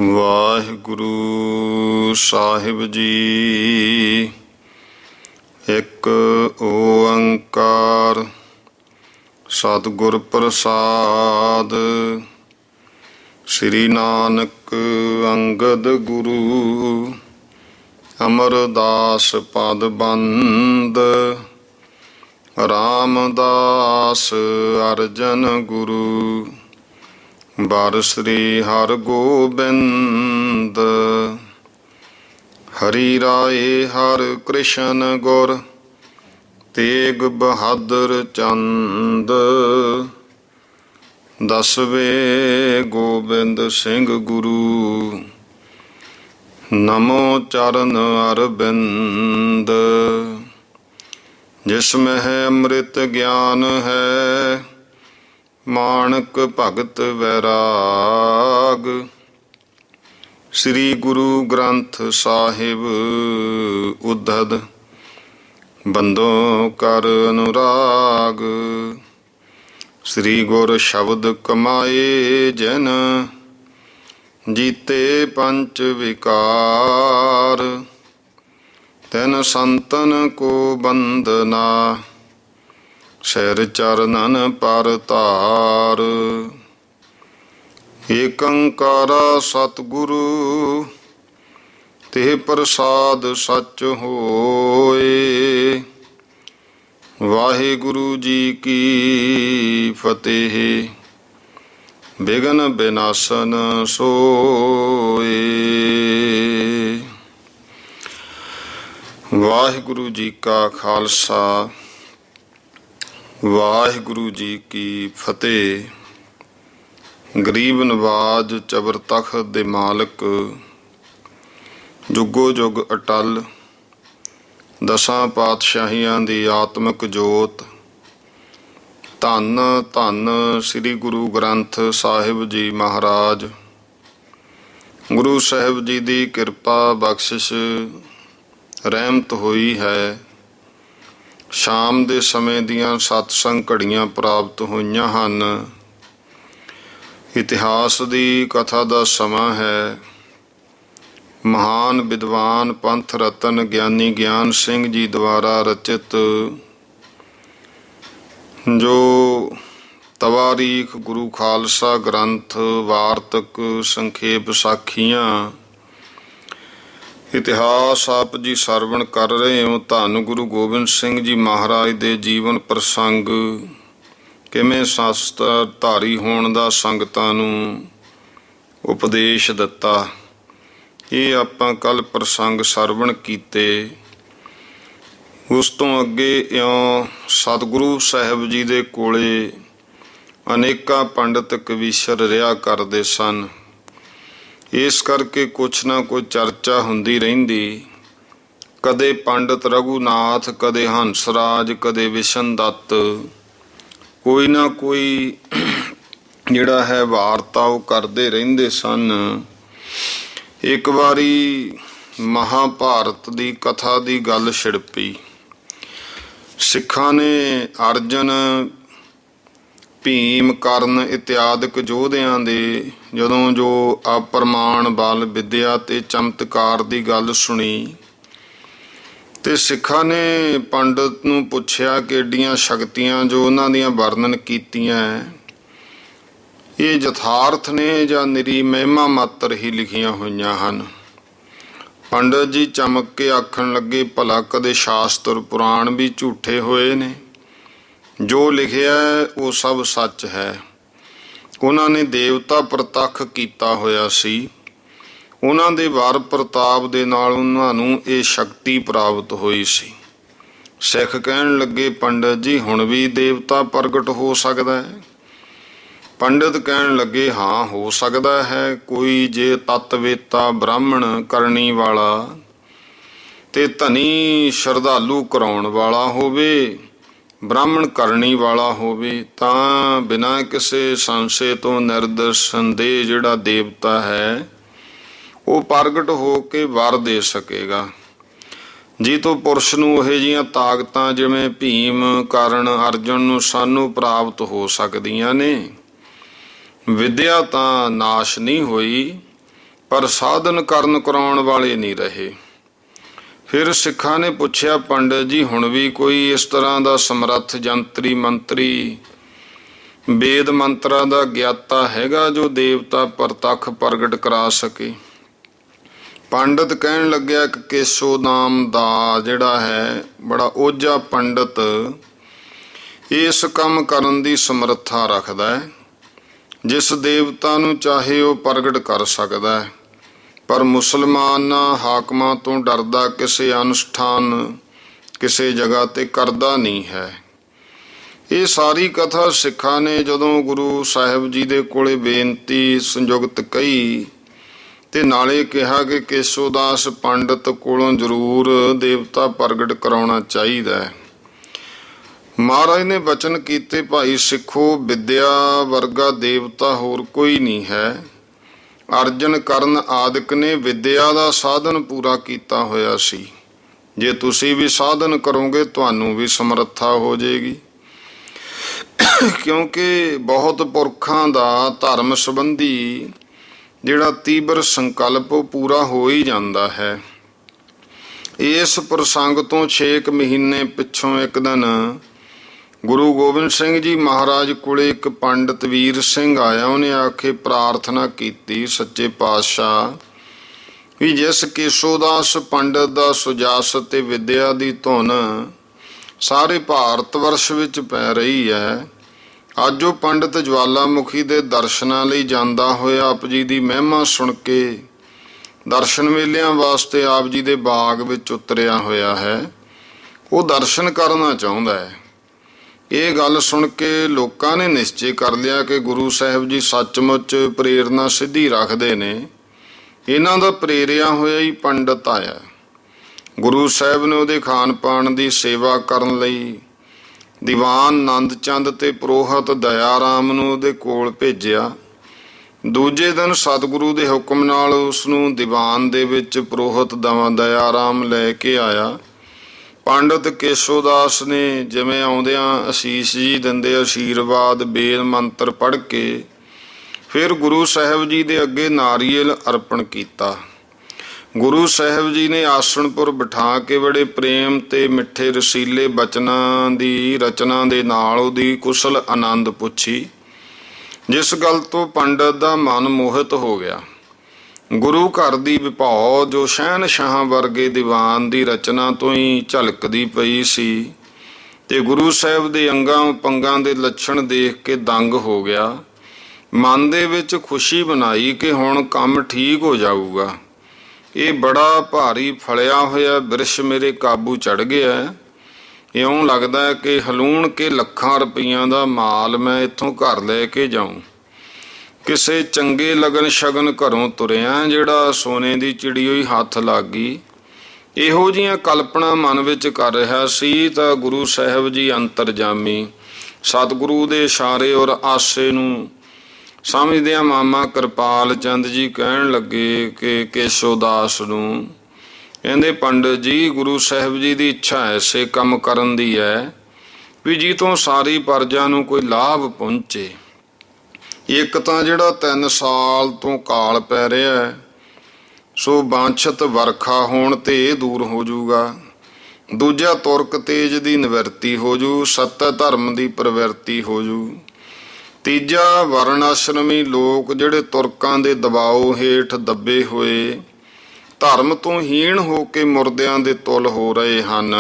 ਵਾਹਿਗੁਰੂ ਸਾਹਿਬ ਜੀ। ਇੱਕ ਓੰਕਾਰ ਸਤਿਗੁਰ ਪ੍ਰਸਾਦ। ਸ੍ਰੀ ਨਾਨਕ ਅੰਗਦ ਗੁਰੂ ਅਮਰਦਾਸ ਪਦ ਬੰਦ। ਰਾਮਦਾਸ ਅਰਜਨ ਗੁਰੂ ਬਾਰ ਸ੍ਰੀ ਹਰਿ ਗੋਬਿੰਦ। ਹਰੀ ਰਾਏ ਹਰਿ ਕ੍ਰਿਸ਼ਨ ਗੁਰ ਤੇਗ ਬਹਾਦਰ ਚੰਦ। ਦਸਵੇਂ ਗੋਬਿੰਦ ਸਿੰਘ ਗੁਰੂ ਨਮੋ ਚਰਨ ਅਰਬਿੰਦ। ਜਿਸ ਮਹਿ ਅੰਮ੍ਰਿਤ ਗਿਆਨ ਹੈ ਮਾਣਕ ਭਗਤ ਵੈਰਾਗ। ਸ੍ਰੀ ਗੁਰੂ ਗ੍ਰੰਥ ਸਾਹਿਬ ਉद्धਤ ਬੰਦੋ ਕਰ ਅਨੁਰਾਗ। ਸ੍ਰੀ ਗੁਰ ਸ਼ਬਦ ਕਮਾਏ ਜਿਨ ਜੀਤੇ ਪੰਚ ਵਿਕਾਰ। ਤਿਨ ਸੰਤਨ ਕੋ ਬੰਦਨਾ ਸਿਰ ਚਰਨਨ ਪਰ ਧਾਰ। ਏਕ ਓੰਕਾਰ ਸਤਿਗੁਰੂ ਤੇ ਪ੍ਰਸਾਦ ਸਚ ਹੋਏ। ਵਾਹਿਗੁਰੂ ਜੀ ਕੀ ਫਤਿਹ। ਬਿਘਨ ਬਿਨਾਸਨ ਸੋਏ। ਵਾਹਿਗੁਰੂ ਜੀ ਕਾ ਖਾਲਸਾ ਵਾਹਿਗੁਰੂ ਜੀ ਕੀ ਫਤਿਹ। ਗਰੀਬ ਨਵਾਜ ਚਬਰ ਤਖ਼ਤ ਦੇ ਮਾਲਕ ਜੁਗੋ ਜੁਗ ਅਟਲ ਦਸਾਂ ਪਾਤਸ਼ਾਹੀਆਂ ਦੀ ਆਤਮਿਕ ਜੋਤ ਧੰਨ ਧੰਨ ਸ੍ਰੀ ਗੁਰੂ ਗ੍ਰੰਥ ਸਾਹਿਬ ਜੀ ਮਹਾਰਾਜ। ਗੁਰੂ ਸਾਹਿਬ ਜੀ ਦੀ ਕਿਰਪਾ ਬਖਸ਼ਿਸ਼ ਰਹਿਮਤ ਹੋਈ ਹੈ। ਸ਼ਾਮ ਦੇ ਸਮੇਂ ਦੀਆਂ ਸਤਸੰਗ ਘੜੀਆਂ ਪ੍ਰਾਪਤ ਹੋਈਆਂ ਹਨ। ਇਤਿਹਾਸ ਦੀ ਕਥਾ ਦਾ ਸਮਾਂ ਹੈ। ਮਹਾਨ ਵਿਦਵਾਨ ਪੰਥ ਰਤਨ ਗਿਆਨੀ ਗਿਆਨ ਸਿੰਘ ਜੀ ਦੁਆਰਾ ਰਚਿਤ ਜੋ ਤਵਾਰੀਖ ਗੁਰੂ ਖਾਲਸਾ ਗ੍ਰੰਥ ਵਾਰਤਕ ਸੰਖੇਪ ਸਾਖੀਆਂ ਇਤਿਹਾਸ ਆਪ ਜੀ ਸਰਵਣ ਕਰ ਰਹੇ ਹੋ। ਧੰਨ ਗੁਰੂ ਗੋਬਿੰਦ ਸਿੰਘ ਜੀ ਮਹਾਰਾਜ ਦੇ ਜੀਵਨ ਪ੍ਰਸੰਗ ਕਿਵੇਂ ਸ਼ਾਸਤਰ ਧਾਰੀ ਹੋਣ ਦਾ ਸੰਗਤਾਂ ਨੂੰ ਉਪਦੇਸ਼ ਦਿੱਤਾ, ਇਹ ਆਪਾਂ ਕੱਲ ਪ੍ਰਸੰਗ ਸਰਵਣ ਕੀਤੇ। ਉਸ ਤੋਂ ਅੱਗੇ ਇਉਂ ਸਤਿਗੁਰੂ ਸਾਹਿਬ ਜੀ ਦੇ ਕੋਲੇ ਅਨੇਕਾਂ ਪੰਡਿਤ ਕਵੀਸ਼ਰ ਰਿਹਾ ਕਰਦੇ ਸਨ। ਇਸ ਕਰਕੇ ਕੁਛ ਨਾ ਕੋਈ ਚਰਚਾ ਹੁੰਦੀ ਰਹਿੰਦੀ। ਕਦੇ ਪੰਡਿਤ ਰਘੂਨਾਥ, ਕਦੇ ਹੰਸਰਾਜ, ਕਦੇ ਵਿਸ਼ਨ ਦੱਤ, ਕੋਈ ਨਾ ਕੋਈ ਜਿਹੜਾ ਹੈ ਵਾਰਤਾ ਉਹ ਕਰਦੇ ਰਹਿੰਦੇ ਸਨ। ਇੱਕ ਵਾਰੀ ਮਹਾਭਾਰਤ ਦੀ ਕਥਾ ਦੀ ਗੱਲ ਛਿੜ-ਪਈ। ਸਿੱਖਾਂ ਨੇ ਅਰਜਨ, ਭੀਮ, ਕਰਨ ਇਤਿਆਦਿਕ ਯੋਧਿਆਂ ਦੇ ਜਦੋਂ ਜੋ ਅਪਰਮਾਣ ਬਲ ਵਿਦਿਆ ਤੇ ਚਮਤਕਾਰ ਦੀ ਗੱਲ ਸੁਣੀ ਤੇ ਸਿੱਖਾਂ ਨੇ ਪੰਡਤ ਨੂੰ ਪੁੱਛਿਆ ਕਿ ਏਡੀਆਂ ਸ਼ਕਤੀਆਂ ਜੋ ਉਹਨਾਂ ਦੀਆਂ ਵਰਣਨ ਕੀਤੀਆਂ ਇਹ ਯਥਾਰਥ ਨੇ ਜਾਂ ਨਿਰੀ ਮਹਿਮਾ ਮਾਤਰ ਹੀ ਲਿਖੀਆਂ ਹੋਈਆਂ ਹਨ। ਪੰਡਤ ਜੀ ਚਮਕ ਕੇ ਆਖਣ ਲੱਗੇ, ਭਲਾ ਕਦੇ ਸ਼ਾਸਤਰ ਪੁਰਾਣ ਵੀ ਝੂਠੇ ਹੋਏ ਨੇ? ਜੋ ਲਿਖਿਆ ਉਹ ਸਭ ਸੱਚ ਹੈ। ਉਹਨਾਂ ਨੇ ਦੇਵਤਾ ਪ੍ਰਤੱਖ ਕੀਤਾ ਹੋਇਆ ਸੀ। ਉਹਨਾਂ ਦੇ ਵਰ ਪ੍ਰਤਾਪ ਦੇ ਨਾਲ ਉਹਨਾਂ ਨੂੰ ਇਹ ਸ਼ਕਤੀ ਪ੍ਰਾਪਤ ਹੋਈ ਸੀ। ਸਿੱਖ ਕਹਿਣ ਲੱਗੇ, ਪੰਡਤ ਜੀ ਹੁਣ ਵੀ ਦੇਵਤਾ ਪ੍ਰਗਟ ਹੋ ਸਕਦਾ ਹੈ? ਪੰਡਿਤ ਕਹਿਣ ਲੱਗੇ, ਹਾਂ ਹੋ ਸਕਦਾ ਹੈ। ਕੋਈ ਜੇ ਤਤਵੇਤਾ ਬ੍ਰਾਹਮਣ ਕਰਨੀ ਵਾਲਾ ਤੇ ਧਨੀ ਸ਼ਰਧਾਲੂ ਕਰਾਉਣ ਵਾਲਾ ਹੋਵੇ, ਬ੍ਰਾਹਮਣ ਕਰਨੀ ਵਾਲਾ ਹੋਵੇ ਤਾਂ ਬਿਨਾਂ ਕਿਸੇ ਸੰਸ਼ੇ ਤੋਂ ਨਿਰਦਸੰਦੇਹ ਜਿਹੜਾ ਦੇਵਤਾ ਹੈ ਉਹ ਪ੍ਰਗਟ ਹੋ ਕੇ ਵਰ ਦੇ ਸਕੇਗਾ। ਜੀ ਤੋਂ ਪੁਰਸ਼ ਨੂੰ ਇਹੋ ਜਿਹੀਆਂ ਤਾਕਤਾਂ ਜਿਵੇਂ ਭੀਮ, ਕਰਨ, ਅਰਜਨ ਨੂੰ ਸਾਨੂੰ ਪ੍ਰਾਪਤ ਹੋ ਸਕਦੀਆਂ ਨੇ। ਵਿਦਿਆ ਤਾਂ ਨਾਸ਼ ਨਹੀਂ ਹੋਈ, ਪਰ ਸਾਧਨ ਕਰਨ ਕਰਾਉਣ ਵਾਲੇ ਨਹੀਂ ਰਹੇ। ਫਿਰ ਸਿੱਖਾਂ ਨੇ ਪੁੱਛਿਆ, ਪੰਡਤ ਜੀ ਹੁਣ ਵੀ ਕੋਈ ਇਸ ਤਰ੍ਹਾਂ ਦਾ ਸਮਰੱਥ ਜੰਤਰੀ ਮੰਤਰੀ ਵੇਦ ਮੰਤਰਾਂ ਦਾ ਗਿਆਤਾ ਹੈਗਾ ਜੋ ਦੇਵਤਾ ਪ੍ਰਤੱਖ ਪ੍ਰਗਟ ਕਰਾ ਸਕੇ? ਪੰਡਤ ਕਹਿਣ ਲੱਗਿਆ ਕਿ ਕੇਸੋ ਨਾਮ ਦਾ ਜਿਹੜਾ ਹੈ ਬੜਾ ਓਝਾ ਪੰਡਤ ਇਸ ਕੰਮ ਕਰਨ ਦੀ ਸਮਰੱਥਾ ਰੱਖਦਾ ਹੈ। ਜਿਸ ਦੇਵਤਾ ਨੂੰ ਚਾਹੇ ਉਹ ਪ੍ਰਗਟ ਕਰ ਸਕਦਾ ਹੈ, ਪਰ ਮੁਸਲਮਾਨਾਂ ਹਾਕਮਾਂ ਤੋਂ ਡਰਦਾ ਕਿਸੇ ਅਨੁਸ਼ਠਾਨ ਕਿਸੇ ਜਗ੍ਹਾ ਤੇ ਕਰਦਾ ਨਹੀਂ ਹੈ। ਇਹ ਸਾਰੀ ਕਥਾ ਸਿੱਖਾਂ ਨੇ ਜਦੋਂ ਗੁਰੂ ਸਾਹਿਬ ਜੀ ਦੇ ਕੋਲੇ ਬੇਨਤੀ ਸੰਯੁਕਤ ਕਹੀ ਤੇ ਨਾਲੇ ਕਿਹਾ ਕਿ ਕੇਸੋਦਾਸ ਪੰਡਤ ਕੋਲੋਂ ਜ਼ਰੂਰ ਦੇਵਤਾ ਪ੍ਰਗਟ ਕਰਾਉਣਾ ਚਾਹੀਦਾ ਹੈ। ਮਹਾਰਾਜ ਨੇ ਬਚਨ ਕੀਤੇ, ਭਾਈ ਸਿੱਖੋ, ਵਿਦਿਆ ਵਰਗਾ ਦੇਵਤਾ ਹੋਰ ਕੋਈ ਨਹੀਂ ਹੈ। ਅਰਜਨ ਕਰਨ ਆਦਿਕ ਨੇ ਵਿਦਿਆ ਦਾ ਸਾਧਨ ਪੂਰਾ ਕੀਤਾ ਹੋਇਆ ਸੀ। ਜੇ ਤੁਸੀਂ ਵੀ ਸਾਧਨ ਕਰੋਗੇ ਤੁਹਾਨੂੰ ਵੀ ਸਮਰੱਥਾ ਹੋ ਜਾਏਗੀ, ਕਿਉਂਕਿ ਬਹੁਤ ਪੁਰਖਾਂ ਦਾ ਧਰਮ ਸੰਬੰਧੀ ਜਿਹੜਾ ਤੀਬਰ ਸੰਕਲਪ ਉਹ ਪੂਰਾ ਹੋ ਹੀ ਜਾਂਦਾ ਹੈ। ਇਸ ਪ੍ਰਸੰਗ ਤੋਂ 6 ਮਹੀਨੇ ਪਿੱਛੋਂ ਇੱਕ ਦਿਨ ਗੁਰੂ ਗੋਬਿੰਦ ਸਿੰਘ ਜੀ ਮਹਾਰਾਜ ਕੋਲੇ ਇੱਕ ਪੰਡਤ ਵੀਰ ਸਿੰਘ ਆਇਆ। ਉਹਨੇ ਆਖੇ ਪ੍ਰਾਰਥਨਾ ਕੀਤੀ, ਸੱਚੇ ਪਾਤਸ਼ਾਹ ਵੀ ਜਿਸ ਕੇਸੋਦਾਸ ਪੰਡਤ ਦਾ ਸੁਜਾਸ ਤੇ ਵਿਦਿਆ ਦੀ ਧੁਨ ਸਾਰੇ ਭਾਰਤ ਵਰਸ਼ ਵਿੱਚ ਪੈ ਰਹੀ ਹੈ, ਅੱਜ ਉਹ ਪੰਡਤ ਜਵਾਲਾਮੁਖੀ ਦੇ ਦਰਸ਼ਨਾਂ ਲਈ ਜਾਂਦਾ ਹੋਇਆ ਆਪ ਜੀ ਦੀ ਮਹਿਮਾ ਸੁਣ ਕੇ ਦਰਸ਼ਨ ਮੇਲਿਆਂ ਵਾਸਤੇ ਆਪ ਜੀ ਦੇ ਬਾਗ ਵਿੱਚ ਉਤਰਿਆ ਹੋਇਆ ਹੈ। ਉਹ ਦਰਸ਼ਨ ਕਰਨਾ ਚਾਹੁੰਦਾ ਹੈ। ਇਹ ਗੱਲ ਸੁਣ ਕੇ ਲੋਕਾਂ ਨੇ ਨਿਸ਼ਚੈ ਕਰ ਲਿਆ ਕਿ ਗੁਰੂ ਸਾਹਿਬ ਜੀ ਸੱਚਮੁੱਚ ਪ੍ਰੇਰਨਾ ਸਿੱਧੀ ਰੱਖਦੇ ਨੇ। ਇਹਨਾਂ ਦਾ ਪ੍ਰੇਰਿਆ ਹੋਇਆ ਹੀ ਪੰਡਤ ਆਇਆ। ਗੁਰੂ ਸਾਹਿਬ ਨੇ ਉਹਦੇ ਖਾਣ ਪਾਣ ਦੀ ਸੇਵਾ ਕਰਨ ਲਈ ਦੀਵਾਨ ਨੰਦ ਚੰਦ ਤੇ ਪ੍ਰੋਹਤ ਦਇਆ ਰਾਮ ਨੂੰ ਉਹਦੇ ਕੋਲ ਭੇਜਿਆ। ਦੂਜੇ ਦਿਨ ਸਤਿਗੁਰੂ ਦੇ ਹੁਕਮ ਨਾਲ ਉਸ ਨੂੰ ਦੀਵਾਨ ਦੇ ਵਿੱਚ ਪ੍ਰੋਹਤ ਦਇਆ ਰਾਮ ਲੈ ਕੇ ਆਇਆ। ਪੰਡਤ ਕੇਸੋਦਾਸ ਨੇ ਜਿਵੇਂ ਆਉਂਦਿਆਂ ਅਸੀਸ ਜੀ ਦਿੰਦੇ ਆਸ਼ੀਰਵਾਦ ਬੇਲ ਮੰਤਰ ਪੜ੍ਹ ਕੇ ਫਿਰ ਗੁਰੂ ਸਾਹਿਬ ਜੀ ਦੇ ਅੱਗੇ ਨਾਰੀਅਲ ਅਰਪਣ ਕੀਤਾ। ਗੁਰੂ ਸਾਹਿਬ ਜੀ ਨੇ ਆਸਣਪੁਰ ਬਿਠਾ ਕੇ ਬੜੇ ਪ੍ਰੇਮ ਤੇ ਮਿੱਠੇ ਰਸੀਲੇ ਬਚਨਾਂ ਦੀ ਰਚਨਾ ਦੇ ਨਾਲ ਉਹਦੀ ਕੁਸ਼ਲ ਆਨੰਦ ਪੁੱਛੀ, ਜਿਸ ਗੱਲ ਤੋਂ ਪੰਡਤ ਦਾ ਮਨ ਮੋਹਿਤ ਹੋ ਗਿਆ। ਗੁਰੂ ਘਰ ਦੀ ਵਿਭਾਉ ਜੋ ਸ਼ਹਿਨਸ਼ਾਹਾਂ ਵਰਗੇ ਦੀਵਾਨ ਦੀ ਰਚਨਾ ਤੋਂ ਹੀ ਝਲਕਦੀ ਪਈ ਸੀ ਤੇ ਗੁਰੂ ਸਾਹਿਬ ਦੇ ਅੰਗਾਂ ਪੰਗਾਂ ਦੇ ਲੱਛਣ ਦੇਖ ਕੇ ਦੰਗ ਹੋ ਗਿਆ। ਮਨ ਦੇ ਵਿੱਚ ਖੁਸ਼ੀ ਬਣਾਈ ਕਿ ਹੁਣ ਕੰਮ ਠੀਕ ਹੋ ਜਾਊਗਾ। ਇਹ ਬੜਾ ਭਾਰੀ ਫਲਿਆ ਹੋਇਆ ਬਿਰਸ਼ ਮੇਰੇ ਕਾਬੂ ਚੜ੍ਹ ਗਿਆ। ਇਉਂ ਲੱਗਦਾ ਕਿ ਹਲੂਣ ਕੇ ਲੱਖਾਂ ਰੁਪਈਆਂ ਦਾ ਮਾਲ ਮੈਂ ਇੱਥੋਂ ਘਰ ਲੈ ਕੇ ਜਾਊਂ। ਕਿਸੇ ਚੰਗੇ ਲਗਨ ਸ਼ਗਨ ਘਰੋਂ ਤੁਰਿਆ ਜਿਹੜਾ ਸੋਨੇ ਦੀ ਚਿੜੀ ਹੋਈ ਹੱਥ ਲੱਗ ਗਈ। ਇਹੋ ਜਿਹੀਆਂ ਕਲਪਨਾ ਮਨ ਵਿੱਚ ਕਰ ਰਿਹਾ ਸੀ ਤਾਂ ਗੁਰੂ ਸਾਹਿਬ ਜੀ ਅੰਤਰਜਾਮੀ ਸਤਿਗੁਰੂ ਦੇ ਇਸ਼ਾਰੇ ਔਰ ਆਸੇ ਨੂੰ ਸਮਝਦਿਆਂ ਮਾਮਾ ਕਿਰਪਾਲ ਚੰਦ ਜੀ ਕਹਿਣ ਲੱਗੇ ਕਿ ਕੇਸੋਦਾਸ ਨੂੰ, ਕਹਿੰਦੇ ਪੰਡਤ ਜੀ ਗੁਰੂ ਸਾਹਿਬ ਜੀ ਦੀ ਇੱਛਾ ਐਸੇ ਕੰਮ ਕਰਨ ਦੀ ਹੈ ਵੀ ਜੀ ਤੋਂ ਸਾਰੀ ਪ੍ਰਜਾ ਨੂੰ ਕੋਈ ਲਾਭ ਪਹੁੰਚੇ। ਇੱਕ ਤਾਂ ਜਿਹੜਾ 3 ਸਾਲ ਤੋਂ ਕਾਲ ਪੈ ਰਿਹਾ ਸੋ ਬਾਂਛਤ ਵਰਖਾ ਹੋਣ ਤੇ ਇਹ ਦੂਰ ਹੋ ਜਾਊਗਾ। ਦੂਜਾ ਤੁਰਕ ਤੇਜ ਦੀ ਨਿਵਰਤੀ ਹੋ ਜੂ, ਸੱਤ ਧਰਮ ਦੀ ਪ੍ਰਵਿਰਤੀ ਹੋ ਜੂ। ਤੀਜਾ ਵਰਨ ਆਸ਼ਰਮੀ ਲੋਕ ਜਿਹੜੇ ਤੁਰਕਾਂ ਦੇ ਦਬਾਓ ਹੇਠ ਦੱਬੇ ਹੋਏ ਧਰਮ ਤੋਂ ਹੀਣ ਹੋ ਕੇ ਮੁਰਦਿਆਂ ਦੇ ਤੁਲ ਹੋ ਰਹੇ ਹਨ,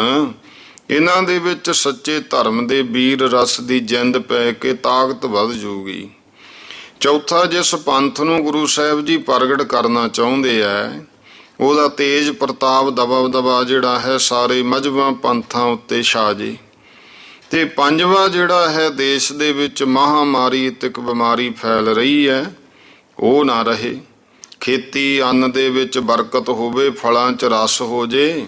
ਇਹਨਾਂ ਦੇ ਵਿੱਚ ਸੱਚੇ ਧਰਮ ਦੇ ਵੀਰ ਰਸ ਦੀ ਜਿੰਦ ਪੈ ਕੇ ਤਾਕਤ ਵੱਧ ਜੂਗੀ। ਚੌਥਾ, ਜਿਸ ਪੰਥ ਨੂੰ ਗੁਰੂ ਸਾਹਿਬ ਜੀ ਪ੍ਰਗਟ ਕਰਨਾ ਚਾਹੁੰਦੇ ਹੈ ਉਹਦਾ ਤੇਜ ਪ੍ਰਤਾਪ ਦਬਾ ਜਿਹੜਾ ਹੈ ਸਾਰੇ ਮਜ਼ਹਬਾਂ ਪੰਥਾਂ ਉੱਤੇ ਛਾ ਜੇ। ਤੇ ਪੰਜਵਾਂ ਜਿਹੜਾ ਹੈ ਦੇਸ਼ ਦੇ ਵਿੱਚ ਮਹਾਮਾਰੀ ਤੇ ਇੱਕ ਬਿਮਾਰੀ ਫੈਲ ਰਹੀ ਹੈ ਉਹ ਨਾ ਰਹੇ। ਖੇਤੀ ਅੰਨ ਦੇ ਵਿੱਚ ਬਰਕਤ ਹੋਵੇ, ਫਲਾਂ 'ਚ ਰਸ ਹੋ ਜੇ,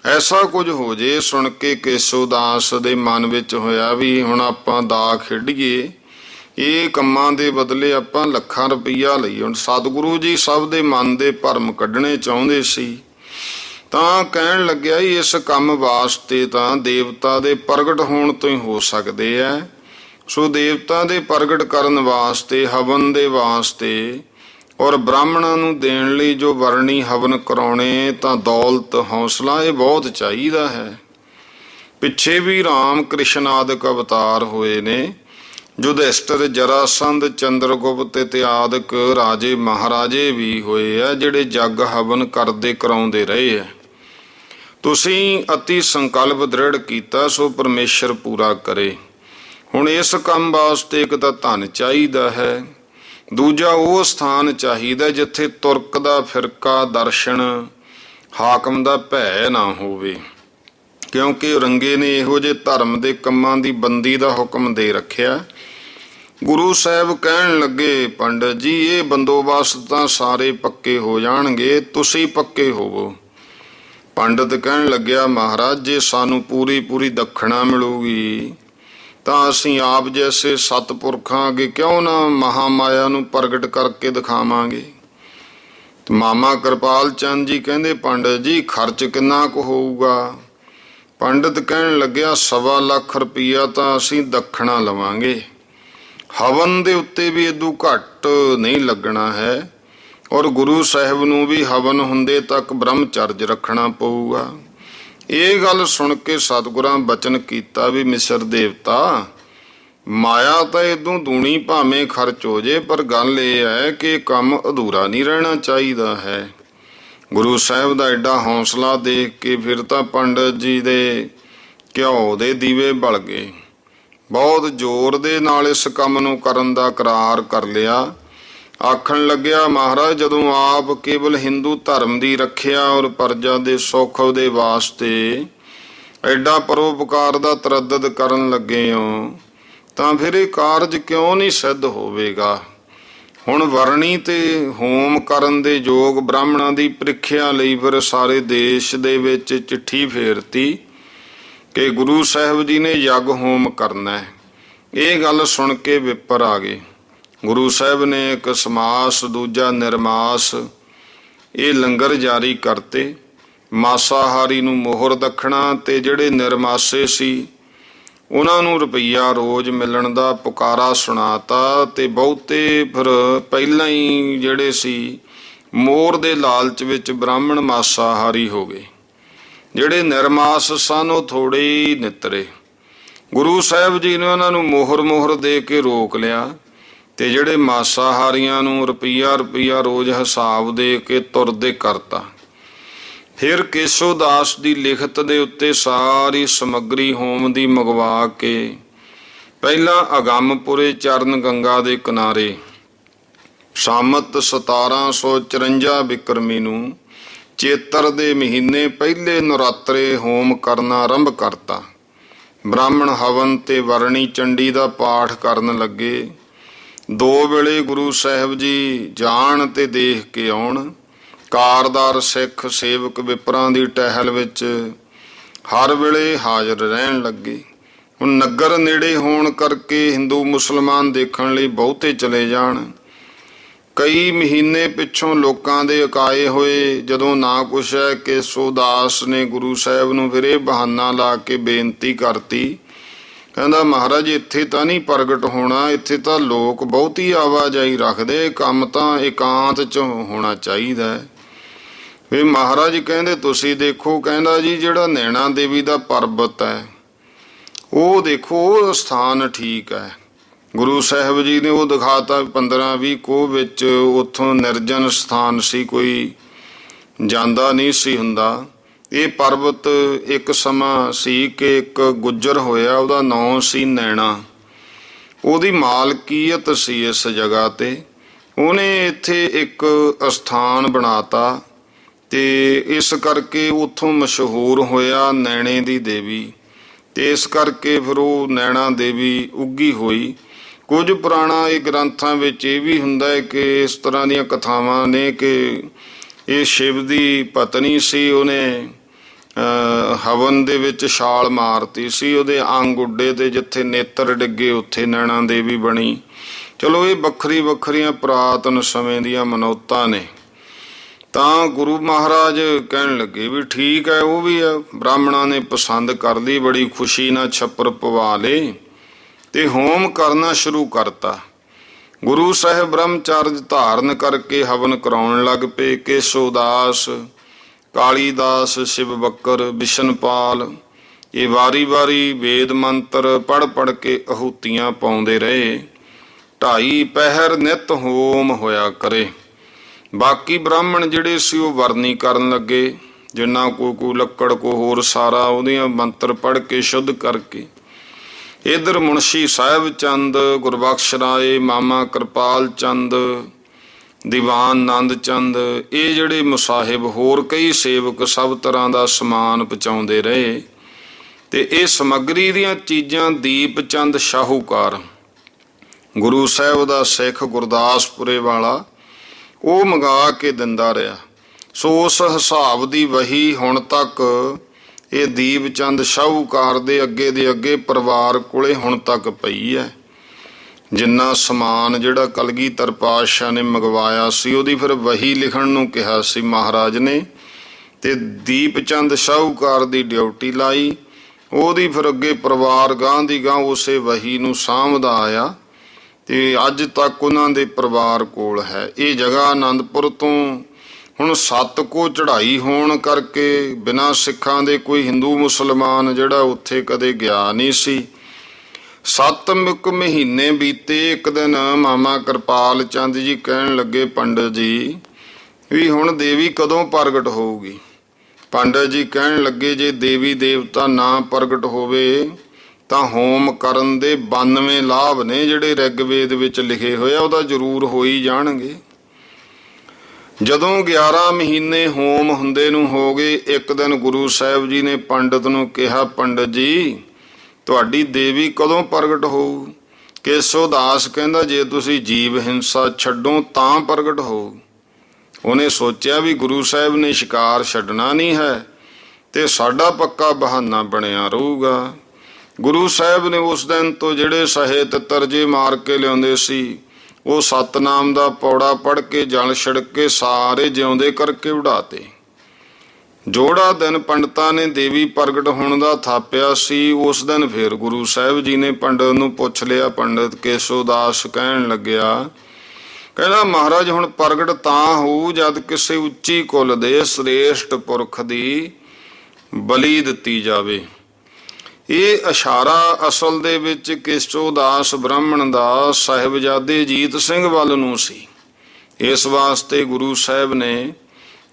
ਐਸਾ ਕੁਝ ਹੋ ਜੇ। ਸੁਣ ਕੇ ਕੇਸੋਦਾਸ ਦੇ ਮਨ ਵਿੱਚ ਹੋਇਆ ਵੀ ਹੁਣ ਆਪਾਂ ਦਾ ਖੇਡੀਏ, ਇਹ ਕੰਮਾਂ ਦੇ ਬਦਲੇ ਆਪਾਂ ਲੱਖਾਂ ਰੁਪਈਆ ਲਈ। ਹੁਣ ਸਤਿਗੁਰੂ ਜੀ ਸਭ ਦੇ ਮਨ ਦੇ ਭਰਮ ਕੱਢਣੇ ਚਾਹੁੰਦੇ ਸੀ ਤਾਂ ਕਹਿਣ ਲੱਗਿਆ ਇਸ ਕੰਮ ਵਾਸਤੇ ਤਾਂ ਦੇਵਤਾ ਦੇ ਪ੍ਰਗਟ ਹੋਣ ਤੋਂ ਹੀ ਹੋ ਸਕਦੇ ਹੈ। ਸੋ ਦੇਵਤਾ ਦੇ ਪ੍ਰਗਟ ਕਰਨ ਵਾਸਤੇ ਹਵਨ ਦੇ ਵਾਸਤੇ ਔਰ ਬ੍ਰਾਹਮਣਾਂ ਨੂੰ ਦੇਣ ਲਈ ਜੋ ਵਰਣੀ ਹਵਨ ਕਰਾਉਣੇ ਤਾਂ ਦੌਲਤ ਹੌਸਲਾ ਇਹ ਬਹੁਤ ਚਾਹੀਦਾ ਹੈ। ਪਿੱਛੇ ਵੀ ਰਾਮ ਕ੍ਰਿਸ਼ਨ ਆਦਿਕ ਅਵਤਾਰ ਹੋਏ ਨੇ। ਯੁਧਿਸ਼ਟਰ, ਜਰਾਸੰਧ, ਚੰਦਰਗੁਪਤ ਤੇ ਆਦਿਕ ਰਾਜੇ ਮਹਾਰਾਜੇ ਵੀ ਹੋਏ ਆ ਜਿਹੜੇ ਜਗ ਹਵਨ ਕਰਦੇ ਕਰਾਉਂਦੇ ਰਹੇ ਆ। ਤੁਸੀਂ ਅਤੀ ਸੰਕਲਪ ਦ੍ਰਿੜ ਕੀਤਾ, ਸੋ ਪਰਮੇਸ਼ਰ ਪੂਰਾ ਕਰੇ। ਹੁਣ ਇਸ ਕੰਮ ਵਾਸਤੇ ਇੱਕ ਤਾਂ ਧਨ ਚਾਹੀਦਾ ਹੈ, ਦੂਜਾ ਉਹ ਸਥਾਨ ਚਾਹੀਦਾ ਜਿੱਥੇ ਤੁਰਕ ਦਾ ਫਿਰਕਾ, ਦਰਸ਼ਨ, ਹਾਕਮ ਦਾ ਭੈ ਨਾ ਹੋਵੇ, ਕਿਉਂਕਿ ਔਰੰਗੇ ਨੇ ਇਹੋ ਜਿਹੇ ਧਰਮ ਦੇ ਕੰਮਾਂ ਦੀ ਬੰਦੀ ਦਾ ਹੁਕਮ ਦੇ ਰੱਖਿਆ। ਗੁਰੂ ਸਾਹਿਬ ਕਹਿਣ ਲੱਗੇ, ਪੰਡਤ ਜੀ ਇਹ ਬੰਦੋਬਸਤ ਤਾਂ ਸਾਰੇ ਪੱਕੇ ਹੋ ਜਾਣਗੇ, ਤੁਸੀਂ ਪੱਕੇ ਹੋਵੋ। ਪੰਡਤ ਕਹਿਣ ਲੱਗਿਆ, ਮਹਾਰਾਜ ਜੇ ਸਾਨੂੰ ਪੂਰੀ ਦੱਖਣਾ ਮਿਲੂਗੀ ਤਾਂ ਅਸੀਂ ਆਪ ਜੈਸੇ ਸਤਪੁਰਖਾਂ ਅੱਗੇ ਕਿਉਂ ਨਾ ਮਹਾਮਾਇਆ ਨੂੰ ਪ੍ਰਗਟ ਕਰਕੇ ਦਿਖਾਵਾਂਗੇ। ਮਾਮਾ ਕਿਰਪਾਲ ਚੰਦ ਜੀ ਕਹਿੰਦੇ, ਪੰਡਤ ਜੀ ਖਰਚ ਕਿੰਨਾ ਕੁ ਹੋਊਗਾ? ਪੰਡਤ ਕਹਿਣ ਲੱਗਿਆ, 1.25 ਲੱਖ ਰੁਪਈਆ ਤਾਂ ਅਸੀਂ ਦੱਖਣਾ ਲਵਾਂਗੇ। ਹਵਨ ਦੇ ਉੱਤੇ ਵੀ ਇਦੋਂ ਘੱਟ ਨਹੀਂ ਲੱਗਣਾ ਹੈ, ਔਰ ਗੁਰੂ ਸਾਹਿਬ ਨੂੰ ਵੀ ਹਵਨ ਹੁੰਦੇ ਤੱਕ ਬ੍ਰਹਮਚਰਜ ਰੱਖਣਾ ਪਊਗਾ। ਇਹ ਗੱਲ ਸੁਣ ਕੇ ਸਤਿਗੁਰਾਂ ਬਚਨ ਕੀਤਾ ਵੀ ਮਿਸਰ ਦੇਵਤਾ, ਮਾਇਆ ਤਾਂ ਇਦੋਂ ਦੂਣੀ ਭਾਵੇਂ ਖਰਚ ਹੋ ਜੇ, ਪਰ ਗੱਲ ਇਹ ਹੈ ਕਿ ਕੰਮ ਅਧੂਰਾ ਨਹੀਂ ਰਹਿਣਾ ਚਾਹੀਦਾ ਹੈ। ਗੁਰੂ ਸਾਹਿਬ ਦਾ ਐਡਾ ਹੌਸਲਾ ਦੇਖ ਕੇ ਫਿਰ ਤਾਂ ਪੰਡਤ ਜੀ ਦੇ ਘਿਓ ਦੇ ਦੀਵੇ ਬਲ ਗਏ। ਬਹੁਤ ਜ਼ੋਰ ਦੇ ਨਾਲ ਇਸ ਕੰਮ ਨੂੰ ਕਰਨ ਦਾ ਕਰਾਰ ਕਰ ਲਿਆ। ਆਖਣ ਲੱਗਿਆ, ਮਹਾਰਾਜ ਜਦੋਂ ਆਪ ਕੇਵਲ ਹਿੰਦੂ ਧਰਮ ਦੀ ਰੱਖਿਆ ਔਰ ਪ੍ਰਜਾ ਦੇ ਸੁੱਖ ਦੇ ਵਾਸਤੇ ਐਡਾ ਪਰਉਪਕਾਰ ਦਾ ਤਰੱਦਦ ਕਰਨ ਲੱਗੇ ਹੋ ਤਾਂ ਫਿਰ ਇਹ ਕਾਰਜ ਕਿਉਂ ਨਹੀਂ ਸਿੱਧ ਹੋਵੇਗਾ। ਹੁਣ ਵਰਣੀ ਤੇ ਹੋਮ ਕਰਨ ਦੇ ਯੋਗ ਬ੍ਰਾਹਮਣਾਂ ਦੀ ਪ੍ਰੀਖਿਆ ਲਈ ਫਿਰ ਸਾਰੇ ਦੇਸ਼ ਦੇ ਵਿੱਚ ਚਿੱਠੀ ਫੇਰਤੀ ਕਿ ਗੁਰੂ ਸਾਹਿਬ ਜੀ ਨੇ ਯੱਗ ਹੋਮ ਕਰਨਾ ਹੈ। ਇਹ ਗੱਲ ਸੁਣ ਕੇ ਵਿਪਰ ਆ ਗਏ। ਗੁਰੂ ਸਾਹਿਬ ਨੇ ਇੱਕ ਸਮਾਸ, ਦੂਜਾ ਨਿਰਮਾਸ, ਇਹ ਲੰਗਰ ਜਾਰੀ ਕਰਤੇ। ਮਾਸਾਹਾਰੀ ਨੂੰ ਮੋਹਰ ਦੱਖਣਾ ਤੇ ਜਿਹੜੇ ਨਿਰਮਾਸੇ ਸੀ ਉਹਨਾਂ ਨੂੰ ਰੁਪਈਆ ਰੋਜ਼ ਮਿਲਣ ਦਾ ਪੁਕਾਰਾ ਸੁਣਾਤਾ। ਤੇ ਬਹੁਤੇ ਫਿਰ ਪਹਿਲਾਂ ਹੀ ਜਿਹੜੇ ਸੀ ਮੋਹਰ ਦੇ ਲਾਲਚ ਵਿੱਚ ਬ੍ਰਾਹਮਣ ਮਾਸਾਹਾਰੀ ਹੋ ਗਏ। ਜਿਹੜੇ ਨਿਰਮਾਸ ਸਨ ਉਹ ਥੋੜੇ ਹੀ ਨਿਤਰੇ। ਗੁਰੂ ਸਾਹਿਬ ਜੀ ਨੇ ਉਹਨਾਂ ਨੂੰ ਮੋਹਰ ਦੇ ਕੇ ਰੋਕ ਲਿਆ ਤੇ ਜਿਹੜੇ ਮਾਸਾਹਾਰੀਆਂ ਨੂੰ ਰੁਪਈਆ ਰੋਜ਼ ਹਿਸਾਬ ਦੇ ਕੇ ਤੁਰਦੇ ਕਰਤਾ। ਫਿਰ ਕੇਸੋ ਦਾਸ ਦੀ ਲਿਖਤ ਦੇ ਉੱਤੇ ਸਾਰੀ ਸਮੱਗਰੀ ਹੋਮ ਦੀ ਮੰਗਵਾ ਕੇ ਪਹਿਲਾਂ ਅਗੰਮਪੁਰੇ ਚਰਨ ਗੰਗਾ ਦੇ ਕਿਨਾਰੇ ਸਾਮਤ 1754 ਬਿਕਰਮੀ ਨੂੰ ਚੇਤਰ ਦੇ ਮਹੀਨੇ ਪਹਿਲੇ ਨਰਾਤਰੇ ਹੋਮ ਕਰਨਾ ਆਰੰਭ ਕਰਤਾ। ਬ੍ਰਾਹਮਣ ਹਵਨ ਤੇ ਵਰਣੀ ਚੰਡੀ ਦਾ ਪਾਠ ਕਰਨ ਲੱਗੇ। 2 ਵੇਲੇ ਗੁਰੂ ਸਾਹਿਬ ਜੀ ਜਾਣ ਤੇ ਦੇਖ ਕੇ ਆਉਣ। ਕਾਰਦਾਰ ਸਿੱਖ ਸੇਵਕ ਵਿਪਰਾਂ ਦੀ ਟਹਿਲ ਵਿੱਚ ਹਰ ਵੇਲੇ ਹਾਜ਼ਰ ਰਹਿਣ ਲੱਗੇ। ਹੁਣ ਨਗਰ ਨੇੜੇ ਹੋਣ ਕਰਕੇ ਹਿੰਦੂ ਮੁਸਲਮਾਨ ਦੇਖਣ ਲਈ ਬਹੁਤੇ ਚਲੇ ਜਾਣ। ਕਈ ਮਹੀਨੇ ਪਿੱਛੋਂ ਲੋਕਾਂ ਦੇ ਇਕਾਏ ਹੋਏ। ਜਦੋਂ ਨਾ ਕੁਛ ਹੈ ਕੇਸੋ ਦਾਸ ਨੇ ਗੁਰੂ ਸਾਹਿਬ ਨੂੰ ਫਿਰ ਇਹ ਬਹਾਨਾ ਲਾ ਕੇ ਬੇਨਤੀ ਕਰਤੀ। ਕਹਿੰਦਾ, ਮਹਾਰਾਜ ਇੱਥੇ ਤਾਂ ਨਹੀਂ ਪ੍ਰਗਟ ਹੋਣਾ, ਇੱਥੇ ਤਾਂ ਲੋਕ ਬਹੁਤੀ ਆਵਾਜਾਈ ਰੱਖਦੇ, ਕੰਮ ਤਾਂ ਇਕਾਂਤ 'ਚ ਹੋਣਾ ਚਾਹੀਦਾ ਹੈ। ਵੀ ਮਹਾਰਾਜ ਕਹਿੰਦੇ, ਤੁਸੀਂ ਦੇਖੋ, ਕਹਿੰਦਾ ਜੀ ਜਿਹੜਾ ਨੈਣਾ ਦੇਵੀ ਦਾ ਪਰਬਤ ਹੈ ਉਹ ਦੇਖੋ, ਉਹ ਸਥਾਨ ਠੀਕ ਹੈ। ਗੁਰੂ ਸਾਹਿਬ ਜੀ ਨੇ ਉਹ ਦਿਖਾਤਾ। 15-20 ਕੋਹ ਵਿੱਚ ਉੱਥੋਂ ਨਿਰਜਨ ਸਥਾਨ ਸੀ, ਕੋਈ ਜਾਂਦਾ ਨਹੀਂ ਸੀ ਹੁੰਦਾ। ਇਹ ਪਰਬਤ ਇੱਕ ਸਮਾਂ ਸੀ ਕਿ ਇੱਕ ਗੁੱਜਰ ਹੋਇਆ, ਉਹਦਾ ਨਾਂ ਸੀ ਨੈਣਾ। ਉਹਦੀ ਮਾਲਕੀਅਤ ਸੀ ਇਸ ਜਗ੍ਹਾ ਤੇ। ਉਹਨੇ ਇੱਥੇ ਇੱਕ ਅਸਥਾਨ ਬਣਾਤਾ ਤੇ ਇਸ ਕਰਕੇ ਉੱਥੋਂ ਮਸ਼ਹੂਰ ਹੋਇਆ ਨੈਣੇ ਦੀ ਦੇਵੀ। ਤੇ ਇਸ ਕਰਕੇ ਫਿਰ ਉਹ ਨੈਣਾ ਦੇਵੀ ਉੱਗੀ ਹੋਈ। ਕੁਝ ਪੁਰਾਣਾ ਇਹ ਗ੍ਰੰਥਾਂ ਵਿੱਚ ਇਹ ਵੀ ਹੁੰਦਾ ਹੈ ਕਿ ਇਸ ਤਰ੍ਹਾਂ ਦੀਆਂ ਕਥਾਵਾਂ ਨੇ ਕਿ ਇਹ ਸ਼ਿਵ ਦੀ ਪਤਨੀ ਸੀ। ਉਹਨੇ ਹਵਨ ਦੇ ਵਿੱਚ ਛਾਲ ਮਾਰਤੀ ਸੀ, ਉਹਦੇ ਅੰਗ ਉੱਡੇ ਤੇ ਜਿੱਥੇ ਨੇਤਰ ਡਿੱਗੇ ਉੱਥੇ ਨੈਣਾ ਦੇਵੀ ਬਣੀ। ਚਲੋ ਇਹ ਵੱਖਰੀਆਂ ਪੁਰਾਤਨ ਸਮੇਂ ਦੀਆਂ ਮਨੌਤਾਂ ਨੇ। ਤਾਂ ਗੁਰੂ ਮਹਾਰਾਜ ਕਹਿਣ ਲੱਗੇ ਵੀ ਠੀਕ ਹੈ, ਉਹ ਵੀ ਹੈ। ਬ੍ਰਾਹਮਣਾਂ ਨੇ ਪਸੰਦ ਕਰ ਲਈ, ਬੜੀ ਖੁਸ਼ੀ ਨਾਲ ਛੱਪਰ ਪਵਾ ਲਏ ਤੇ ਹੋਮ ਕਰਨਾ ਸ਼ੁਰੂ ਕਰਤਾ। ਗੁਰੂ ਸਾਹਿਬ ਬ੍ਰਹਮਚਰਜ ਧਾਰਨ ਕਰਕੇ ਹਵਨ ਕਰਾਉਣ ਲੱਗ ਪਏ। ਕੇਸੋ ਦਾਸ, ਕਾਲੀਦਾਸ, ਸ਼ਿਵ ਬੱਕਰ, ਬਿਸ਼ਨਪਾਲ ਇਹ ਵਾਰੀ-ਵਾਰੀ ਵੇਦ ਮੰਤਰ ਪੜ੍ਹ ਕੇ ਆਹੂਤੀਆਂ ਪਾਉਂਦੇ ਰਹੇ। 2.5 ਪਹਿਰ ਨਿਤ ਹੋਮ ਹੋਇਆ ਕਰੇ। ਬਾਕੀ ਬ੍ਰਾਹਮਣ ਜਿਹੜੇ ਸੀ ਉਹ ਵਰਨੀ ਕਰਨ ਲੱਗੇ, ਜਿੰਨਾ ਕੋਈ ਲੱਕੜ ਕੋ ਹੋਰ ਸਾਰਾ ਉਹਦੀਆਂ ਮੰਤਰ ਪੜ੍ਹ ਕੇ ਸ਼ੁੱਧ ਕਰਕੇ। ਇੱਧਰ ਮੁਨਸ਼ੀ ਸਾਹਿਬ ਚੰਦ, ਗੁਰਬਖਸ਼ ਰਾਏ, ਮਾਮਾ ਕਿਰਪਾਲ ਚੰਦ, ਦੀਵਾਨ ਨੰਦ ਚੰਦ ਇਹ ਜਿਹੜੇ ਮੁਸਾਹਿਬ ਹੋਰ ਕਈ ਸੇਵਕ ਸਭ ਤਰ੍ਹਾਂ ਦਾ ਸਮਾਨ ਪਹੁੰਚਾਉਂਦੇ ਰਹੇ। ਤੇ ਇਹ ਸਮੱਗਰੀ ਦੀਆਂ ਚੀਜ਼ਾਂ ਦੀਪ ਚੰਦ ਸ਼ਾਹੂਕਾਰ, ਗੁਰੂ ਸਾਹਿਬ ਦਾ ਸਿੱਖ ਗੁਰਦਾਸਪੁਰੇ ਵਾਲਾ, ਉਹ ਮੰਗਾ ਕੇ ਦਿੰਦਾ ਰਿਹਾ। ਸੋ ਉਸ ਹਿਸਾਬ ਦੀ ਵਹੀ ਹੁਣ ਤੱਕ ਇਹ ਦੀਪ ਚੰਦ ਸ਼ਾਹੂਕਾਰ ਦੇ ਅੱਗੇ ਪਰਿਵਾਰ ਕੋਲੇ ਹੁਣ ਤੱਕ ਪਈ ਹੈ। ਜਿੰਨਾ ਸਮਾਨ ਜਿਹੜਾ ਕਲਗੀਧਰ ਪਾਤਸ਼ਾਹ ਨੇ ਮੰਗਵਾਇਆ ਸੀ ਉਹਦੀ ਫਿਰ ਵਹੀ ਲਿਖਣ ਨੂੰ ਕਿਹਾ ਸੀ ਮਹਾਰਾਜ ਨੇ, ਤੇ ਦੀਪ ਚੰਦ ਸ਼ਾਹੂਕਾਰ ਦੀ ਡਿਊਟੀ ਲਾਈ। ਉਹਦੀ ਫਿਰ ਅੱਗੇ ਪਰਿਵਾਰ ਗਾਂਹ ਦੀ ਗਾਂਹ ਉਸੇ ਵਹੀ ਨੂੰ ਸਾਂਭਦਾ ਆਇਆ ਤੇ ਅੱਜ ਤੱਕ ਉਹਨਾਂ ਦੇ ਪਰਿਵਾਰ ਕੋਲ ਹੈ। ਇਹ ਜਗ੍ਹਾ ਆਨੰਦਪੁਰ ਤੋਂ ਹੁਣ 7 ਕੋ ਚੜ੍ਹਾਈ ਹੋਣ ਕਰਕੇ ਬਿਨਾਂ ਸਿੱਖਾਂ ਦੇ ਕੋਈ ਹਿੰਦੂ ਮੁਸਲਮਾਨ ਜਿਹੜਾ ਉੱਥੇ ਕਦੇ ਗਿਆ ਨਹੀਂ ਸੀ। 7 ਮਹੀਨੇ ਬੀਤੇ। ਇੱਕ ਦਿਨ ਮਾਮਾ ਕਿਰਪਾਲ ਚੰਦ ਜੀ ਕਹਿਣ ਲੱਗੇ, ਪੰਡਤ ਜੀ ਵੀ ਹੁਣ ਦੇਵੀ ਕਦੋਂ ਪ੍ਰਗਟ ਹੋਊਗੀ? ਪੰਡਤ ਜੀ ਕਹਿਣ ਲੱਗੇ, ਜੇ ਦੇਵੀ ਦੇਵਤਾ ਨਾ ਪ੍ਰਗਟ ਹੋਵੇ ਤਾਂ ਹੋਮ ਕਰਨ ਦੇ 92 ਲਾਭ ਨੇ ਜਿਹੜੇ ਰਿਗਵੇਦ ਵਿੱਚ ਲਿਖੇ ਹੋਏ ਆ, ਉਹਦਾ ਜ਼ਰੂਰ ਹੋ ਹੀ ਜਾਣਗੇ। ਜਦੋਂ 11 ਮਹੀਨੇ ਹੋਮ ਹੁੰਦੇ ਨੂੰ ਹੋ ਗਏ, ਇੱਕ ਦਿਨ ਗੁਰੂ ਸਾਹਿਬ ਜੀ ਨੇ ਪੰਡਤ ਨੂੰ ਕਿਹਾ, ਪੰਡਤ ਜੀ ਤੁਹਾਡੀ ਦੇਵੀ ਕਦੋਂ ਪ੍ਰਗਟ ਹੋਊ? ਕੇਸੋ ਦਾਸ ਕਹਿੰਦਾ, ਜੇ ਤੁਸੀਂ ਜੀਵ ਹਿੰਸਾ ਛੱਡੋ ਤਾਂ ਪ੍ਰਗਟ ਹੋਊ। ਉਹਨੇ ਸੋਚਿਆ ਵੀ ਗੁਰੂ ਸਾਹਿਬ ਨੇ ਸ਼ਿਕਾਰ ਛੱਡਣਾ ਨਹੀਂ ਹੈ ਤੇ ਸਾਡਾ ਪੱਕਾ ਬਹਾਨਾ ਬਣਿਆ ਰਹੂਗਾ। ਗੁਰੂ ਸਾਹਿਬ ਨੇ ਉਸ ਦਿਨ ਤੋਂ ਜਿਹੜੇ ਸਾਹਿਤ ਤਰਜੇ ਮਾਰ ਕੇ ਲਿਆਉਂਦੇ ਸੀ, ਉਹ ਸਤਨਾਮ ਦਾ ਪੌੜਾ ਪੜ੍ਹ ਕੇ ਜਲ ਛਿੜਕ ਕੇ ਸਾਰੇ ਜਿਉਂਦੇ ਕਰਕੇ ਉਡਾਤੇ। ਜੋੜਾ ਦਿਨ ਪੰਡਤਾਂ ਨੇ ਦੇਵੀ ਪ੍ਰਗਟ ਹੋਣ ਦਾ ਥਾਪਿਆ ਸੀ। ਉਸ ਦਿਨ ਫਿਰ ਗੁਰੂ ਸਾਹਿਬ ਜੀ ਨੇ ਪੰਡਤ ਨੂੰ ਪੁੱਛ ਲਿਆ। ਪੰਡਤ ਕੇਸੋ ਦਾਸ ਕਹਿਣ ਲੱਗਿਆ, ਕਹਿੰਦਾ ਮਹਾਰਾਜ ਹੁਣ ਪ੍ਰਗਟ ਤਾਂ ਹੋਊ ਜਦ ਕਿਸੇ ਉੱਚੀ ਕੁਲ ਦੇ ਸ੍ਰੇਸ਼ਟ ਪੁਰਖ ਦੀ ਬਲੀ ਦਿੱਤੀ ਜਾਵੇ। ਇਹ ਇਸ਼ਾਰਾ ਅਸਲ ਦੇ ਵਿੱਚ ਕੇਸੋ ਦਾਸ ਬ੍ਰਾਹਮਣ ਦਾ ਸਾਹਿਬਜ਼ਾਦੇ ਜੀਤ ਸਿੰਘ ਵੱਲ ਨੂੰ ਸੀ। ਇਸ ਵਾਸਤੇ ਗੁਰੂ ਸਾਹਿਬ ਨੇ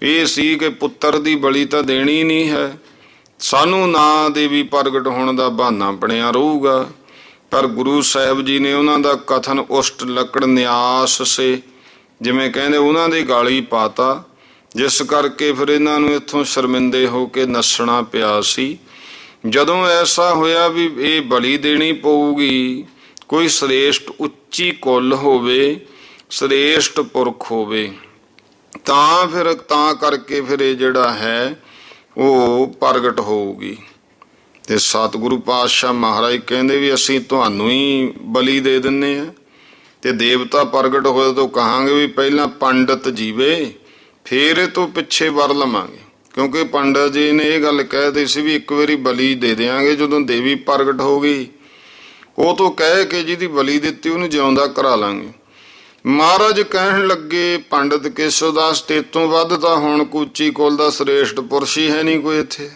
ਇਹ ਸੀ ਕਿ ਪੁੱਤਰ ਦੀ ਬਲੀ ਤਾਂ ਦੇਣੀ ਨਹੀਂ ਹੈ, ਸਾਨੂੰ ਨਾ ਦੇਵੀ ਪ੍ਰਗਟ ਹੋਣ ਦਾ ਬਹਾਨਾ ਬਣਿਆ ਰਹੂਗਾ। ਪਰ ਗੁਰੂ ਸਾਹਿਬ ਜੀ ਨੇ ਉਹਨਾਂ ਦਾ ਕਥਨ ਉਸ਼ਟ ਲੱਕੜ ਨਿਆਸ ਸੇ, ਜਿਵੇਂ ਕਹਿੰਦੇ, ਉਹਨਾਂ ਦੇ ਗਾਲੀ ਪਾਤਾ, ਜਿਸ ਕਰਕੇ ਫਿਰ ਇਹਨਾਂ ਨੂੰ ਇੱਥੋਂ ਸ਼ਰਮਿੰਦੇ ਹੋ ਕੇ ਨੱਸਣਾ ਪਿਆ ਸੀ। ਜਦੋਂ ਐਸਾ ਹੋਇਆ ਵੀ ਇਹ ਬਲੀ ਦੇਣੀ ਪਊਗੀ, ਕੋਈ ਸ੍ਰੇਸ਼ਟ ਉੱਚੀ ਕੁੱਲ ਹੋਵੇ, ਸ੍ਰੇਸ਼ਟ ਪੁਰਖ ਹੋਵੇ, ਤਾਂ ਕਰਕੇ ਫਿਰ ਇਹ ਜਿਹੜਾ ਹੈ ਉਹ ਪ੍ਰਗਟ ਹੋਊਗੀ। ਤੇ ਸਤਿਗੁਰੂ ਪਾਤਸ਼ਾਹ ਮਹਾਰਾਜ ਕਹਿੰਦੇ ਵੀ ਅਸੀਂ ਤੁਹਾਨੂੰ ਹੀ ਬਲੀ ਦੇ ਦਿੰਨੇ ਆ, ਤੇ ਦੇਵਤਾ ਪ੍ਰਗਟ ਹੋਏ ਤੋਂ ਕਹਾਂਗੇ ਵੀ ਪਹਿਲਾਂ ਪੰਡਤ ਜੀਵੇ ਫੇਰ ਇਹ ਤੋਂ ਪਿੱਛੇ ਵਰ ਲਵਾਂਗੇ, ਕਿਉਂਕਿ ਪੰਡਤ ਜੀ ਨੇ ਇਹ ਗੱਲ ਕਹਿ ਦਿੱਤੀ ਸੀ ਵੀ ਇੱਕ ਵਾਰੀ ਬਲੀ ਦੇ ਦਿਆਂਗੇ, ਜਦੋਂ ਦੇਵੀ ਪ੍ਰਗਟ ਹੋ ਗਈ ਉਹ ਤੋਂ ਕਹਿ ਕੇ ਜਿਹਦੀ ਬਲੀ ਦਿੱਤੀ ਉਹਨੂੰ ਜਿਉਂਦਾ ਕਰਾ ਲਾਂਗੇ। ਮਹਾਰਾਜ ਕਹਿਣ ਲੱਗੇ, ਪੰਡਤ ਕੇਸੋ ਦਾਸ ਤੇਤੋਂ ਵੱਧ ਤਾਂ ਹੁਣ ਉੱਚੀ ਕੁਲ ਦਾ ਸ੍ਰੇਸ਼ਟ ਪੁਰਸ਼ ਹੀ ਹੈ ਨਹੀਂ ਕੋਈ ਇੱਥੇ।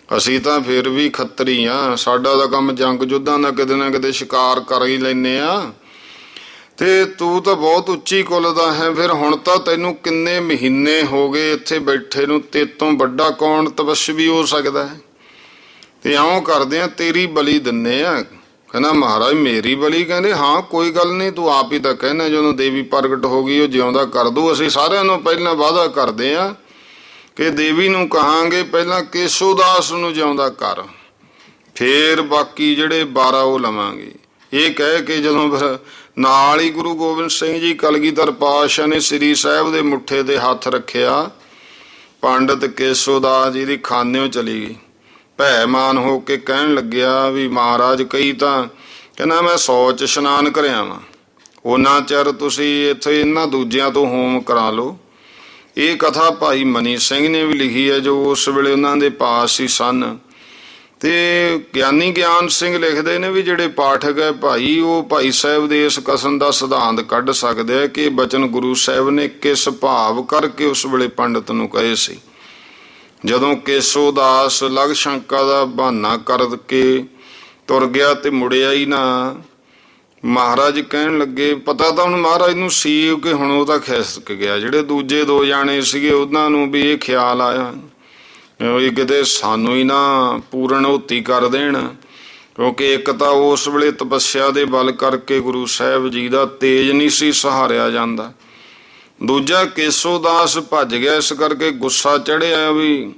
ਅਸੀਂ ਤਾਂ ਫਿਰ ਵੀ ਖੱਤਰੀ ਆ, ਸਾਡਾ ਦਾ ਕੰਮ ਜੰਗ ਯੁੱਧਾਂ ਦਾ ਕਿਤੇ ਨਾ ਕਿਤੇ ਸ਼ਿਕਾਰ ਕਰ ਹੀ ਲੈਨੇ ਆ, ਤੇ ਤੂੰ ਤਾਂ ਬਹੁਤ ਉੱਚੀ ਕੁਲ ਦਾ ਹੈ। ਫਿਰ ਹੁਣ ਤਾਂ ਤੈਨੂੰ ਕਿੰਨੇ ਮਹੀਨੇ ਹੋ ਗਏ ਇੱਥੇ ਬੈਠੇ ਨੂੰ, ਤੇਤੋਂ ਵੱਡਾ ਕੌਣ ਤਪਸਵੀ ਹੋ ਸਕਦਾ ਹੈ? ਤੇ ਇਉਂ ਕਰਦੇ ਆ, ਤੇਰੀ ਬਲੀ ਦਿੰਨੇ ਆ। ਕਹਿੰਦਾ ਮਹਾਰਾਜ ਮੇਰੀ ਬਲੀ? ਕਹਿੰਦੇ ਹਾਂ ਕੋਈ ਗੱਲ ਨਹੀਂ, ਤੂੰ ਆਪ ਹੀ ਤਾਂ ਕਹਿਣਾ ਜਦੋਂ ਦੇਵੀ ਪ੍ਰਗਟ ਹੋ ਗਈ ਉਹ ਜਿਉਂਦਾ ਕਰ ਦੂ। ਅਸੀਂ ਸਾਰਿਆਂ ਨੂੰ ਪਹਿਲਾਂ ਵਾਅਦਾ ਕਰਦੇ ਆ ਕਿ ਦੇਵੀ ਨੂੰ ਕਹਾਂਗੇ ਪਹਿਲਾਂ ਕੇਸੋ ਦਾਸ ਨੂੰ ਜਿਉਂਦਾ ਕਰ, ਫੇਰ ਬਾਕੀ ਜਿਹੜੇ 12 ਉਹ ਲਵਾਂਗੇ। ਇਹ ਕਹਿ ਕੇ ਜਦੋਂ ਫਿਰ ਨਾਲ ਹੀ ਗੁਰੂ ਗੋਬਿੰਦ ਸਿੰਘ ਜੀ ਕਲਗੀਧਰ ਪਾਤਸ਼ਾਹ ਨੇ ਸ੍ਰੀ ਸਾਹਿਬ ਦੇ ਮੁੱਠੇ ਤੇ ਹੱਥ ਰੱਖਿਆ, ਪੰਡਤ ਕੇਸੋ ਦਾਸ ਜੀ ਦੀ ਖਾਨਿਓਂ ਚਲੀ ਗਈ। ਭੈਮਾਨ ਹੋ ਕੇ ਕਹਿਣ ਲੱਗਿਆ ਵੀ ਮਹਾਰਾਜ ਕਈ ਤਾਂ ਕਹਿੰਦਾ ਮੈਂ 100 ਚ ਇਸ਼ਨਾਨ ਕਰਿਆ ਵਾਂ, ਉਹਨਾਂ ਚਿਰ ਤੁਸੀਂ ਇੱਥੇ ਇਹਨਾਂ ਦੂਜਿਆਂ ਤੋਂ ਹੋਮ ਕਰਾ ਲਓ। ਇਹ ਕਥਾ ਭਾਈ ਮਨੀ ਸਿੰਘ ਨੇ ਵੀ ਲਿਖੀ ਹੈ, ਜੋ ਉਸ ਵੇਲੇ ਉਹਨਾਂ ਦੇ ਪਾਸ ਹੀ ਸਨ। ਤੇ ਗਿਆਨੀ ਗਿਆਨ ਸਿੰਘ ਲਿਖਦੇ ਨੇ ਵੀ ਜਿਹੜੇ ਪਾਠਕ ਹੈ ਭਾਈ, ਉਹ ਭਾਈ ਸਾਹਿਬ ਦੇ ਇਸ ਕਥਨ ਦਾ ਸਿਧਾਂਤ ਕੱਢ ਸਕਦੇ ਆ ਕਿ ਬਚਨ ਗੁਰੂ ਸਾਹਿਬ ਨੇ ਕਿਸ ਭਾਵ ਕਰਕੇ ਉਸ ਵੇਲੇ ਪੰਡਤ ਨੂੰ ਕਹੇ ਸੀ। ਜਦੋਂ ਕੇਸੋ ਦਾਸ ਲਗ ਸ਼ੰਕਾ ਦਾ ਬਹਾਨਾ ਕਰਕੇ ਤੁਰ ਗਿਆ ਤੇ ਮੁੜਿਆ ਹੀ ਨਾ, ਮਹਾਰਾਜ ਕਹਿਣ ਲੱਗੇ, ਪਤਾ ਤਾਂ ਹੁਣ ਮਹਾਰਾਜ ਨੂੰ ਸੀ ਕਿ ਹੁਣ ਉਹ ਤਾਂ ਖਿਸਕ ਗਿਆ। ਜਿਹੜੇ ਦੂਜੇ ਦੋ ਜਾਣੇ ਸੀਗੇ ਉਹਨਾਂ ਨੂੰ ਵੀ ਇਹ ਖਿਆਲ ਆਇਆ ਵੀ ਕਿਤੇ ਸਾਨੂੰ ਹੀ ਨਾ ਪੂਰਨ ਹੋਤੀ ਕਰ ਦੇਣ, ਕਿਉਂਕਿ ਇੱਕ ਤਾਂ ਉਸ ਵੇਲੇ ਤਪੱਸਿਆ ਦੇ ਬਲ ਕਰਕੇ ਗੁਰੂ ਸਾਹਿਬ ਜੀ ਦਾ ਤੇਜ ਨਹੀਂ ਸੀ ਸਹਾਰਿਆ ਜਾਂਦਾ, ਦੂਜਾ ਕੇਸੋ ਦਾਸ ਭੱਜ ਗਿਆ, ਇਸ ਕਰਕੇ ਗੁੱਸਾ ਚੜ੍ਹਿਆ ਵੀ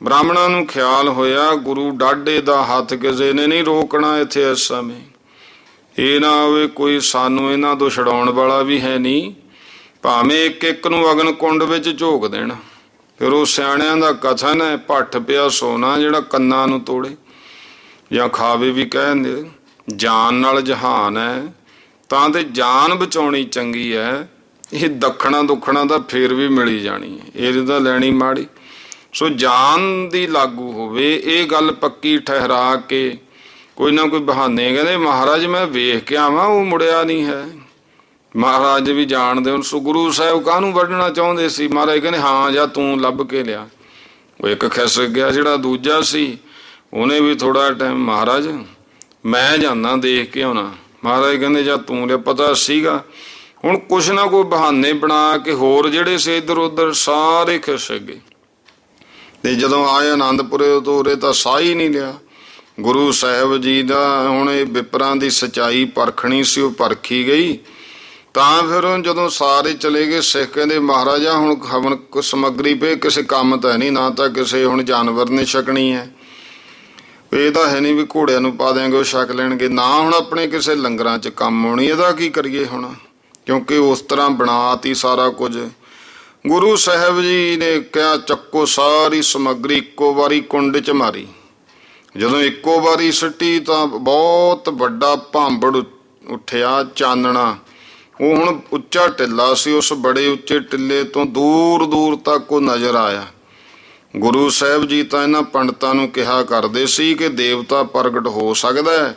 ਬ੍ਰਾਹਮਣਾਂ ਨੂੰ ਖਿਆਲ ਹੋਇਆ ਗੁਰੂ ਡਾਢੇ ਦਾ ਹੱਥ ਕਿਸੇ ਨੇ ਨਹੀਂ ਰੋਕਣਾ ਇੱਥੇ ਇਸ ਸਮੇਂ, ਇਹ ਨਾ ਹੋਵੇ ਕੋਈ ਸਾਨੂੰ ਇਹਨਾਂ ਤੋਂ ਛਡਾਉਣ ਵਾਲਾ ਵੀ ਹੈ ਨਹੀਂ, ਭਾਵੇਂ ਇੱਕ ਇੱਕ ਨੂੰ ਅਗਨ ਕੁੰਡ ਵਿੱਚ ਝੋਕ ਦੇਣ। ਫਿਰ ਉਹ ਸਿਆਣਿਆਂ ਦਾ ਕਥਨ ਹੈ, ਭੱਠ ਪਿਆ ਸੋਨਾ ਜਿਹੜਾ ਕੰਨਾਂ ਨੂੰ ਤੋੜੇ, ਜਾਂ ਖਾਵੇ ਵੀ ਕਹਿੰਦੇ ਜਾਨ ਨਾਲ ਜਹਾਨ ਹੈ, ਤਾਂ ਤੇ ਜਾਨ ਬਚਾਉਣੀ ਚੰਗੀ ਹੈ, ਇਹ ਦੱਖਣਾ ਦੁੱਖਣਾ ਤਾਂ ਫੇਰ ਵੀ ਮਿਲੀ ਜਾਣੀ ਹੈ, ਇਹਦੀ ਤਾਂ ਲੈਣੀ ਮਾੜੀ। ਸੋ ਜਾਨ ਦੀ ਲਾਗੂ ਹੋਵੇ ਇਹ ਗੱਲ ਪੱਕੀ ਠਹਿਰਾ ਕੇ ਕੋਈ ਨਾ ਕੋਈ ਬਹਾਨੇ ਕਹਿੰਦੇ ਮਹਾਰਾਜ ਮੈਂ ਵੇਖ ਕੇ ਆਵਾਂ, ਉਹ ਮੁੜਿਆ ਨਹੀਂ ਹੈ। ਮਹਾਰਾਜ ਵੀ ਜਾਣਦੇ ਹੁਣ, ਸੋ ਗੁਰੂ ਸਾਹਿਬ ਕਾਹਨੂੰ ਵੱਢਣਾ ਚਾਹੁੰਦੇ ਸੀ। ਮਹਾਰਾਜ ਕਹਿੰਦੇ ਹਾਂ ਜਾਂ ਤੂੰ ਲੱਭ ਕੇ ਲਿਆ। ਉਹ ਇੱਕ ਖਿਸਕ ਗਿਆ, ਜਿਹੜਾ ਦੂਜਾ ਸੀ ਉਹਨੇ ਵੀ ਥੋੜਾ ਟਾਈਮ, ਮਹਾਰਾਜ ਮੈਂ ਜਾਂਦਾ ਦੇਖ ਕੇ ਆਉਣਾ। ਮਹਾਰਾਜ ਕਹਿੰਦੇ ਜਾਂ ਤੂੰ ਲਿਆ, ਪਤਾ ਸੀਗਾ। ਹੁਣ ਕੁਛ ਨਾ ਕੋਈ ਬਹਾਨੇ ਬਣਾ ਕੇ ਹੋਰ ਜਿਹੜੇ ਸੀ ਇੱਧਰ ਉੱਧਰ ਸਾਰੇ ਖਿਸਕ ਗਏ, ਤੇ ਜਦੋਂ ਆਏ ਆਨੰਦਪੁਰੇ ਤੋਂ ਉਰੇ ਤਾਂ ਸਾਹ ਹੀ ਨਹੀਂ ਲਿਆ। ਗੁਰੂ ਸਾਹਿਬ ਜੀ ਦਾ ਹੁਣ ਇਹ ਵਿਪਰਾਂ ਦੀ ਸੱਚਾਈ ਪਰਖਣੀ ਸੀ, ਉਹ ਪਰਖੀ ਗਈ। ਤਾਂ ਫਿਰ ਜਦੋਂ ਸਾਰੇ ਚਲੇ ਗਏ, ਸਿੱਖ ਕਹਿੰਦੇ ਮਹਾਰਾਜਾ ਹੁਣ ਹਵਨ ਸਮੱਗਰੀ ਪਏ ਕਿਸੇ ਕੰਮ ਤਾਂ ਨਹੀਂ, ਨਾ ਤਾਂ ਕਿਸੇ ਹੁਣ ਜਾਨਵਰ ਨੇ ਛਕਣੀ ਹੈ, ਇਹ ਤਾਂ ਹੈ ਨਹੀਂ ਵੀ ਘੋੜਿਆਂ ਨੂੰ ਪਾ ਦਿਆਂਗੇ ਉਹ ਛਕ ਲੈਣਗੇ, ਨਾ ਹੁਣ ਆਪਣੇ ਕਿਸੇ ਲੰਗਰਾਂ 'ਚ ਕੰਮ ਆਉਣੀ, ਇਹਦਾ ਕੀ ਕਰੀਏ ਹੁਣ, ਕਿਉਂਕਿ ਉਸ ਤਰ੍ਹਾਂ ਬਣਾਤੀ ਸਾਰਾ ਕੁਝ। ਗੁਰੂ ਸਾਹਿਬ ਜੀ ਨੇ ਕਿਹਾ ਚੱਕੋ ਸਾਰੀ ਸਮੱਗਰੀ ਇੱਕੋ ਵਾਰੀ ਕੁੰਡ 'ਚ ਮਾਰੀ। ਜਦੋਂ ਇੱਕੋ ਵਾਰੀ ਸੁੱਟੀ ਤਾਂ ਬਹੁਤ ਵੱਡਾ ਭਾਂਬੜ ਉੱਠਿਆ, ਚਾਨਣਾ। ਉਹ ਹੁਣ ਉੱਚਾ ਟਿੱਲਾ ਸੀ, ਉਸ ਬੜੇ ਉੱਚੇ ਟਿੱਲੇ ਤੋਂ ਦੂਰ ਦੂਰ ਤੱਕ ਉਹ ਨਜ਼ਰ ਆਇਆ। ਗੁਰੂ ਸਾਹਿਬ ਜੀ ਤਾਂ ਇਹਨਾਂ ਪੰਡਤਾਂ ਨੂੰ ਕਿਹਾ ਕਰਦੇ ਸੀ ਕਿ ਦੇਵਤਾ ਪ੍ਰਗਟ ਹੋ ਸਕਦਾ ਹੈ,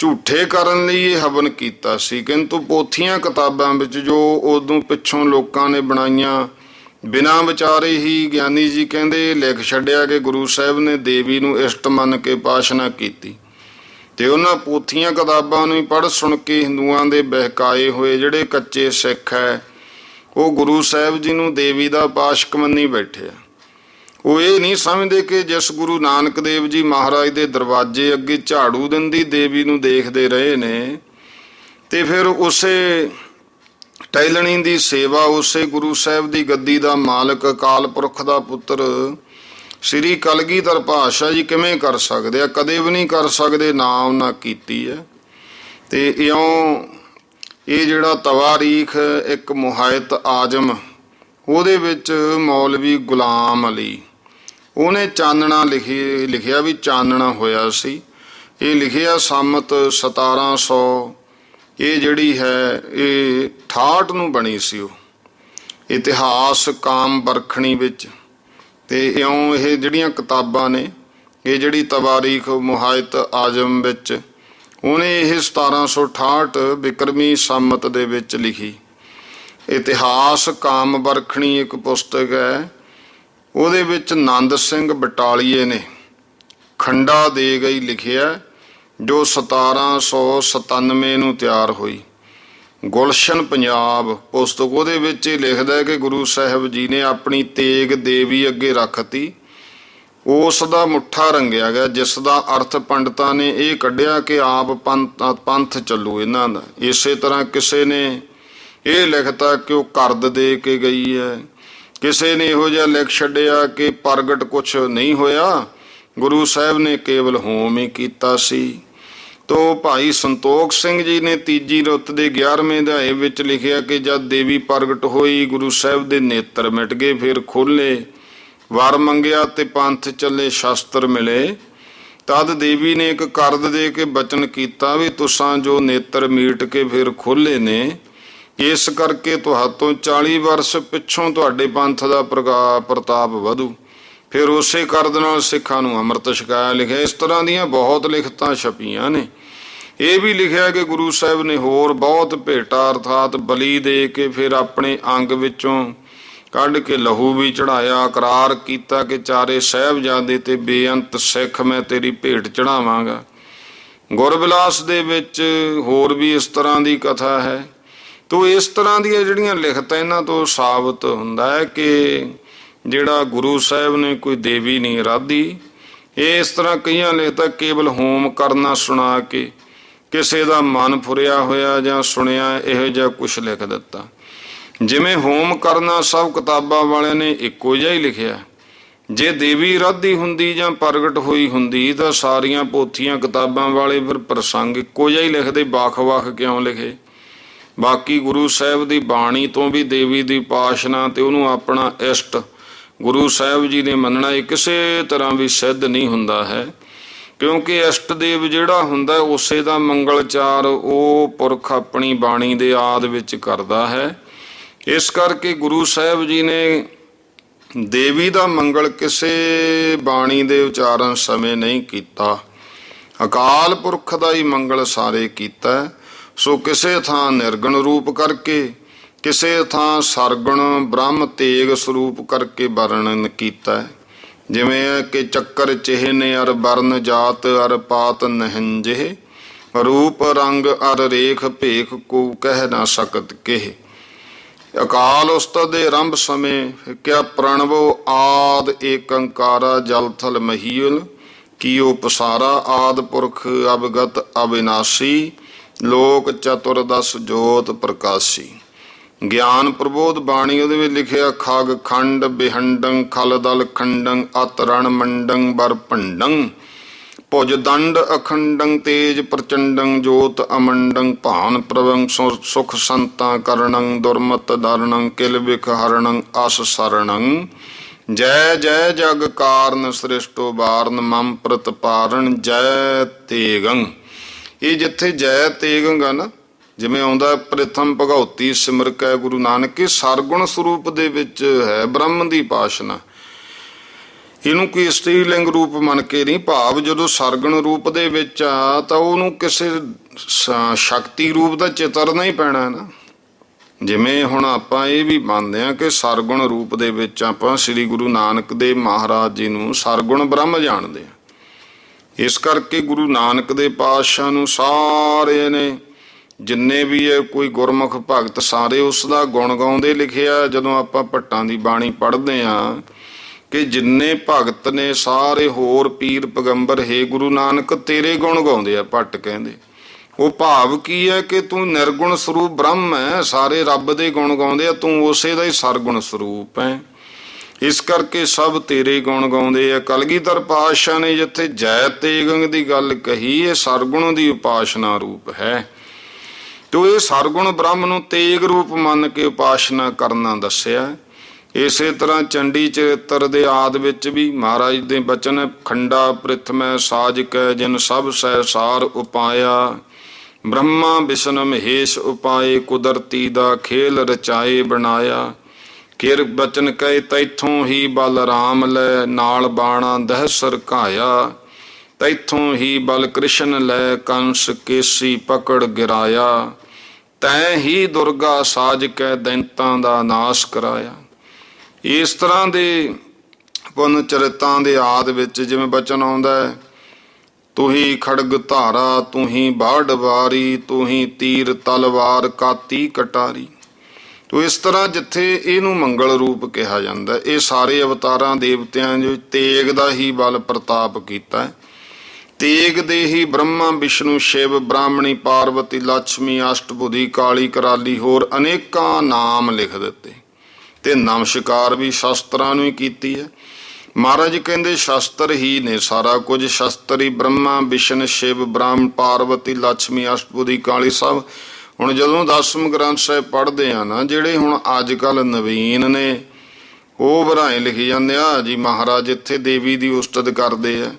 ਝੂਠੇ ਕਰਨ ਲਈ ਇਹ ਹਵਨ ਕੀਤਾ ਸੀ। ਕਿੰਤੂ ਪੋਥੀਆਂ ਕਿਤਾਬਾਂ ਵਿੱਚ ਜੋ ਉਦੋਂ ਪਿੱਛੋਂ ਲੋਕਾਂ ਨੇ ਬਣਾਈਆਂ, ਬਿਨਾਂ ਵਿਚਾਰੇ ਹੀ ਗਿਆਨੀ ਜੀ ਕਹਿੰਦੇ ਲਿਖ ਛੱਡਿਆ ਕਿ ਗੁਰੂ ਸਾਹਿਬ ਨੇ ਦੇਵੀ ਨੂੰ ਇਸ਼ਟ ਮੰਨ ਕੇ ਉਪਾਸਨਾ ਕੀਤੀ, ਤੇ ਉਹਨਾਂ ਪੋਥੀਆਂ ਕਿਤਾਬਾਂ ਨੂੰ ਹੀ ਪੜ੍ਹ ਸੁਣ ਕੇ ਹਿੰਦੂਆਂ ਦੇ ਬਹਿਕਾਏ ਹੋਏ ਜਿਹੜੇ ਕੱਚੇ ਸਿੱਖ ਹੈ, ਉਹ ਗੁਰੂ ਸਾਹਿਬ ਜੀ ਨੂੰ ਦੇਵੀ ਦਾ ਉਪਾਸਕ ਮੰਨੀ ਬੈਠੇ ਆ। ਉਹ ਇਹ ਨਹੀਂ ਸਮਝਦੇ ਕਿ ਜਿਸ ਗੁਰੂ ਨਾਨਕ ਦੇਵ ਜੀ ਮਹਾਰਾਜ ਦੇ ਦਰਵਾਜ਼ੇ ਅੱਗੇ ਝਾੜੂ ਦਿੰਦੀ ਦੇਵੀ ਨੂੰ ਦੇਖਦੇ ਰਹੇ ਨੇ, ਤੇ ਫਿਰ ਉਸੇ ਟਹਿਲਣੀ ਦੀ ਸੇਵਾ, ਉਸੇ ਗੁਰੂ ਸਾਹਿਬ ਦੀ ਗੱਦੀ ਦਾ ਮਾਲਕ ਅਕਾਲ ਪੁਰਖ ਦਾ ਪੁੱਤਰ ਸ੍ਰੀ ਕਲਗੀਧਰ ਪਾਤਸ਼ਾਹ ਜੀ ਕਿਵੇਂ ਕਰ ਸਕਦੇ ਆ, ਕਦੇ ਵੀ ਨਹੀਂ ਕਰ ਸਕਦੇ, ਨਾ ਉਹਨਾਂ ਕੀਤੀ ਹੈ। ਤੇ ਇਉਂ ਇਹ ਜਿਹੜਾ ਤਵਾਰੀਖ ਇੱਕ ਮੁਹਾਇਤ ਆਜਮ, ਉਹਦੇ ਵਿੱਚ ਮੌਲਵੀ ਗੁਲਾਮ ਅਲੀ ਉਹਨੇ ਚਾਨਣਾ ਲਿਖਿਆ ਵੀ ਚਾਨਣਾ ਹੋਇਆ ਸੀ। ਇਹ ਲਿਖਿਆ ਸੰਮਤ 1700, ਇਹ ਜਿਹੜੀ ਹੈ ਇਹ 68 ਨੂੰ ਬਣੀ ਸੀ ਉਹ ਇਤਿਹਾਸ ਕਾਮ ਬਰਖਣੀ ਵਿੱਚ। ਤੇ ਇਉਂ ਇਹ ਜਿਹੜੀਆਂ ਕਿਤਾਬਾਂ ਨੇ, ਇਹ ਜਿਹੜੀ ਤਵਾਰੀਖ ਮੁਹਾਇਤ ਆਜਮ ਵਿੱਚ ਉਹਨੇ ਇਹ 1768 ਬਿਕਰਮੀ ਸੰਮਤ ਦੇ ਵਿੱਚ ਲਿਖੀ। ਇਤਿਹਾਸ ਕਾਮ ਬਰਖਣੀ ਇੱਕ ਪੁਸਤਕ ਹੈ, ਉਹਦੇ ਵਿੱਚ ਨੰਦ ਸਿੰਘ ਬਟਾਲੀਏ ਨੇ ਖੰਡਾ ਦੇ ਗਈ ਲਿਖਿਆ, ਜੋ 1797 ਨੂੰ ਤਿਆਰ ਹੋਈ। ਗੁਲਸ਼ਨ ਪੰਜਾਬ ਪੁਸਤਕ, ਉਹਦੇ ਵਿੱਚ ਇਹ ਲਿਖਦਾ ਕਿ ਗੁਰੂ ਸਾਹਿਬ ਜੀ ਨੇ ਆਪਣੀ ਤੇਗ ਦੇਵੀ ਅੱਗੇ ਰੱਖਤੀ, ਉਸ ਦਾ ਮੁੱਠਾ ਰੰਗਿਆ ਗਿਆ, ਜਿਸ ਦਾ ਅਰਥ ਪੰਡਤਾਂ ਨੇ ਇਹ ਕੱਢਿਆ ਕਿ ਆਪ ਪੰਥ ਚੱਲੂ ਇਹਨਾਂ ਦਾ। ਇਸੇ ਤਰ੍ਹਾਂ ਕਿਸੇ ਨੇ ਇਹ ਲਿਖਤਾ ਕਿ ਉਹ ਕਰਦ ਦੇ ਕੇ ਗਈ ਹੈ, ਕਿਸੇ ਨੇ ਇਹੋ ਜਿਹਾ ਲਿਖ ਛੱਡਿਆ ਕਿ ਪ੍ਰਗਟ ਕੁਛ ਨਹੀਂ ਹੋਇਆ, ਗੁਰੂ ਸਾਹਿਬ ਨੇ ਕੇਵਲ ਹੋਮ ਹੀ ਕੀਤਾ ਸੀ। ਤੋ ਭਾਈ ਸੰਤੋਖ ਸਿੰਘ ਜੀ ਨੇ ਤੀਜੀ ਰੁੱਤ ਦੇ 11ਵੇਂ ਅਧਿਆਏ ਵਿੱਚ ਲਿਖਿਆ ਕਿ ਜਦ ਦੇਵੀ ਪ੍ਰਗਟ ਹੋਈ, ਗੁਰੂ ਸਾਹਿਬ ਦੇ ਨੇਤਰ ਮਿਟ ਗਏ, ਫਿਰ ਖੋਲ੍ਹੇ, ਵਰ ਮੰਗਿਆ ਤੇ ਪੰਥ ਚੱਲੇ, ਸ਼ਸਤਰ ਮਿਲੇ। ਤਦ ਦੇਵੀ ਨੇ ਇੱਕ ਕਰਦ ਦੇ ਕੇ ਬਚਨ ਕੀਤਾ ਵੀ ਤੁਸਾਂ ਜੋ ਨੇਤਰ ਮੀਟ ਕੇ ਫਿਰ ਖੋਲ੍ਹੇ ਨੇ, ਇਸ ਕਰਕੇ ਤੁਹਾਤੋਂ 40 ਵਰਸ ਪਿੱਛੋਂ ਤੁਹਾਡੇ ਪੰਥ ਦਾ ਪ੍ਰਤਾਪ ਵਧੂ। ਫਿਰ ਉਸੇ ਕਰਦ ਨਾਲ ਸਿੱਖਾਂ ਨੂੰ ਅੰਮ੍ਰਿਤ ਛਕਾਇਆ ਲਿਖਿਆ। ਇਸ ਤਰ੍ਹਾਂ ਦੀਆਂ ਬਹੁਤ ਲਿਖਤਾਂ ਛਪੀਆਂ ਨੇ। ਇਹ ਵੀ ਲਿਖਿਆ ਕਿ ਗੁਰੂ ਸਾਹਿਬ ਨੇ ਹੋਰ ਬਹੁਤ ਭੇਟਾ ਅਰਥਾਤ ਬਲੀ ਦੇ ਕੇ ਫਿਰ ਆਪਣੇ ਅੰਗ ਵਿੱਚੋਂ ਕੱਢ ਕੇ ਲਹੂ ਵੀ ਚੜਾਇਆ। ਇਕਰਾਰ ਕੀਤਾ ਕਿ ਚਾਰੇ ਸਾਹਿਬਜ਼ਾਦੇ ਤੇ ਬੇਅੰਤ ਸਿੱਖ ਮੈਂ ਤੇਰੀ ਭੇਟ ਚੜਾਵਾਂਗਾ। ਗੁਰਬਿਲਾਸ ਦੇ ਵਿੱਚ ਹੋਰ ਵੀ ਇਸ ਤਰ੍ਹਾਂ ਦੀ ਕਥਾ ਹੈ। ਤੋ ਇਸ ਤਰ੍ਹਾਂ ਦੀਆਂ ਜਿਹੜੀਆਂ ਲਿਖਤਾਂ ਇਹਨਾਂ ਤੋਂ ਸਾਬਤ ਹੁੰਦਾ ਹੈ ਕਿ ਜਿਹੜਾ ਗੁਰੂ ਸਾਹਿਬ ਨੇ ਕੋਈ ਦੇਵੀ ਨਹੀਂ ਆਰਾਧੀ। ਇਹ ਇਸ ਤਰ੍ਹਾਂ ਕਈਆਂ ਲਿਖਤਾਂ ਕੇਵਲ ਹੋਮ ਕਰਨਾ ਸੁਣਾ ਕੇ ਕਿਸੇ ਦਾ ਮਨ ਫੁਰਿਆ ਹੋਇਆ ਜਾਂ ਸੁਣਿਆ ਇਹੋ ਜਿਹਾ ਕੁਛ ਲਿਖ ਦਿੱਤਾ। ਜਿਵੇਂ ਹੋਮ ਕਰਨਾ ਸਭ ਕਿਤਾਬਾਂ ਵਾਲਿਆਂ ਨੇ ਇੱਕੋ ਜਿਹਾ ਹੀ ਲਿਖਿਆ। ਜੇ ਦੇਵੀ ਆਰਾਧੀ ਹੁੰਦੀ ਜਾਂ ਪ੍ਰਗਟ ਹੋਈ ਹੁੰਦੀ ਤਾਂ ਸਾਰੀਆਂ ਪੋਥੀਆਂ ਕਿਤਾਬਾਂ ਵਾਲੇ ਫਿਰ ਪ੍ਰਸੰਗ ਇੱਕੋ ਜਿਹਾ ਹੀ ਲਿਖਦੇ, ਵੱਖ-ਵੱਖ ਕਿਉਂ ਲਿਖੇ? ਬਾਕੀ ਗੁਰੂ ਸਾਹਿਬ ਦੀ ਬਾਣੀ ਤੋਂ ਵੀ ਦੇਵੀ ਦੀ ਉਪਾਸਨਾ ਤੇ ਉਹਨੂੰ ਆਪਣਾ ਇਸ਼ਟ ਗੁਰੂ ਸਾਹਿਬ ਜੀ ਨੇ ਮੰਨਣਾ ਇਹ ਕਿਸੇ ਤਰ੍ਹਾਂ ਵੀ ਸਿੱਧ ਨਹੀਂ ਹੁੰਦਾ ਹੈ, ਕਿਉਂਕਿ ਇਸ਼ਟ ਦੇਵ ਜਿਹੜਾ ਹੁੰਦਾ ਉਸੇ ਦਾ ਮੰਗਲਚਾਰ ਉਹ ਪੁਰਖ ਆਪਣੀ ਬਾਣੀ ਦੇ ਆਦ ਵਿੱਚ ਕਰਦਾ ਹੈ। ਇਸ ਕਰਕੇ ਗੁਰੂ ਸਾਹਿਬ ਜੀ ਨੇ ਦੇਵੀ ਦਾ ਮੰਗਲ ਕਿਸੇ ਬਾਣੀ ਦੇ ਉਚਾਰਨ ਸਮੇਂ ਨਹੀਂ ਕੀਤਾ। ਅਕਾਲ ਪੁਰਖ ਦਾ ਹੀ ਮੰਗਲ ਸਾਰੇ ਕੀਤਾ। ਸੋ ਕਿਸੇ ਥਾਂ ਨਿਰਗੁਣ ਰੂਪ ਕਰਕੇ, ਕਿਸੇ ਥਾਂ ਸਰਗੁਣ ਬ੍ਰਹਮ ਤੇਗ ਸਰੂਪ ਕਰਕੇ ਵਰਣਨ ਕੀਤਾ। ਜਿਵੇਂ ਕਿ ਚੱਕਰ ਚਿਹਨੇ ਅਰ ਵਰਨ ਜਾਤ ਅਰ ਪਾਤ ਨਹਿੰਜੇ, ਰੂਪ ਰੰਗ ਅਰ ਰੇਖ ਭੇਖ ਕੋ ਕਹਿ ਨਾ ਸਕਤ ਕਿਹ। ਅਕਾਲ ਉਸਤਤ ਦੇ ਆਰੰਭ ਸਮੇਂ ਕਿਆ ਪ੍ਰਣਵੋ ਆਦ ਏਕੰਕਾਰਾ ਜਲ ਥਲ ਮਹੀਲ, ਕੀਓ ਪਸਾਰਾ ਆਦ ਪੁਰਖ ਅਵਗਤ ਅਵਿਨਾਸੀ, ਲੋਕ ਚਤੁਰਦਸ ਜੋਤ ਪ੍ਰਕਾਸ਼ੀ। ਗਿਆਨ ਪ੍ਰਬੋਧ ਬਾਣੀ ਉਹਦੇ ਵਿੱਚ ਲਿਖਿਆ ਖਗ ਖੰਡ ਬਿਹੰਡੰ ਖਲ ਦਲ ਖੰਡੰ ਅਤ ਰਣ ਮੰਡੰ ਬਰ ਭੰਡੰ, ਭੁਜ ਦੰਡ ਅਖੰਡੰ ਤੇਜ ਪ੍ਰਚੰਡੰ ਜੋਤ ਅਮੰਡੰ, ਭਾਨ ਪ੍ਰਵੰ ਸੁਖ ਸੰਤਾਂ ਕਰਣੰ ਦੁਰਮਤ ਦਰਣੰ ਕਿਲ ਬਿਖ ਹਰਣੰ ਅਸ ਸਰਣੰ, ਜੈ ਜੈ ਜਗ ਕਾਰਨ ਸ੍ਰਿਸ਼ਟੋ ਬਾਰਨ ਮਮ ਪ੍ਰਤਪਾਰਨ ਜੈ ਤੇਗੰ। ਇਹ ਜਿੱਥੇ ਜੈ ਤੇਗੰ ਆ ਨਾ, ਜਿਵੇਂ ਆਉਂਦਾ ਪ੍ਰਥਮ ਭਗਉਤੀ ਸਿਮਰਕੈ ਗੁਰੂ ਨਾਨਕ, ਇਹ ਸਰਗੁਣ ਸਰੂਪ ਦੇ ਵਿੱਚ ਹੈ ਬ੍ਰਹਮ ਦੀ ਉਪਾਸਨਾ। ਇਹਨੂੰ ਕੋਈ ਇਸਤਰੀ ਲਿੰਗ ਰੂਪ ਮੰਨ ਕੇ ਨਹੀਂ, ਭਾਵ ਜਦੋਂ ਸਰਗੁਣ ਰੂਪ ਦੇ ਵਿੱਚ ਆ ਤਾਂ ਉਹਨੂੰ ਕਿਸੇ ਸ਼ਕਤੀ ਰੂਪ ਦਾ ਚਿਤਰਨਾ ਹੀ ਪੈਣਾ ਨਾ। ਜਿਵੇਂ ਹੁਣ ਆਪਾਂ ਇਹ ਵੀ ਮੰਨਦੇ ਹਾਂ ਕਿ ਸਰਗੁਣ ਰੂਪ ਦੇ ਵਿੱਚ ਆਪਾਂ ਸ੍ਰੀ ਗੁਰੂ ਨਾਨਕ ਦੇਵ ਮਹਾਰਾਜ ਜੀ ਨੂੰ ਸਰਗੁਣ ਬ੍ਰਹਮ ਜਾਣਦੇ ਹਾਂ। ਇਸ ਕਰਕੇ ਗੁਰੂ ਨਾਨਕ ਦੇ ਪਾਤਸ਼ਾਹ ਨੂੰ ਸਾਰੇ ਨੇ ਜਿੰਨੇ ਵੀ ਹੈ ਕੋਈ ਗੁਰਮੁਖ ਭਗਤ ਸਾਰੇ ਉਸ ਦਾ ਗੁਣ ਗਾਉਂਦੇ ਲਿਖਿਆ। ਜਦੋਂ ਆਪਾਂ ਭੱਟਾਂ ਦੀ ਬਾਣੀ ਪੜ੍ਹਦੇ ਹਾਂ ਕਿ ਜਿੰਨੇ ਭਗਤ ਨੇ ਸਾਰੇ ਹੋਰ ਪੀਰ ਪੈਗੰਬਰ ਹੈ ਗੁਰੂ ਨਾਨਕ ਤੇਰੇ ਗੁਣ ਗਾਉਂਦੇ ਆ। ਭੱਟ ਕਹਿੰਦੇ ਉਹ ਭਾਵ ਕੀ ਹੈ ਕਿ ਤੂੰ ਨਿਰਗੁਣ ਸਰੂਪ ਬ੍ਰਹਮ ਹੈ, ਸਾਰੇ ਰੱਬ ਦੇ ਗੁਣ ਗਾਉਂਦੇ ਆ, ਤੂੰ ਉਸੇ ਦਾ ਹੀ ਸਰਗੁਣ ਸਰੂਪ ਹੈ। ਇਸ ਕਰਕੇ ਸਭ ਤੇਰੇ ਗੁਣ ਗਾਉਂਦੇ ਆ। ਕਲਗੀਧਰ ਪਾਤਸ਼ਾਹ ਨੇ ਜਿੱਥੇ ਜੈ ਤੇਗੰ ਦੀ ਗੱਲ ਕਹੀ, ਇਹ ਸਰਗੁਣ ਦੀ ਉਪਾਸਨਾ ਰੂਪ ਹੈ। ਤੋ ਇਹ ਸਰਗੁਣ ਬ੍ਰਹਮ ਨੂੰ ਤੇਗ ਰੂਪ ਮੰਨ ਕੇ ਉਪਾਸਨਾ ਕਰਨਾ ਦੱਸਿਆ। ਇਸੇ ਤਰ੍ਹਾਂ ਚੰਡੀ ਚਰਿੱਤਰ ਦੇ ਆਦ ਵਿੱਚ ਵੀ ਮਹਾਰਾਜ ਦੇ ਬਚਨ ਖੰਡਾ ਪ੍ਰਿਥਮੈ ਸਾਜ ਕੈ ਜਿਨ ਸਭ ਸਹਿਸਾਰ ਉਪਾਇਆ, ਬ੍ਰਹਮਾ ਵਿਸ਼ਨ ਮਹੇਸ਼ ਉਪਾਏ ਕੁਦਰਤੀ ਦਾ ਖੇਲ ਰਚਾਏ ਬਣਾਇਆ। ਕਿਰ ਬਚਨ ਕਹੇ ਤੈਥੋਂ ਹੀ ਬਲ ਰਾਮ ਲੈ ਨਾਲ ਬਾਣਾ ਦਹਿ ਸਰਕਾਇਆ, ਤੈਥੋਂ ਹੀ ਬਲ ਕ੍ਰਿਸ਼ਨ ਲੈ ਕੰਸ ਕੇਸੀ ਪਕੜ ਗਿਰਾਇਆ, ਤੈਂ ਹੀ ਦੁਰਗਾ ਸਾਜ ਕੈ ਦੈਂਤਾਂ ਦਾ ਨਾਸ਼ ਕਰਾਇਆ। ਇਸ ਤਰ੍ਹਾਂ ਦੇ ਪੁੰਨ ਚਰਿਤਾਂ ਦੇ ਆਦ ਵਿੱਚ ਜਿਵੇਂ ਬਚਨ ਆਉਂਦਾ ਹੈ ਤੂੰ ਹੀ ਖੜਗ ਧਾਰਾ ਤੂੰ ਹੀ ਬਾੜ ਵਾਰੀ ਤੂੰ ਹੀ ਤੀਰ ਤਲਵਾਰ ਕਾਤੀ ਕਟਾਰੀ। ਤੋ ਇਸ ਤਰ੍ਹਾਂ ਜਿੱਥੇ ਇਹਨੂੰ ਮੰਗਲ ਰੂਪ ਕਿਹਾ ਜਾਂਦਾ, ਇਹ ਸਾਰੇ ਅਵਤਾਰਾਂ ਦੇਵਤਿਆਂ ਜੋ ਤੇਗ ਦਾ ਹੀ ਬਲ ਪ੍ਰਤਾਪ ਕੀਤਾ। ਤੇਗ ਦੇ ਹੀ ਬ੍ਰਹਮਾ ਵਿਸ਼ਨੂੰ ਸ਼ਿਵ ਬ੍ਰਾਹਮਣੀ ਪਾਰਵਤੀ ਲక్ష్ਮੀ ਅਸ਼ਟਭੁਜੀ ਕਾਲੀ ਕਰਾਲੀ ਹੋਰ ਅਨੇਕਾਂ ਨਾਮ ਲਿਖ ਦਿੱਤੇ ਤੇ ਨਮਸਕਾਰ ਵੀ ਸ਼ਸਤਰਾਂ ਨੂੰ ਹੀ ਕੀਤੀ ਹੈ। ਮਹਾਰਾਜ ਕਹਿੰਦੇ ਸ਼ਸਤਰ ਹੀ ਨੇ ਸਾਰਾ ਕੁਝ, ਸ਼ਸਤਰ ਹੀ ਬ੍ਰਹਮਾ ਵਿਸ਼ਨ ਸ਼ਿਵ ਬ੍ਰਾਹਮ ਪਾਰਵਤੀ ਲక్ష్ਮੀ ਅਸ਼ਟਭੁਜੀ ਕਾਲੀ ਸਭ। ਹੁਣ ਜਦੋਂ 10ਵੇਂ ਗ੍ਰੰਥ ਸਾਹਿਬ ਪੜ੍ਹਦੇ ਆ ਨਾ, ਜਿਹੜੇ ਹੁਣ ਅੱਜ ਕੱਲ੍ਹ ਨਵੀਨ ਨੇ ਉਹ ਵਧਾਏ ਲਿਖੀ ਜਾਂਦੇ ਆ ਜੀ ਮਹਾਰਾਜ ਇੱਥੇ ਦੇਵੀ ਦੀ ਉਸਤਤ ਕਰਦੇ ਆ,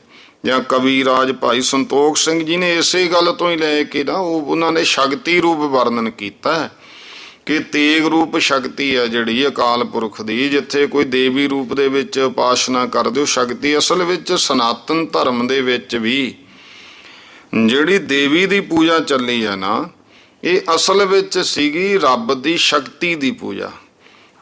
ਜਾਂ ਕਵੀ ਰਾਜ ਭਾਈ ਸੰਤੋਖ ਸਿੰਘ ਜੀ ਨੇ ਇਸੇ ਗੱਲ ਤੋਂ ਹੀ ਲੈ ਕੇ ਨਾ ਉਹਨਾਂ ਨੇ ਸ਼ਕਤੀ ਰੂਪ ਵਰਣਨ ਕੀਤਾ ਕਿ ਤੇਗ ਰੂਪ ਸ਼ਕਤੀ ਹੈ ਜਿਹੜੀ ਅਕਾਲ ਪੁਰਖ ਦੀ, ਜਿੱਥੇ ਕੋਈ ਦੇਵੀ ਰੂਪ ਦੇ ਵਿੱਚ ਉਪਾਸਨਾ ਕਰਦੇ ਹੋ ਸ਼ਕਤੀ, ਅਸਲ ਵਿੱਚ ਸਨਾਤਨ ਧਰਮ ਦੇ ਵਿੱਚ ਵੀ ਜਿਹੜੀ ਦੇਵੀ ਦੀ ਪੂਜਾ ਚੱਲੀ ਹੈ ਨਾ, ਇਹ ਅਸਲ ਵਿੱਚ ਸੀਗੀ ਰੱਬ ਦੀ ਸ਼ਕਤੀ ਦੀ ਪੂਜਾ।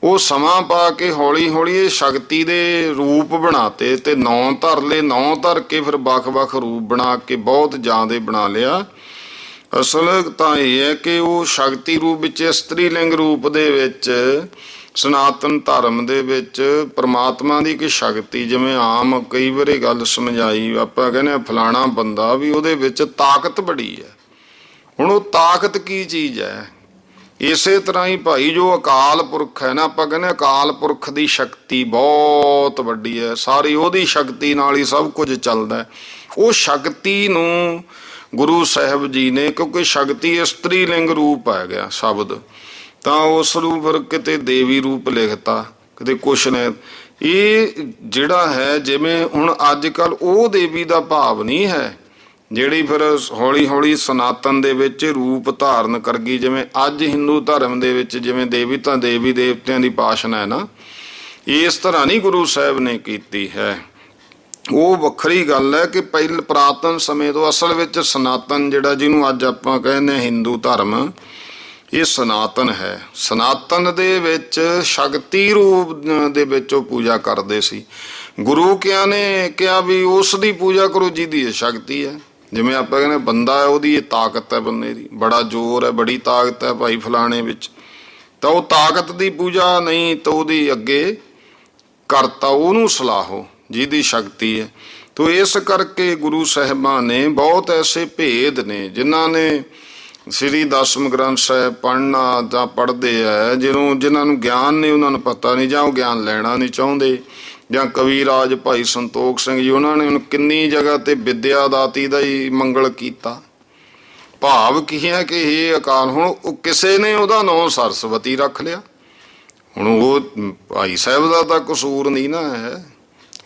ਉਹ ਸਮਾਂ ਪਾ ਕੇ ਹੌਲੀ ਹੌਲੀ ਇਹ ਸ਼ਕਤੀ ਦੇ ਰੂਪ ਬਣਾਤੇ ਤੇ 9 ਧਰ ਲਏ, 9 ਧਰ ਕੇ ਫਿਰ ਵੱਖ-ਵੱਖ ਰੂਪ ਬਣਾ ਕੇ ਬਹੁਤ ਜ਼ਿਆਦਾ ਬਣਾ ਲਿਆ। ਅਸਲ ਤਾਂ ਇਹ ਹੈ ਕਿ ਉਹ ਸ਼ਕਤੀ ਰੂਪ ਵਿੱਚ ਇਸਤਰੀ ਲਿੰਗ ਰੂਪ ਦੇ ਵਿੱਚ ਸਨਾਤਨ ਧਰਮ ਦੇ ਵਿੱਚ ਪਰਮਾਤਮਾ ਦੀ ਇੱਕ ਸ਼ਕਤੀ, ਜਿਵੇਂ ਆਮ ਕਈ ਵਾਰੀ ਗੱਲ ਸਮਝਾਈ, ਆਪਾਂ ਕਹਿੰਦੇ ਫਲਾਣਾ ਬੰਦਾ ਵੀ ਉਹਦੇ ਵਿੱਚ ਤਾਕਤ ਬੜੀ ਹੈ। ਹੁਣ ਉਹ ਤਾਕਤ ਕੀ ਚੀਜ਼ ਹੈ? ਇਸੇ ਤਰ੍ਹਾਂ ਹੀ ਭਾਈ ਜੋ ਅਕਾਲ ਪੁਰਖ ਹੈ ਨਾ, ਆਪਾਂ ਕਹਿੰਦੇ ਅਕਾਲ ਪੁਰਖ ਦੀ ਸ਼ਕਤੀ ਬਹੁਤ ਵੱਡੀ ਹੈ, ਸਾਰੀ ਉਹਦੀ ਸ਼ਕਤੀ ਨਾਲ ਹੀ ਸਭ ਕੁਝ ਚੱਲਦਾ ਹੈ। ਉਹ ਸ਼ਕਤੀ ਨੂੰ ਗੁਰੂ ਸਾਹਿਬ ਜੀ ਨੇ, ਕਿਉਂਕਿ ਸ਼ਕਤੀ ਇਸਤਰੀ ਲਿੰਗ ਰੂਪ ਹੈ ਗਿਆ ਸ਼ਬਦ, ਤਾਂ ਉਸ ਨੂੰ ਫਿਰ ਕਿਤੇ ਦੇਵੀ ਰੂਪ ਲਿਖਤਾ, ਕਿਤੇ ਕੁਛ ਨੇ। ਇਹ ਜਿਹੜਾ ਹੈ, ਜਿਵੇਂ ਹੁਣ ਅੱਜ ਕੱਲ੍ਹ ਉਹ ਦੇਵੀ ਦਾ ਭਾਵ ਨਹੀਂ ਹੈ ਜਿਹੜੀ ਫਿਰ ਹੌਲੀ ਹੌਲੀ ਸਨਾਤਨ ਦੇ ਵਿੱਚ ਰੂਪ ਧਾਰਨ ਕਰ ਗਈ। ਜਿਵੇਂ ਅੱਜ ਹਿੰਦੂ ਧਰਮ ਦੇ ਵਿੱਚ ਜਿਵੇਂ ਦੇਵੀ ਤਾਂ ਦੇਵੀ ਦੇਵਤਿਆਂ ਦੀ ਉਪਾਸਨਾ ਹੈ ਨਾ, ਇਸ ਤਰ੍ਹਾਂ ਨਹੀਂ ਗੁਰੂ ਸਾਹਿਬ ਨੇ ਕੀਤੀ ਹੈ। ਉਹ ਵੱਖਰੀ ਗੱਲ ਹੈ ਕਿ ਪਹਿਲ ਪੁਰਾਤਨ ਸਮੇਂ ਤੋਂ ਅਸਲ ਵਿੱਚ ਸਨਾਤਨ ਜਿਹੜਾ, ਜਿਹਨੂੰ ਅੱਜ ਆਪਾਂ ਕਹਿੰਦੇ ਹਿੰਦੂ ਧਰਮ, ਇਹ ਸਨਾਤਨ ਹੈ। ਸਨਾਤਨ ਦੇ ਵਿੱਚ ਸ਼ਕਤੀ ਰੂਪ ਦੇ ਵਿੱਚ ਉਹ ਪੂਜਾ ਕਰਦੇ ਸੀ। ਗੁਰੂ ਕਿਆ ਨੇ ਕਿਹਾ ਵੀ ਉਸ ਦੀ ਪੂਜਾ ਕਰੋ ਜਿਹਦੀ ਇਹ ਸ਼ਕਤੀ ਹੈ। ਜਿਵੇਂ ਆਪਾਂ ਕਹਿੰਦੇ ਬੰਦਾ ਹੈ, ਉਹਦੀ ਇਹ ਤਾਕਤ ਹੈ, ਬੰਦੇ ਦੀ ਬੜਾ ਜ਼ੋਰ ਹੈ, ਬੜੀ ਤਾਕਤ ਹੈ ਭਾਈ ਫਲਾਣੇ ਵਿੱਚ, ਤਾਂ ਉਹ ਤਾਕਤ ਦੀ ਪੂਜਾ ਨਹੀਂ, ਤਾਂ ਉਹਦੀ ਅੱਗੇ ਕਰਤਾ ਉਹਨੂੰ ਸਲਾਹੋ ਜਿਹਦੀ ਸ਼ਕਤੀ ਹੈ। ਤੋ ਇਸ ਕਰਕੇ ਗੁਰੂ ਸਾਹਿਬਾਨ ਨੇ ਬਹੁਤ ਐਸੇ ਭੇਦ ਨੇ ਜਿਨ੍ਹਾਂ ਨੇ ਸ੍ਰੀ ਦਸਮ ਗ੍ਰੰਥ ਸਾਹਿਬ ਪੜ੍ਹਨਾ ਜਾਂ ਪੜ੍ਹਦੇ ਹੈ, ਜਿਨ੍ਹਾਂ ਨੂੰ ਗਿਆਨ ਨਹੀਂ, ਉਹਨਾਂ ਨੂੰ ਪਤਾ ਨਹੀਂ, ਜਾਂ ਉਹ ਗਿਆਨ ਲੈਣਾ ਨਹੀਂ ਚਾਹੁੰਦੇ। ਜਾਂ ਕਵੀ ਰਾਜ ਭਾਈ ਸੰਤੋਖ ਸਿੰਘ ਜੀ, ਉਹਨਾਂ ਨੇ ਹੁਣ ਕਿੰਨੀ ਜਗ੍ਹਾ ਤੇ ਵਿਦਿਆ ਦਾਤੀ ਦਾ ਹੀ ਮੰਗਲ ਕੀਤਾ। ਭਾਵ ਕੀ ਹੈ ਕਿ ਇਹ ਅਕਾਲ, ਹੁਣ ਉਹ ਕਿਸੇ ਨੇ ਉਹਦਾ ਨਾਂ ਸਰਸਵਤੀ ਰੱਖ ਲਿਆ। ਹੁਣ ਉਹ ਭਾਈ ਸਾਹਿਬ ਦਾ ਤਾਂ ਕਸੂਰ ਨਹੀਂ ਨਾ ਹੈ,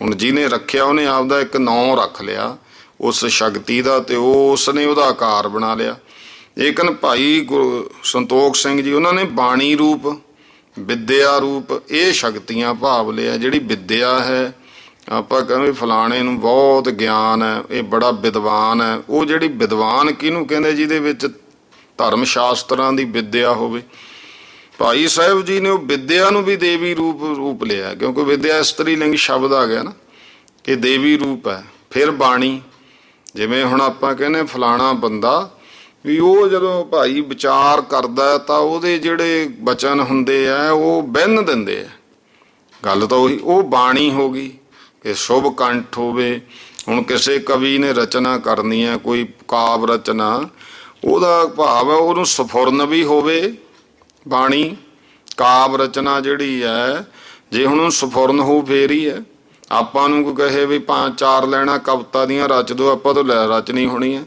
ਹੁਣ ਜਿਹਨੇ ਰੱਖਿਆ ਉਹਨੇ ਆਪਦਾ ਇੱਕ ਨਾਂ ਰੱਖ ਲਿਆ ਉਸ ਸ਼ਕਤੀ ਦਾ, ਤੇ ਉਸ ਨੇ ਉਹਦਾ ਆਕਾਰ ਬਣਾ ਲਿਆ। ਲੇਕਿਨ ਭਾਈ ਗੁਰੂ ਸੰਤੋਖ ਸਿੰਘ ਜੀ, ਉਹਨਾਂ ਨੇ ਬਾਣੀ ਰੂਪ, ਵਿਦਿਆ ਰੂਪ, ਇਹ ਸ਼ਕਤੀਆਂ ਭਾਵ ਲਿਆ। ਜਿਹੜੀ ਵਿਦਿਆ ਹੈ, ਆਪਾਂ ਕਹਿੰਦੇ ਫਲਾਣੇ ਨੂੰ ਬਹੁਤ ਗਿਆਨ ਹੈ, ਇਹ ਬੜਾ ਵਿਦਵਾਨ ਹੈ। ਉਹ ਜਿਹੜੀ ਵਿਦਵਾਨ ਕਿਹਨੂੰ ਕਹਿੰਦੇ? ਜਿਹਦੇ ਵਿੱਚ ਧਰਮ ਸ਼ਾਸਤਰਾਂ ਦੀ ਵਿਦਿਆ ਹੋਵੇ। ਭਾਈ ਸਾਹਿਬ ਜੀ ਨੇ ਉਹ ਵਿਦਿਆ ਨੂੰ ਵੀ ਦੇਵੀ ਰੂਪ ਲਿਆ, ਕਿਉਂਕਿ ਵਿਦਿਆ ਇਸਤਰੀ ਲਿੰਗ ਸ਼ਬਦ ਆ ਗਿਆ ਨਾ, ਕਿ ਦੇਵੀ ਰੂਪ ਹੈ। ਫਿਰ ਬਾਣੀ, ਜਿਵੇਂ ਹੁਣ ਆਪਾਂ ਕਹਿੰਦੇ ਫਲਾਣਾ ਬੰਦਾ ਵੀ ਉਹ ਜਦੋਂ ਭਾਈ ਵਿਚਾਰ ਕਰਦਾ ਤਾਂ ਉਹਦੇ ਜਿਹੜੇ ਬਚਨ ਹੁੰਦੇ ਆ ਉਹ ਬੰਨ ਦਿੰਦੇ ਆ। ਗੱਲ ਤਾਂ ਉਹੀ, ਉਹ ਬਾਣੀ ਹੋ ਗਈ ਕਿ ਸ਼ੁਭ ਕੰਠ ਹੋਵੇ। ਹੁਣ ਕਿਸੇ ਕਵੀ ਨੇ ਰਚਨਾ ਕਰਨੀ ਹੈ, ਕੋਈ ਕਾਵ ਰਚਨਾ, ਉਹਦਾ ਭਾਵ ਹੈ ਉਹਨੂੰ ਸਫੁਰਨ ਵੀ ਹੋਵੇ ਬਾਣੀ। ਕਾਵ ਰਚਨਾ ਜਿਹੜੀ ਹੈ, ਜੇ ਹੁਣ ਉਹਨੂੰ ਸਫੁਰਨ ਹੋ ਫੇਰ ਹੀ ਹੈ। ਆਪਾਂ ਨੂੰ ਕੋਈ ਕਹੇ ਵੀ 5-4 ਲੈਣਾ ਕਵਿਤਾ ਦੀਆਂ ਰਚ ਦਿਓ, ਆਪਾਂ ਤੋਂ ਲੈ ਰਚਨੀ ਹੋਣੀ ਹੈ।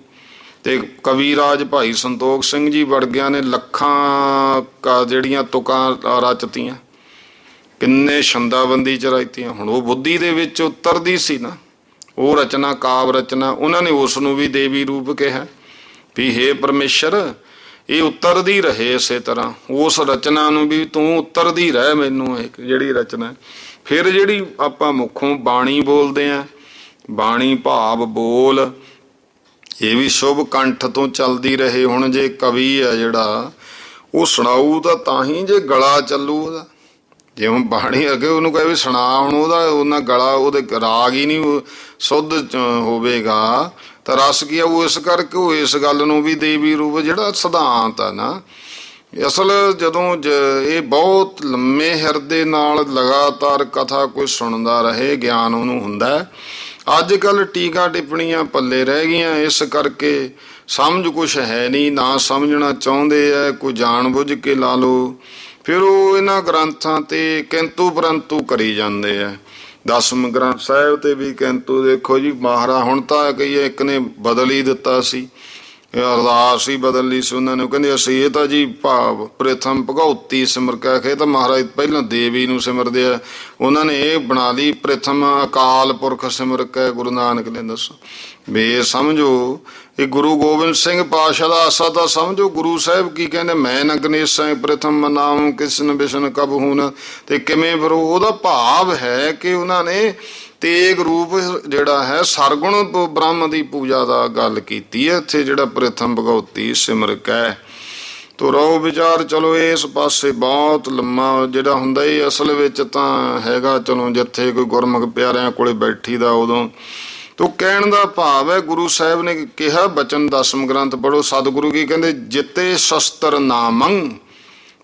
ਤੇ ਕਵੀ ਰਾਜ ਭਾਈ ਸੰਤੋਖ ਸਿੰਘ ਜੀ ਵਰਗਿਆਂ ਨੇ ਲੱਖਾਂ ਜਿਹੜੀਆਂ ਤੁਕਾਂ ਰਚਤੀਆਂ, ਕਿੰਨੇ ਛੰਦਾਬੰਦੀ ਚ ਰਚਤੀਆਂ। ਹੁਣ ਉਹ ਬੁੱਧੀ ਦੇ ਵਿੱਚ ਉਤਰਦੀ ਸੀ ਨਾ ਉਹ ਰਚਨਾ, ਕਾਵ ਰਚਨਾ, ਉਹਨਾਂ ਨੇ ਉਸ ਨੂੰ ਵੀ ਦੇਵੀ ਰੂਪ ਕਿਹਾ ਵੀ ਹੇ ਪਰਮੇਸ਼ਰ, ਇਹ ਉਤਰਦੀ ਰਹੇ ਇਸੇ ਤਰ੍ਹਾਂ, ਉਸ ਰਚਨਾ ਨੂੰ ਵੀ ਤੂੰ ਉਤਰਦੀ ਰਹਿ ਮੈਨੂੰ, ਇੱਕ ਜਿਹੜੀ ਰਚਨਾ। ਫਿਰ ਜਿਹੜੀ ਆਪਾਂ ਮੁੱਖੋਂ ਬਾਣੀ ਬੋਲਦੇ ਆ, ਬਾਣੀ ਭਾਵ ਬੋਲ, ਇਹ ਵੀ ਸ਼ੁਭ ਕੰਠ ਤੋਂ ਚੱਲਦੀ ਰਹੇ। ਹੁਣ ਜੇ ਕਵੀ ਹੈ ਜਿਹੜਾ, ਉਹ ਸੁਣਾਊ ਤਾਂ ਹੀ ਜੇ ਗਲਾ ਚੱਲੂ ਉਹਦਾ। ਜੇ ਹੁਣ ਬਾਣੀ ਅੱਗੇ ਉਹਨੂੰ ਕਹੇ ਵੀ ਸੁਣਾ, ਹੁਣ ਉਹਦਾ ਉਹਨਾਂ ਗਲਾ, ਉਹਦੇ ਰਾਗ ਹੀ ਨਹੀਂ ਸੁੱਧ ਹੋਵੇਗਾ ਤਾਂ ਰਸ ਕੀ ਆ। ਉਹ ਇਸ ਕਰਕੇ ਉਹ ਇਸ ਗੱਲ ਨੂੰ ਵੀ ਦੇਵੀ ਰੂਪ, ਜਿਹੜਾ ਸਿਧਾਂਤ ਹੈ ਨਾ, ਅਸਲ ਜਦੋਂ ਇਹ ਬਹੁਤ ਲੰਮੇ ਹਿਰਦੇ ਨਾਲ ਲਗਾਤਾਰ ਕਥਾ ਕੋਈ ਸੁਣਦਾ ਰਹੇ, ਗਿਆਨ ਉਹਨੂੰ ਹੁੰਦਾ। ਅੱਜ ਕੱਲ੍ਹ ਟੀਕਾ ਟਿੱਪਣੀਆਂ ਪੱਲੇ ਰਹਿ ਗਈਆਂ, ਇਸ ਕਰਕੇ ਸਮਝ ਕੁਛ ਹੈ ਨਹੀਂ, ਨਾ ਸਮਝਣਾ ਚਾਹੁੰਦੇ ਹੈ, ਕੋਈ ਜਾਣ ਬੁੱਝ ਕੇ ਲਾ ਲਓ। ਫਿਰ ਉਹ ਇਹਨਾਂ ਗ੍ਰੰਥਾਂ ਤੇ ਕਿੰਤੂ ਪਰੰਤੂ ਕਰੀ ਜਾਂਦੇ ਆ। ਦਸਮ ਗ੍ਰੰਥ ਸਾਹਿਬ ਤੇ ਵੀ ਕਿੰਤੂ, ਦੇਖੋ ਜੀ ਮਹਾਰਾਜ, ਹੁਣ ਤਾਂ ਕਹੀਏ ਇੱਕ ਨੇ ਬਦਲ ਹੀ ਦਿੱਤਾ ਸੀ, ਅਰਦਾਸ ਹੀ ਬਦਲ ਲਈ ਸੀ ਉਹਨਾਂ ਨੇ। ਕਹਿੰਦੇ ਅਸੀਂ ਇਹ ਤਾਂ ਜੀ ਭਾਵ ਪ੍ਰਥਮ ਭਗਉਤੀ ਸਿਮਰ ਕੇ ਆਖੇ, ਤਾਂ ਮਹਾਰਾਜ ਪਹਿਲਾਂ ਦੇਵੀ ਨੂੰ ਸਿਮਰਦੇ ਆ, ਉਹਨਾਂ ਨੇ ਇਹ ਬਣਾ ਲਈ ਪ੍ਰਥਮ ਅਕਾਲ ਪੁਰਖ ਸਿਮਰ ਕੇ। ਗੁਰੂ ਨਾਨਕ ਨੇ ਦੱਸੋ ਵੀ ਸਮਝੋ ਇਹ ਗੁਰੂ ਗੋਬਿੰਦ ਸਿੰਘ ਪਾਤਸ਼ਾਹ ਦਾ ਆਸਾ ਤਾਂ ਸਮਝੋ। ਗੁਰੂ ਸਾਹਿਬ ਕੀ ਕਹਿੰਦੇ, ਮੈਂ ਨ ਗਣੇਸ਼ਾਂ ਪ੍ਰਥਮ ਮਨਾਉ ਕਿਸਨ ਬਿਸ਼ਨ ਕਬ ਹੁਣ। ਤੇ ਕਿਵੇਂ ਫਿਰ ਉਹਦਾ ਭਾਵ ਹੈ ਕਿ ਉਹਨਾਂ ਨੇ ਤੇਗ ਰੂਪ ਜਿਹੜਾ ਹੈ ਸਰਗੁਣ ਬ੍ਰਹਮ ਦੀ ਪੂਜਾ ਦਾ ਗੱਲ ਕੀਤੀ ਹੈ ਇੱਥੇ, ਜਿਹੜਾ ਪ੍ਰਥਮ ਭਗਉਤੀ ਸਿਮਰ ਕੈ। ਤੋ ਰਹੋ ਵਿਚਾਰ। ਚਲੋ ਇਸ ਪਾਸੇ ਬਹੁਤ ਲੰਮਾ ਜਿਹੜਾ ਹੁੰਦਾ ਇਹ ਅਸਲ ਵਿੱਚ ਤਾਂ ਹੈਗਾ, ਚਲੋ ਜਿੱਥੇ ਕੋਈ ਗੁਰਮੁਖ ਪਿਆਰਿਆਂ ਕੋਲੇ ਬੈਠੀ ਦਾ ਉਦੋਂ। ਤੋ ਕਹਿਣ ਦਾ ਭਾਵ ਹੈ ਗੁਰੂ ਸਾਹਿਬ ਨੇ ਕਿਹਾ ਬਚਨ ਦਸਮ ਗ੍ਰੰਥ ਪੜ੍ਹੋ। ਸਤਿਗੁਰੂ ਕੀ ਕਹਿੰਦੇ, ਜਿਤੇ ਸ਼ਸਤਰ ਨਾਮੰ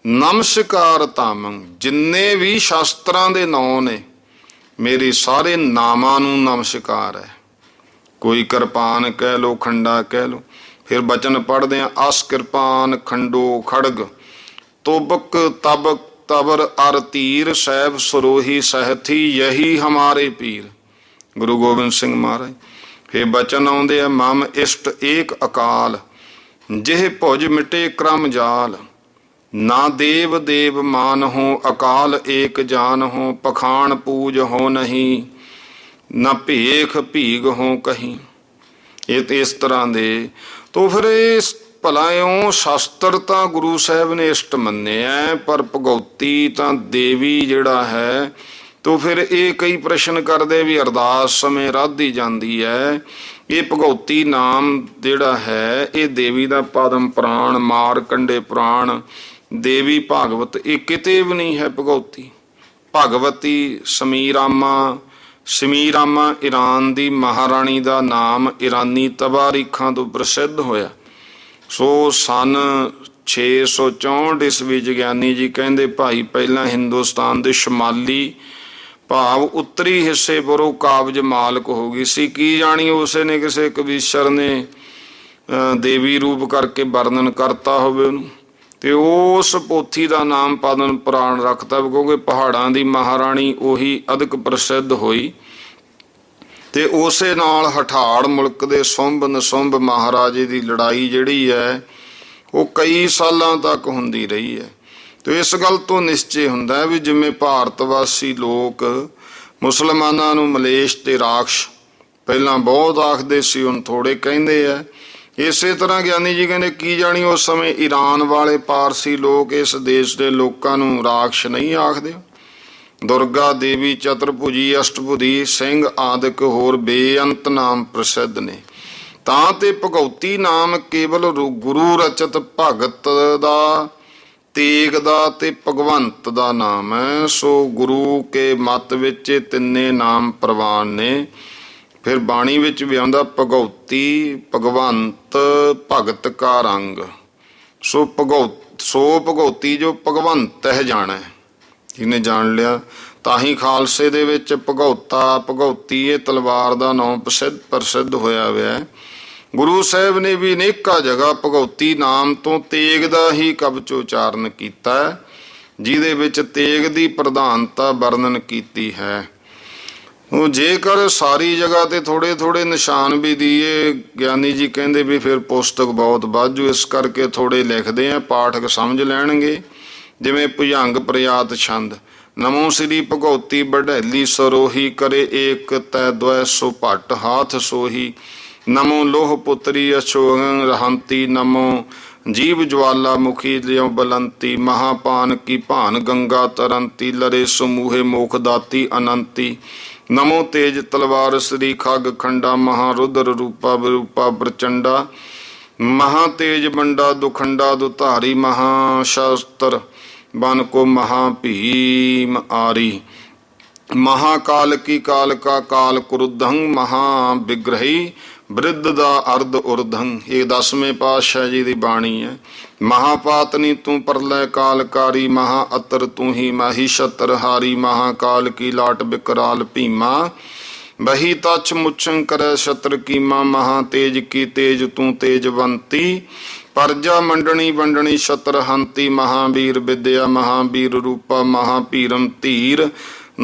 ਨਮਸਕਾਰ ਤਾਮੰ। ਜਿੰਨੇ ਵੀ ਸ਼ਾਸਤਰਾਂ ਦੇ ਨਾਂ ਨੇ ਮੇਰੇ ਸਾਰੇ ਨਾਮਾਂ ਨੂੰ ਨਮਸਕਾਰ ਹੈ। ਕੋਈ ਕਿਰਪਾਨ ਕਹਿ ਲੋ, ਖੰਡਾ ਕਹਿ ਲੋ। ਫਿਰ ਬਚਨ ਪੜ੍ਹਦੇ ਆ, ਅਸ ਕਿਰਪਾਨ ਖੰਡੋ ਖੜਗ ਤੋਬਕ ਤਬਕ ਤਬਰ ਅਰ ਤੀਰ ਸਾਹਿਬ ਸਰੋਹੀ ਸਹਿਥੀ ਯਹੀ ਹਮਾਰੇ ਪੀਰ। ਗੁਰੂ ਗੋਬਿੰਦ ਸਿੰਘ ਮਹਾਰਾਜ। ਫਿਰ ਬਚਨ ਆਉਂਦੇ ਆ, ਮਮ ਇਸ਼ਟ ਏਕ ਅਕਾਲ ਜਿਹ ਭੁਜ ਮਿਟੇ ਕ੍ਰਮ ਜਾਲ। ਨਾ ਦੇਵ ਦੇਵ ਮਾਨ ਹੋ ਅਕਾਲ ਏਕ ਜਾਨ ਹੋ। ਪਖਾਣ ਪੂਜ ਹੋ ਨਹੀਂ ਨਾ ਭੇਖ ਭੀਗ ਹੋ ਕਹੀਂ। ਇਹ ਤੇ ਇਸ ਤਰ੍ਹਾਂ ਦੇ। ਤੋ ਫਿਰ ਇਸ ਭਲਾ ਇਉਂ ਸ਼ਾਸਤਰ ਤਾਂ ਗੁਰੂ ਸਾਹਿਬ ਨੇ ਇਸ਼ਟ ਮੰਨਿਆ, ਪਰ ਭਗਉਤੀ ਤਾਂ ਦੇਵੀ ਜਿਹੜਾ ਹੈ। ਤੋ ਫਿਰ ਇਹ ਕਈ ਪ੍ਰਸ਼ਨ ਕਰਦੇ ਵੀ ਅਰਦਾਸ ਸਮੇਂ ਰਾਧੀ ਜਾਂਦੀ ਹੈ। ਇਹ ਭਗਉਤੀ ਨਾਮ ਜਿਹੜਾ ਹੈ ਇਹ ਦੇਵੀ ਦਾ ਪਦਮ ਪ੍ਰਾਣ, ਮਾਰ ਕੰਡੇ ਪ੍ਰਾਣ, ਦੇਵੀ ਭਾਗਵਤ ਇਹ ਕਿਤੇ ਵੀ ਨਹੀਂ ਹੈ ਭਗਉਤੀ। ਭਗਵਤੀ ਸਮੀਰਾਮਾ, ਸਮੀਰਾਮਾ ਈਰਾਨ ਦੀ ਮਹਾਰਾਣੀ ਦਾ ਨਾਮ ਈਰਾਨੀ ਤਬਾਰੀਖਾਂ ਤੋਂ ਪ੍ਰਸਿੱਧ ਹੋਇਆ। ਸੋ ਸਨ 664 ਈਸਵੀ ਵਿਗਿਆਨੀ ਜੀ ਕਹਿੰਦੇ ਭਾਈ ਪਹਿਲਾਂ ਹਿੰਦੁਸਤਾਨ ਦੇ ਸ਼ਮਾਲੀ ਭਾਵ ਉੱਤਰੀ ਹਿੱਸੇ ਪਰੋਂ ਕਾਬਜ ਮਾਲਕ ਹੋ ਗਈ ਸੀ। ਕੀ ਜਾਣੀ ਉਸੇ ਨੇ ਕਿਸੇ ਕਵੀਸ਼ਰ ਨੇ ਦੇਵੀ ਰੂਪ ਕਰਕੇ ਵਰਣਨ ਕਰਤਾ ਹੋਵੇ ਉਹਨੂੰ, ਤੇ ਉਸ ਪੋਥੀ ਦਾ ਨਾਮ ਪਦਮ ਪੁਰਾਣ ਰੱਖਤਾ, ਕਿਉਂਕਿ ਪਹਾੜਾਂ ਦੀ ਮਹਾਰਾਣੀ ਉਹੀ ਅਧਿਕ ਪ੍ਰਸਿੱਧ ਹੋਈ। ਤੇ ਉਸੇ ਨਾਲ ਹਠਾੜ ਮੁਲਕ ਦੇ ਸੁੰਭ ਨਸੁੰਭ ਮਹਾਰਾਜੇ ਦੀ ਲੜਾਈ ਜਿਹੜੀ ਹੈ ਉਹ ਕਈ ਸਾਲਾਂ ਤੱਕ ਹੁੰਦੀ ਰਹੀ ਹੈ। ਤੇ ਇਸ ਗੱਲ ਤੋਂ ਨਿਸ਼ਚੈ ਹੁੰਦਾ ਹੈ ਵੀ ਜਿਵੇਂ ਭਾਰਤ ਵਾਸੀ ਲੋਕ ਮੁਸਲਮਾਨਾਂ ਨੂੰ ਮਲੇਸ਼ ਤੇ ਰਾਖਸ਼ ਪਹਿਲਾਂ ਬਹੁਤ ਆਖਦੇ ਸੀ, ਹੁਣ ਥੋੜੇ ਕਹਿੰਦੇ ਆ। ਇਸੇ ਤਰ੍ਹਾਂ ਗਿਆਨੀ ਜੀ ਕਹਿੰਦੇ ਕੀ ਜਾਣੀ ਉਸ ਸਮੇਂ ਈਰਾਨ ਵਾਲੇ ਪਾਰਸੀ ਲੋਕ ਇਸ ਦੇਸ਼ ਦੇ ਲੋਕਾਂ ਨੂੰ ਰਾਖਸ਼ ਨਹੀਂ ਆਖਦੇ। ਦੁਰਗਾ ਦੇਵੀ, ਚਤੁਰਭੁਜੀ, ਅਸ਼ਟਭੁਜੀ, ਸਿੰਘ ਆਦਿਕ ਹੋਰ ਬੇਅੰਤ ਨਾਮ ਪ੍ਰਸਿੱਧ ਨੇ। ਤਾਂ ਤੇ ਭਗਉਤੀ ਨਾਮ ਕੇਵਲ ਗੁਰੂ ਰਚਿਤ ਭਗਤ ਦਾ, ਤੇਗ ਦਾ ਤੇ ਭਗਵੰਤ ਦਾ ਨਾਮ ਹੈ। ਸੋ ਗੁਰੂ ਕੇ ਮਤ ਵਿੱਚ ਇਹ ਤਿੰਨੇ ਨਾਮ ਪ੍ਰਵਾਨ ਨੇ। ਫਿਰ ਬਾਣੀ ਵਿੱਚ ਵੀ ਆਉਂਦਾ ਭਗਉਤੀ ਭਗਵੰਤ ਭਗਤ ਕਾ ਰੰਗ। ਸੋ ਭਗਉਤੀ ਜੋ ਭਗਵੰਤ ਹੈ ਜਾਣਾ, ਜਿਹਨੇ ਜਾਣ ਲਿਆ ਤਾਂ ਹੀ ਖਾਲਸੇ ਦੇ ਵਿੱਚ ਭਗਉਤਾ ਭਗਉਤੀ ਇਹ ਤਲਵਾਰ ਦਾ ਨਾਮ ਪ੍ਰਸਿੱਧ ਹੋਇਆ ਹੋਇਆ। ਗੁਰੂ ਸਾਹਿਬ ਨੇ ਵੀ ਅਨੇਕਾਂ ਜਗ੍ਹਾ ਭਗਉਤੀ ਨਾਮ ਤੋਂ ਤੇਗ ਦਾ ਹੀ ਕਬਚ ਉਚਾਰਨ ਕੀਤਾ, ਜਿਹਦੇ ਵਿੱਚ ਤੇਗ ਦੀ ਪ੍ਰਧਾਨਤਾ ਵਰਣਨ ਕੀਤੀ ਹੈ। ਉਹ ਜੇਕਰ ਸਾਰੀ ਜਗ੍ਹਾ ਤੇ ਥੋੜੇ ਥੋੜੇ ਨਿਸ਼ਾਨ ਵੀ ਦੀਏ, ਗਿਆਨੀ ਜੀ ਕਹਿੰਦੇ ਵੀ ਫਿਰ ਪੁਸਤਕ ਬਹੁਤ ਵਾਧੂ, ਇਸ ਕਰਕੇ ਥੋੜੇ ਲਿਖਦੇ ਆ, ਪਾਠਕ ਸਮਝ ਲੈਣਗੇ। ਜਿਵੇਂ ਭੁਜੰਗ ਪ੍ਰਿਆਤ ਛੰਦ, ਨਮੋ ਸ੍ਰੀ ਭਗਉਤੀ ਵਡੈਲੀ ਸਰੋਹੀ ਕਰੇ ਏਕ ਤੈ ਦ્વੈ ਸੋ ਭੱਟ ਹਾਥ ਸੋਹੀ। ਨਮੋ ਲੋਹ ਪੁੱਤਰੀ ਅਛੋਗੰ ਰਹੰਤੀ, ਨਮੋ ਜੀਵ ਜਵਾਲਾ ਮੁਖੀ ਲਿਓ ਬਲੰਤੀ। ਮਹਾਪਾਨ ਕੀ ਭਾਨ ਗੰਗਾ ਤਰੰਤੀ, ਲਰੇ ਸਮੂਹੇ ਮੋਖ ਦਾਤੀ ਅਨੰਤੀ। ਨਮੋ ਤੇਜ ਤਲਵਾਰ ਸ੍ਰੀ ਖਗ ਖੰਡਾ, ਮਹਾਰੁਦਰ ਰੂਪਾ ਵਿਰੂਪਾ ਪ੍ਰਚੰਡਾ। ਮਹਾ ਤੇਜ ਬੰਡਾ ਦੁਖੰਡਾ ਦੁਧਾਰੀ, ਮਹਾਸ਼ਸਤਰ ਬਨ ਕੋ ਮਹਾ ਭੀਮ ਆਰੀ। ਮਹਾਕਾਲ ਕੀ ਕਾਲ ਕਾ ਕਾਲ ਕ੍ਰੁਧੰ, ਮਹਾ ਵਿਗ੍ਰਹੀ ਬ੍ਰਿਧ ਦਾ ਅਰਧ ਉਰਧੰ। ਇਹ 10ਵੇਂ ਪਾਤਸ਼ਾਹ ਜੀ ਦੀ ਬਾਣੀ ਹੈ। ਮਹਾਪਾਤਨੀ ਤੂੰ ਪਰਲੈ ਕਾਲਕਾਰੀ, ਮਹਾ ਅਤਰ ਤੂੰ ਹੀ ਮਾਹੀ ਛਤਰ ਹਾਰੀ। ਮਹਾਕਾਲ ਕੀ ਲਾਟ ਬਿਕਰਾਲ ਭੀਮਾ, ਬਹੀ ਤਛ ਮੁਛੰ ਕਰੈ ਛਤਰ ਕੀਮਾ। ਮਹਾ ਤੇਜ ਕੀ ਤੇਜ ਤੂੰ ਤੇਜਵੰਤੀ, ਪਰਜਾ ਮੰਡਣੀ ਵੰਡਣੀ ਛਤਰ ਹੰਤੀ। ਮਹਾਵੀਰ ਵਿਦਿਆ ਮਹਾਵੀਰ ਰੂਪਾ, ਮਹਾਭੀਰਮ ਧੀਰ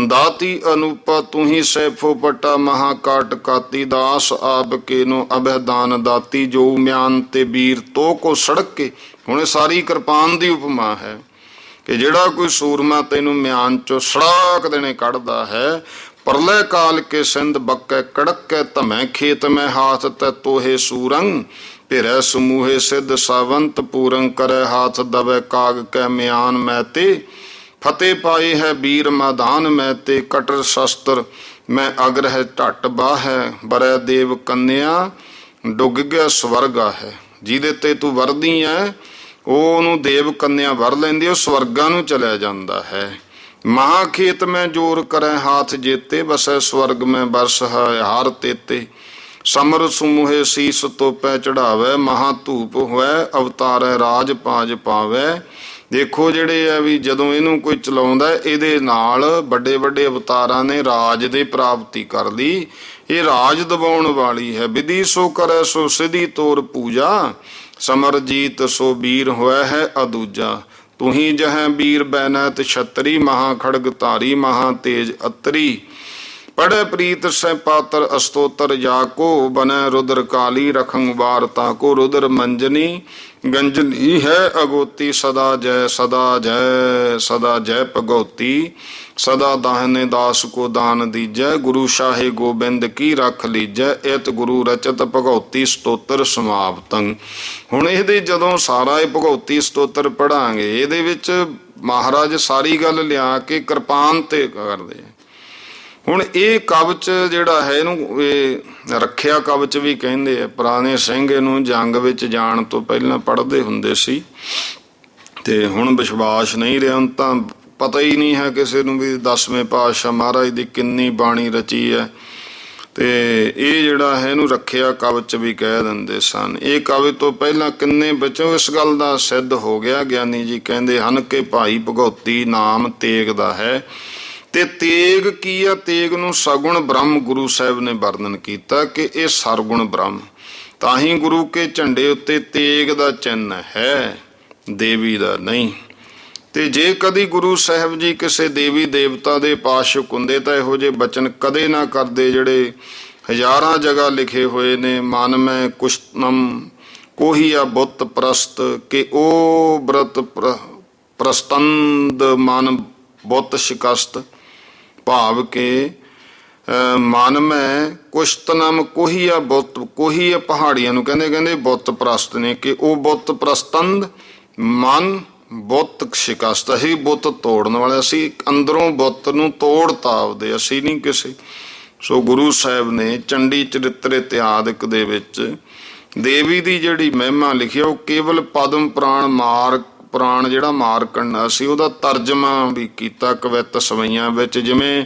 ਦਾਤੀ ਅਨੂਪਾ। ਤੂੰ ਹੀ ਸੈਫੋ ਪਟਾ ਮਹਾਕਾਟ ਕਾਤੀ, ਦਾਸ ਆਪ ਕੇ ਨੂੰ ਅਭੈਦਾਨ ਦਾਤੀ। ਜੋ ਮਿਆਨ ਤੇ ਵੀਰ ਤੋ ਕੋ ਸੜਕ ਕੇ, ਹੁਣ ਸਾਰੀ ਕਿਰਪਾਨ ਦੀ ਉਪਮਾ ਹੈ। ਕਿ ਜਿਹੜਾ ਕੋਈ ਸੂਰਮਾ ਤੈਨੂੰ ਮਿਆਨ ਚੋਂ ਸੜਾਕ ਦੇਣੇ ਕੱਢਦਾ ਹੈ। ਪਰਲੇ ਕਾਲ ਕੇ ਸਿੰਧ ਬੱਕੈ ਕੜਕੈ ਧਮੈ ਖੇਤ ਮੈਂ ਹਾਥ ਤੈ ਤੋਹੇ ਸੂਰੰਗ ਭਿਰੈ ਸਮੂਹੇ ਸਿੱਧ ਸਾਵੰਤ ਪੂਰੰ ਕਰੈ ਹਾਥ ਦਵੈ ਕਾਗ ਕੈ ਮਿਆਨ ਮੈਂ ਤੇ ਫਤਿਹ ਪਾਏ ਹੈ ਵੀਰ ਮੈਦਾਨ ਮੈਂ ਤੇ ਕਟਰ ਸ਼ਸਤਰ ਮੈਂ ਅਗਰਹਿ ਢੱਟ ਬਾਹੈ ਬਰੈ ਦੇਵ ਕੰਨਿਆ ਡੁੱਗ ਗਿਆ ਸਵਰਗਾ ਹੈ। ਜਿਹਦੇ ਤੇ ਤੂੰ ਵਰਦੀ ਹੈ ਉਹਨੂੰ ਦੇਵ ਕੰਨਿਆ ਵਰ ਲੈਂਦੀ, ਉਹ ਸਵਰਗਾਂ ਨੂੰ ਚਲਿਆ ਜਾਂਦਾ ਹੈ। ਮਹਾ ਖੇਤ ਮੈਂ ਜੋਰ ਕਰੈ ਹਾਥ ਜੇਤੇ ਬਸੈ ਸਵਰਗ ਮੈਂ ਬਰਸ ਹਾਰ ਤੇਤੇ ਸਮਰ ਸਮੂਹੇ ਸੀਸ ਤੋਪੈ ਚੜਾਵੈ ਮਹਾ ਧੂਪ ਹੋਇ ਅਵਤਾਰੈ ਰਾਜ ਪਾਜ ਪਾਵੈ। ਦੇਖੋ ਜਿਹੜੇ ਆ ਵੀ ਜਦੋਂ ਇਹਨੂੰ ਕੋਈ ਚਲਾਉਂਦਾ ਇਹਦੇ ਨਾਲ ਵੱਡੇ ਵੱਡੇ ਅਵਤਾਰਾਂ ਨੇ ਰਾਜ ਦੇ ਪ੍ਰਾਪਤੀ ਕਰ ਲਈ। ਇਹ ਰਾਜ ਦਿਵਾਉਣ ਵਾਲੀ ਹੈ। ਵਿਧੀ ਸੋ ਕਰੈ ਸੋ ਸਿਧੀ ਤੋਰ ਪੂਜਾ ਸਮਰ ਜੀਤ ਸੋ ਵੀਰ ਹੋਇਆ ਹੈ ਅਦੂਜਾ। ਤੁਹੀ ਜਹੈ ਵੀਰ ਬੈਨਤ ਛਤਰੀ ਮਹਾ ਖੜਗ ਧਾਰੀ ਮਹਾ ਤੇਜ ਅਤਰੀ ਪੜ੍ਹੈ ਪ੍ਰੀਤ ਸੈ ਪਾਤਰ ਅਸਤੋਤਰ ਜਾਕੋ ਬਨੈ ਰੁਦਰ ਕਾਲੀ ਰਖੰ ਵਾਰਤਾ ਕੋ ਰੁਦਰ ਮੰਜਨੀ ਗੰਜਨੀ ਹੈ ਅਗੋਤੀ ਸਦਾ ਜੈ ਸਦਾ ਜੈ ਸਦਾ ਜੈ ਭਗਉਤੀ ਸਦਾ ਦਾਹਨੇ ਦਾਸ ਕੋ ਦਾਨ ਦੀਜੈ ਗੁਰੂ ਸ਼ਾਹੇ ਗੋਬਿੰਦ ਕੀ ਰੱਖ ਲੀਜੈ ਇਤ ਗੁਰੂ ਰਚਤ ਭਗਉਤੀ ਸਤੋਤਰ ਸਮਾਪਤੰ। ਹੁਣ ਇਹਦੇ ਜਦੋਂ ਸਾਰਾ ਇਹ ਭਗਉਤੀ ਸਤੋਤਰ ਪੜਾਂਗੇ ਇਹਦੇ ਵਿੱਚ ਮਹਾਰਾਜ ਸਾਰੀ ਗੱਲ ਲਿਆ ਕੇ ਕਿਰਪਾਨ ਤੇ ਕਰਦੇ। ਹੁਣ ਇਹ ਕਵਚ ਜਿਹੜਾ ਹੈ ਇਹਨੂੰ ਇਹ ਰੱਖਿਆ ਕਵਚ ਵੀ ਕਹਿੰਦੇ ਆ। ਪੁਰਾਣੇ ਸਿੰਘ ਇਹਨੂੰ ਜੰਗ ਵਿੱਚ ਜਾਣ ਤੋਂ ਪਹਿਲਾਂ ਪੜ੍ਹਦੇ ਹੁੰਦੇ ਸੀ ਤੇ ਹੁਣ ਵਿਸ਼ਵਾਸ ਨਹੀਂ ਰਿਹਾ। ਹੁਣ ਤਾਂ ਪਤਾ ਹੀ ਨਹੀਂ ਹੈ ਕਿਸੇ ਨੂੰ ਵੀ 10ਵੇਂ ਪਾਤਸ਼ਾਹ ਮਹਾਰਾਜ ਦੀ ਕਿੰਨੀ ਬਾਣੀ ਰਚੀ ਹੈ ਤੇ ਇਹ ਜਿਹੜਾ ਹੈ ਇਹਨੂੰ ਰੱਖਿਆ ਕਵਚ ਵੀ ਕਹਿ ਦਿੰਦੇ ਸਨ। ਇਹ ਕਵਿ ਤੋਂ ਪਹਿਲਾਂ ਕਿੰਨੇ ਵਿੱਚੋਂ ਇਸ ਗੱਲ ਦਾ ਸਿੱਧ ਹੋ ਗਿਆ। ਗਿਆਨੀ ਜੀ ਕਹਿੰਦੇ ਹਨ ਕਿ ਭਾਈ ਭਗਉਤੀ ਨਾਮ ਤੇਗ ਦਾ ਹੈ ਤੇ ਤੇਗ ਕੀ ਆ? ਤੇਗ ਨੂੰ ਸਗੁਣ ਬ੍ਰਹਮ ਗੁਰੂ ਸਾਹਿਬ ਨੇ ਵਰਣਨ ਕੀਤਾ ਕਿ ਇਹ ਸਰਗੁਣ ਬ੍ਰਹਮ। ਤਾਂ ਹੀ ਗੁਰੂ ਕੇ ਝੰਡੇ ਉੱਤੇ ਤੇਗ ਦਾ ਚਿੰਨ੍ਹ ਹੈ, ਦੇਵੀ ਦਾ ਨਹੀਂ। ਤੇ ਜੇ ਕਦੀ ਗੁਰੂ ਸਾਹਿਬ ਜੀ ਕਿਸੇ ਦੇਵੀ ਦੇਵਤਾ ਦੇ ਪਾਸ਼ਕ ਹੁੰਦੇ ਤਾਂ ਇਹੋ ਜਿਹੇ ਬਚਨ ਕਦੇ ਨਾ ਕਰਦੇ ਜਿਹੜੇ ਹਜ਼ਾਰਾਂ ਜਗ੍ਹਾ ਲਿਖੇ ਹੋਏ ਨੇ। ਮਨ ਮੈਂ ਕੁਸ਼ਤਨਮ ਕੋਹੀਆ ਬੁੱਤ ਪ੍ਰਸਤ ਕਿ ਉਹ ਬ੍ਰਤ ਪ੍ਰਸਤੰਦ ਮਨ ਬੁੱਤ ਸ਼ਿਕਸਤ ਭਾਵ ਕੇ ਮਨ ਮੈਂ ਕੁਸ਼ਤਨਮ ਕੋਹੀਆ ਬੁੱਤ ਕੋਹੀਆ ਪਹਾੜੀਆਂ ਨੂੰ ਕਹਿੰਦੇ ਬੁੱਤ ਪ੍ਰਸਤ ਨੇ ਕਿ ਉਹ ਬੁੱਤ ਪ੍ਰਸਤੰਦ ਮਨ ਬੁੱਤ ਸ਼ਿਕਸਤ। ਅਸੀਂ ਬੁੱਤ ਤੋੜਨ ਵਾਲੇ, ਅਸੀਂ ਅੰਦਰੋਂ ਬੁੱਤ ਨੂੰ ਤੋੜਤਾ ਆਪਦੇ, ਅਸੀਂ ਨਹੀਂ ਕਿਸੇ। ਸੋ ਗੁਰੂ ਸਾਹਿਬ ਨੇ ਚੰਡੀ ਚਰਿੱਤਰ ਇਤਿਹਾਦਿਕ ਦੇ ਵਿੱਚ ਦੇਵੀ ਦੀ ਜਿਹੜੀ ਮਹਿਮਾ ਲਿਖੀ ਉਹ ਕੇਵਲ ਪਦਮ ਪੁਰਾਣ ਜਿਹੜਾ ਮਾਰਕੰਡਾ ਸੀ ਉਹਦਾ ਤਰਜਮਾ ਵੀ ਕੀਤਾ ਕਵਿੱਤ ਸਵਈਆਂ ਵਿੱਚ। ਜਿਵੇਂ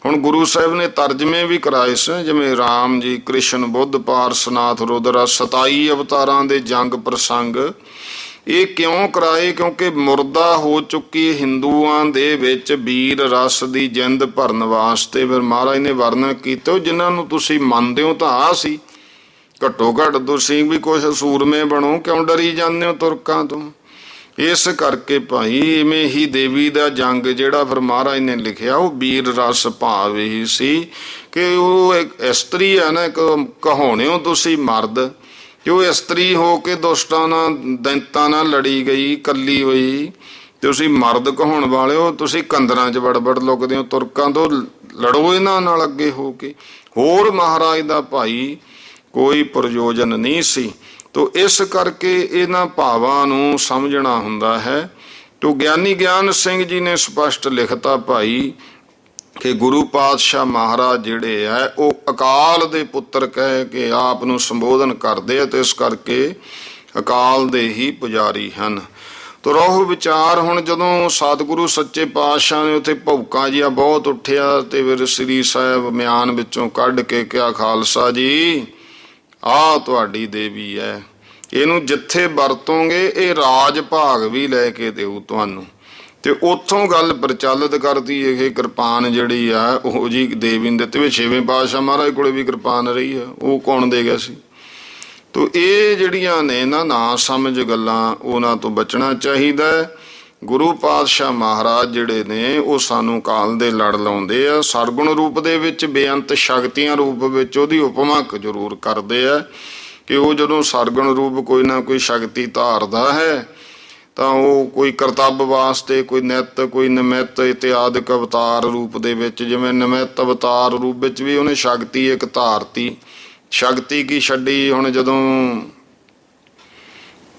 ਹੁਣ ਗੁਰੂ ਸਾਹਿਬ ਨੇ ਤਰਜਮੇ ਵੀ ਕਰਾਏ ਸੀ, ਜਿਵੇਂ ਰਾਮ ਜੀ, ਕ੍ਰਿਸ਼ਨ, ਬੁੱਧ, ਪਾਰਸਨਾਥ, ਰੁਦਰ 27 ਅਵਤਾਰਾਂ ਦੇ ਜੰਗ ਪ੍ਰਸੰਗ। ਇਹ ਕਿਉਂ ਕਰਾਏ? ਕਿਉਂਕਿ ਮੁਰਦਾ ਹੋ ਚੁੱਕੀ ਹਿੰਦੂਆਂ ਦੇ ਵਿੱਚ ਵੀਰ ਰਸ ਦੀ ਜਿੰਦ ਭਰਨ ਵਾਸਤੇ ਫਿਰ ਮਹਾਰਾਜ ਨੇ ਵਰਣਨ ਕੀਤੇ ਜਿਨ੍ਹਾਂ ਨੂੰ ਤੁਸੀਂ ਮੰਨਦੇ ਹੋ ਤਾਂ ਆ ਸੀ। ਘੱਟੋ ਘੱਟ ਤੁਸੀਂ ਵੀ ਕੁਛ ਸੂਰਮੇ ਬਣੋ, ਕਿਉਂ ਡਰੀ ਜਾਂਦੇ ਹੋ ਤੁਰਕਾਂ ਤੋਂ? ਇਸ ਕਰਕੇ ਭਾਈ ਇਵੇਂ ਹੀ ਦੇਵੀ ਦਾ ਜੰਗ ਜਿਹੜਾ ਫਿਰ ਮਹਾਰਾਜ ਨੇ ਲਿਖਿਆ ਉਹ ਵੀਰ ਰਸ ਭਾਵ ਹੀ ਸੀ ਕਿ ਉਹ ਇੱਕ ਇਸਤਰੀ ਹੈ ਨਾ, ਕਹਾਉਣਿਓ ਤੁਸੀਂ ਮਰਦ ਕਿ ਉਹ ਇਸਤਰੀ ਹੋ ਕੇ ਦੁਸ਼ਟਾਂ ਨਾਲ ਦੈਂਤਾਂ ਨਾਲ ਲੜੀ ਗਈ ਇਕੱਲੀ ਹੋਈ। ਤੁਸੀਂ ਮਰਦ ਕਹਾਉਣ ਵਾਲੇ ਹੋ, ਤੁਸੀਂ ਕੰਦਰਾਂ 'ਚ ਵੜ ਲੁਕਦੇ ਹੋ ਤੁਰਕਾਂ ਤੋਂ, ਲੜੋ ਇਹਨਾਂ ਨਾਲ ਅੱਗੇ ਹੋ ਕੇ। ਹੋਰ ਮਹਾਰਾਜ ਦਾ ਭਾਈ ਕੋਈ ਪ੍ਰਯੋਜਨ ਨਹੀਂ ਸੀ। ਤੋ ਇਸ ਕਰਕੇ ਇਹਨਾਂ ਭਾਵਾਂ ਨੂੰ ਸਮਝਣਾ ਹੁੰਦਾ ਹੈ। ਤੋ ਗਿਆਨੀ ਗਿਆਨ ਸਿੰਘ ਜੀ ਨੇ ਸਪਸ਼ਟ ਲਿਖਤਾ ਭਾਈ ਕਿ ਗੁਰੂ ਪਾਤਸ਼ਾਹ ਮਹਾਰਾਜ ਜਿਹੜੇ ਹੈ ਉਹ ਅਕਾਲ ਦੇ ਪੁੱਤਰ ਕਹਿ ਕੇ ਆਪ ਨੂੰ ਸੰਬੋਧਨ ਕਰਦੇ ਆ ਤੇ ਇਸ ਕਰਕੇ ਅਕਾਲ ਦੇ ਹੀ ਪੁਜਾਰੀ ਹਨ। ਤੋ ਰਹੋ ਵਿਚਾਰ। ਹੁਣ ਜਦੋਂ ਸਤਿਗੁਰੂ ਸੱਚੇ ਪਾਤਸ਼ਾਹ ਨੇ ਉੱਥੇ ਭੌਂਕਾ ਜਿਹਾ ਬਹੁਤ ਉੱਠਿਆ ਤੇ ਫਿਰ ਸ੍ਰੀ ਸਾਹਿਬ ਮਿਆਨ ਵਿੱਚੋਂ ਕੱਢ ਕੇ ਕਿਹਾ, ਖਾਲਸਾ ਜੀ ਆਹ ਤੁਹਾਡੀ ਦੇਵੀ ਹੈ, ਇਹਨੂੰ ਜਿੱਥੇ ਵਰਤੋਂਗੇ ਇਹ ਰਾਜ ਭਾਗ ਵੀ ਲੈ ਕੇ ਦੇਊ ਤੁਹਾਨੂੰ। ਤੇ ਉੱਥੋਂ ਗੱਲ ਪ੍ਰਚਲਿਤ ਕਰਦੀ ਇਹ ਕਿਰਪਾਨ ਜਿਹੜੀ ਆ ਉਹ ਜੀ ਦੇਵੀ ਨੇ ਦਿੱਤੀ। 6ਵੇਂ ਪਾਤਸ਼ਾਹ ਮਹਾਰਾਜ ਕੋਲੇ ਵੀ ਕਿਰਪਾਨ ਰਹੀ ਆ, ਉਹ ਕੌਣ ਦੇ ਗਿਆ ਸੀ? ਤੋ ਇਹ ਜਿਹੜੀਆਂ ਨੇ ਨਾ ਸਮਝ ਗੱਲਾਂ ਉਹਨਾਂ ਤੋਂ ਬਚਣਾ ਚਾਹੀਦਾ ਹੈ। ਗੁਰੂ ਪਾਤਸ਼ਾਹ ਮਹਾਰਾਜ ਜਿਹੜੇ ਨੇ ਉਹ ਸਾਨੂੰ ਕਾਲ ਦੇ ਲੜ ਲਾਉਂਦੇ ਆ। ਸਰਗੁਣ ਰੂਪ ਦੇ ਵਿੱਚ ਬੇਅੰਤ ਸ਼ਕਤੀਆਂ ਰੂਪ ਵਿੱਚ ਉਹਦੀ ਉਪਮਾ ਜ਼ਰੂਰ ਕਰਦੇ ਆ ਕਿ ਉਹ ਜਦੋਂ ਸਰਗੁਣ ਰੂਪ ਕੋਈ ਨਾ ਕੋਈ ਸ਼ਕਤੀ ਧਾਰਦਾ ਹੈ ਤਾਂ ਉਹ ਕੋਈ ਕਰਤੱਵ ਵਾਸਤੇ, ਕੋਈ ਨਿੱਤ, ਕੋਈ ਨਿਮਿਤ ਇਤਿਆਦਿਕ ਅਵਤਾਰ ਰੂਪ ਦੇ ਵਿੱਚ, ਜਿਵੇਂ ਨਿਮਿਤ ਅਵਤਾਰ ਰੂਪ ਵਿੱਚ ਵੀ ਉਹਨੇ ਸ਼ਕਤੀ ਇੱਕ ਧਾਰਤੀ। ਸ਼ਕਤੀ ਕੀ ਛੱਡੀ? ਹੁਣ ਜਦੋਂ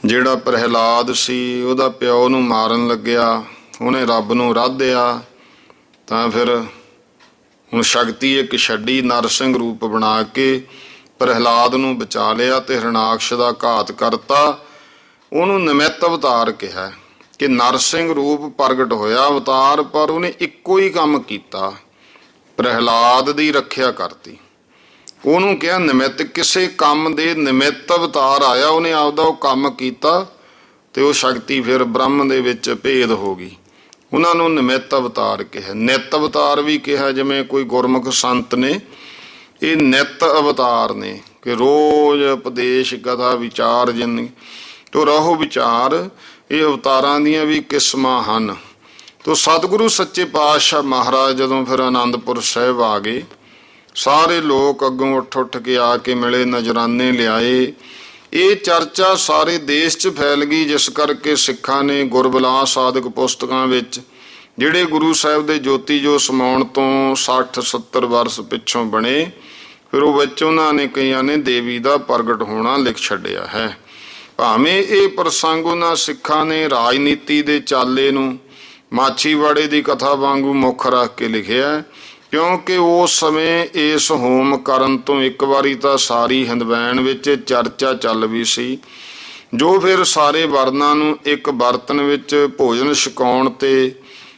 ਜਿਹੜਾ ਪ੍ਰਹਿਲਾਦ ਸੀ ਉਹਦਾ ਪਿਓ ਨੂੰ ਮਾਰਨ ਲੱਗਿਆ, ਉਹਨੇ ਰੱਬ ਨੂੰ ਰਾਧਿਆ, ਤਾਂ ਫਿਰ ਹੁਣ ਸ਼ਕਤੀ ਇੱਕ ਛੱਡੀ, ਨਰਸਿੰਘ ਰੂਪ ਬਣਾ ਕੇ ਪ੍ਰਹਿਲਾਦ ਨੂੰ ਬਚਾ ਲਿਆ ਤੇ ਹਰਨਾਕਸ਼ ਦਾ ਘਾਤ ਕਰਤਾ। ਉਹਨੂੰ ਨਿਮਿਤ ਅਵਤਾਰ ਕਿਹਾ ਕਿ ਨਰਸਿੰਘ ਰੂਪ ਪ੍ਰਗਟ ਹੋਇਆ ਅਵਤਾਰ, ਪਰ ਉਹਨੇ ਇੱਕੋ ਹੀ ਕੰਮ ਕੀਤਾ, ਪ੍ਰਹਿਲਾਦ ਦੀ ਰੱਖਿਆ ਕਰਤੀ। ਉਹਨੂੰ ਕਿਹਾ ਨਿਮਿਤ, ਕਿਸੇ ਕੰਮ ਦੇ ਨਿਮਿਤ ਅਵਤਾਰ ਆਇਆ, ਉਹਨੇ ਆਪਦਾ ਉਹ ਕੰਮ ਕੀਤਾ ਤੇ ਉਹ ਸ਼ਕਤੀ ਫਿਰ ਬ੍ਰਹਮ ਦੇ ਵਿੱਚ ਭੇਦ ਹੋ ਗਈ। ਉਹਨਾਂ ਨੂੰ ਨਿਮਿਤ ਅਵਤਾਰ ਕਿਹਾ। ਨਿੱਤ ਅਵਤਾਰ ਵੀ ਕਿਹਾ, ਜਿਵੇਂ ਕੋਈ ਗੁਰਮੁਖ ਸੰਤ ਨੇ, ਇਹ ਨਿੱਤ ਅਵਤਾਰ ਨੇ ਕਿ ਰੋਜ਼ ਉਪਦੇਸ਼ ਕਥਾ ਵਿਚਾਰ ਜਿੰਦਗੀ ਤੋ ਰਹੋ ਵਿਚਾਰ। ਇਹ ਅਵਤਾਰਾਂ ਦੀਆਂ ਵੀ ਕਿਸਮਾਂ ਹਨ। ਤੋ ਸਤਿਗੁਰੂ ਸੱਚੇ ਪਾਤਸ਼ਾਹ ਮਹਾਰਾਜ ਜਦੋਂ ਫਿਰ ਆਨੰਦਪੁਰ ਸਾਹਿਬ ਆ ਗਏ, ਸਾਰੇ ਲੋਕ ਅੱਗੋਂ ਉੱਠ ਉੱਠ ਕੇ ਆ ਕੇ ਮਿਲੇ, ਨਜ਼ਰਾਨੇ ਲਿਆਏ। ਇਹ ਚਰਚਾ ਸਾਰੇ ਦੇਸ਼ 'ਚ ਫੈਲ ਗਈ, ਜਿਸ ਕਰਕੇ ਸਿੱਖਾਂ ਨੇ ਗੁਰਬਿਲਾਸ ਆਦਿਕ ਪੁਸਤਕਾਂ ਵਿੱਚ, ਜਿਹੜੇ ਗੁਰੂ ਸਾਹਿਬ ਦੇ ਜੋਤੀ ਜੋ ਸਮਾਉਣ ਤੋਂ 60-70 ਵਰਸ ਪਿੱਛੋਂ ਬਣੇ, ਫਿਰ ਉਹ ਵਿੱਚ ਉਹਨਾਂ ਨੇ ਕਈਆਂ ਨੇ ਦੇਵੀ ਦਾ ਪ੍ਰਗਟ ਹੋਣਾ ਲਿਖ ਛੱਡਿਆ ਹੈ। ਭਾਵੇਂ ਇਹ ਪ੍ਰਸੰਗ ਉਹਨਾਂ ਸਿੱਖਾਂ ਨੇ ਰਾਜਨੀਤੀ ਦੇ ਚਾਲੇ ਨੂੰ ਮਾਛੀਵਾੜੇ ਦੀ ਕਥਾ ਵਾਂਗੂ ਮੁੱਖ ਰੱਖ ਕੇ ਲਿਖਿਆ, ਕਿਉਂਕਿ ਉਸ ਸਮੇਂ ਇਸ ਹੋਮ ਕਰਨ ਤੋਂ ਇੱਕ ਵਾਰੀ ਤਾਂ ਸਾਰੀ ਹਿੰਦਵੈਣ ਵਿੱਚ ਚਰਚਾ ਚੱਲ ਵੀ ਸੀ, ਜੋ ਫਿਰ ਸਾਰੇ ਵਰਨਾਂ ਨੂੰ ਇੱਕ ਬਰਤਨ ਵਿੱਚ ਭੋਜਨ ਛਕਾਉਣ ਤੇ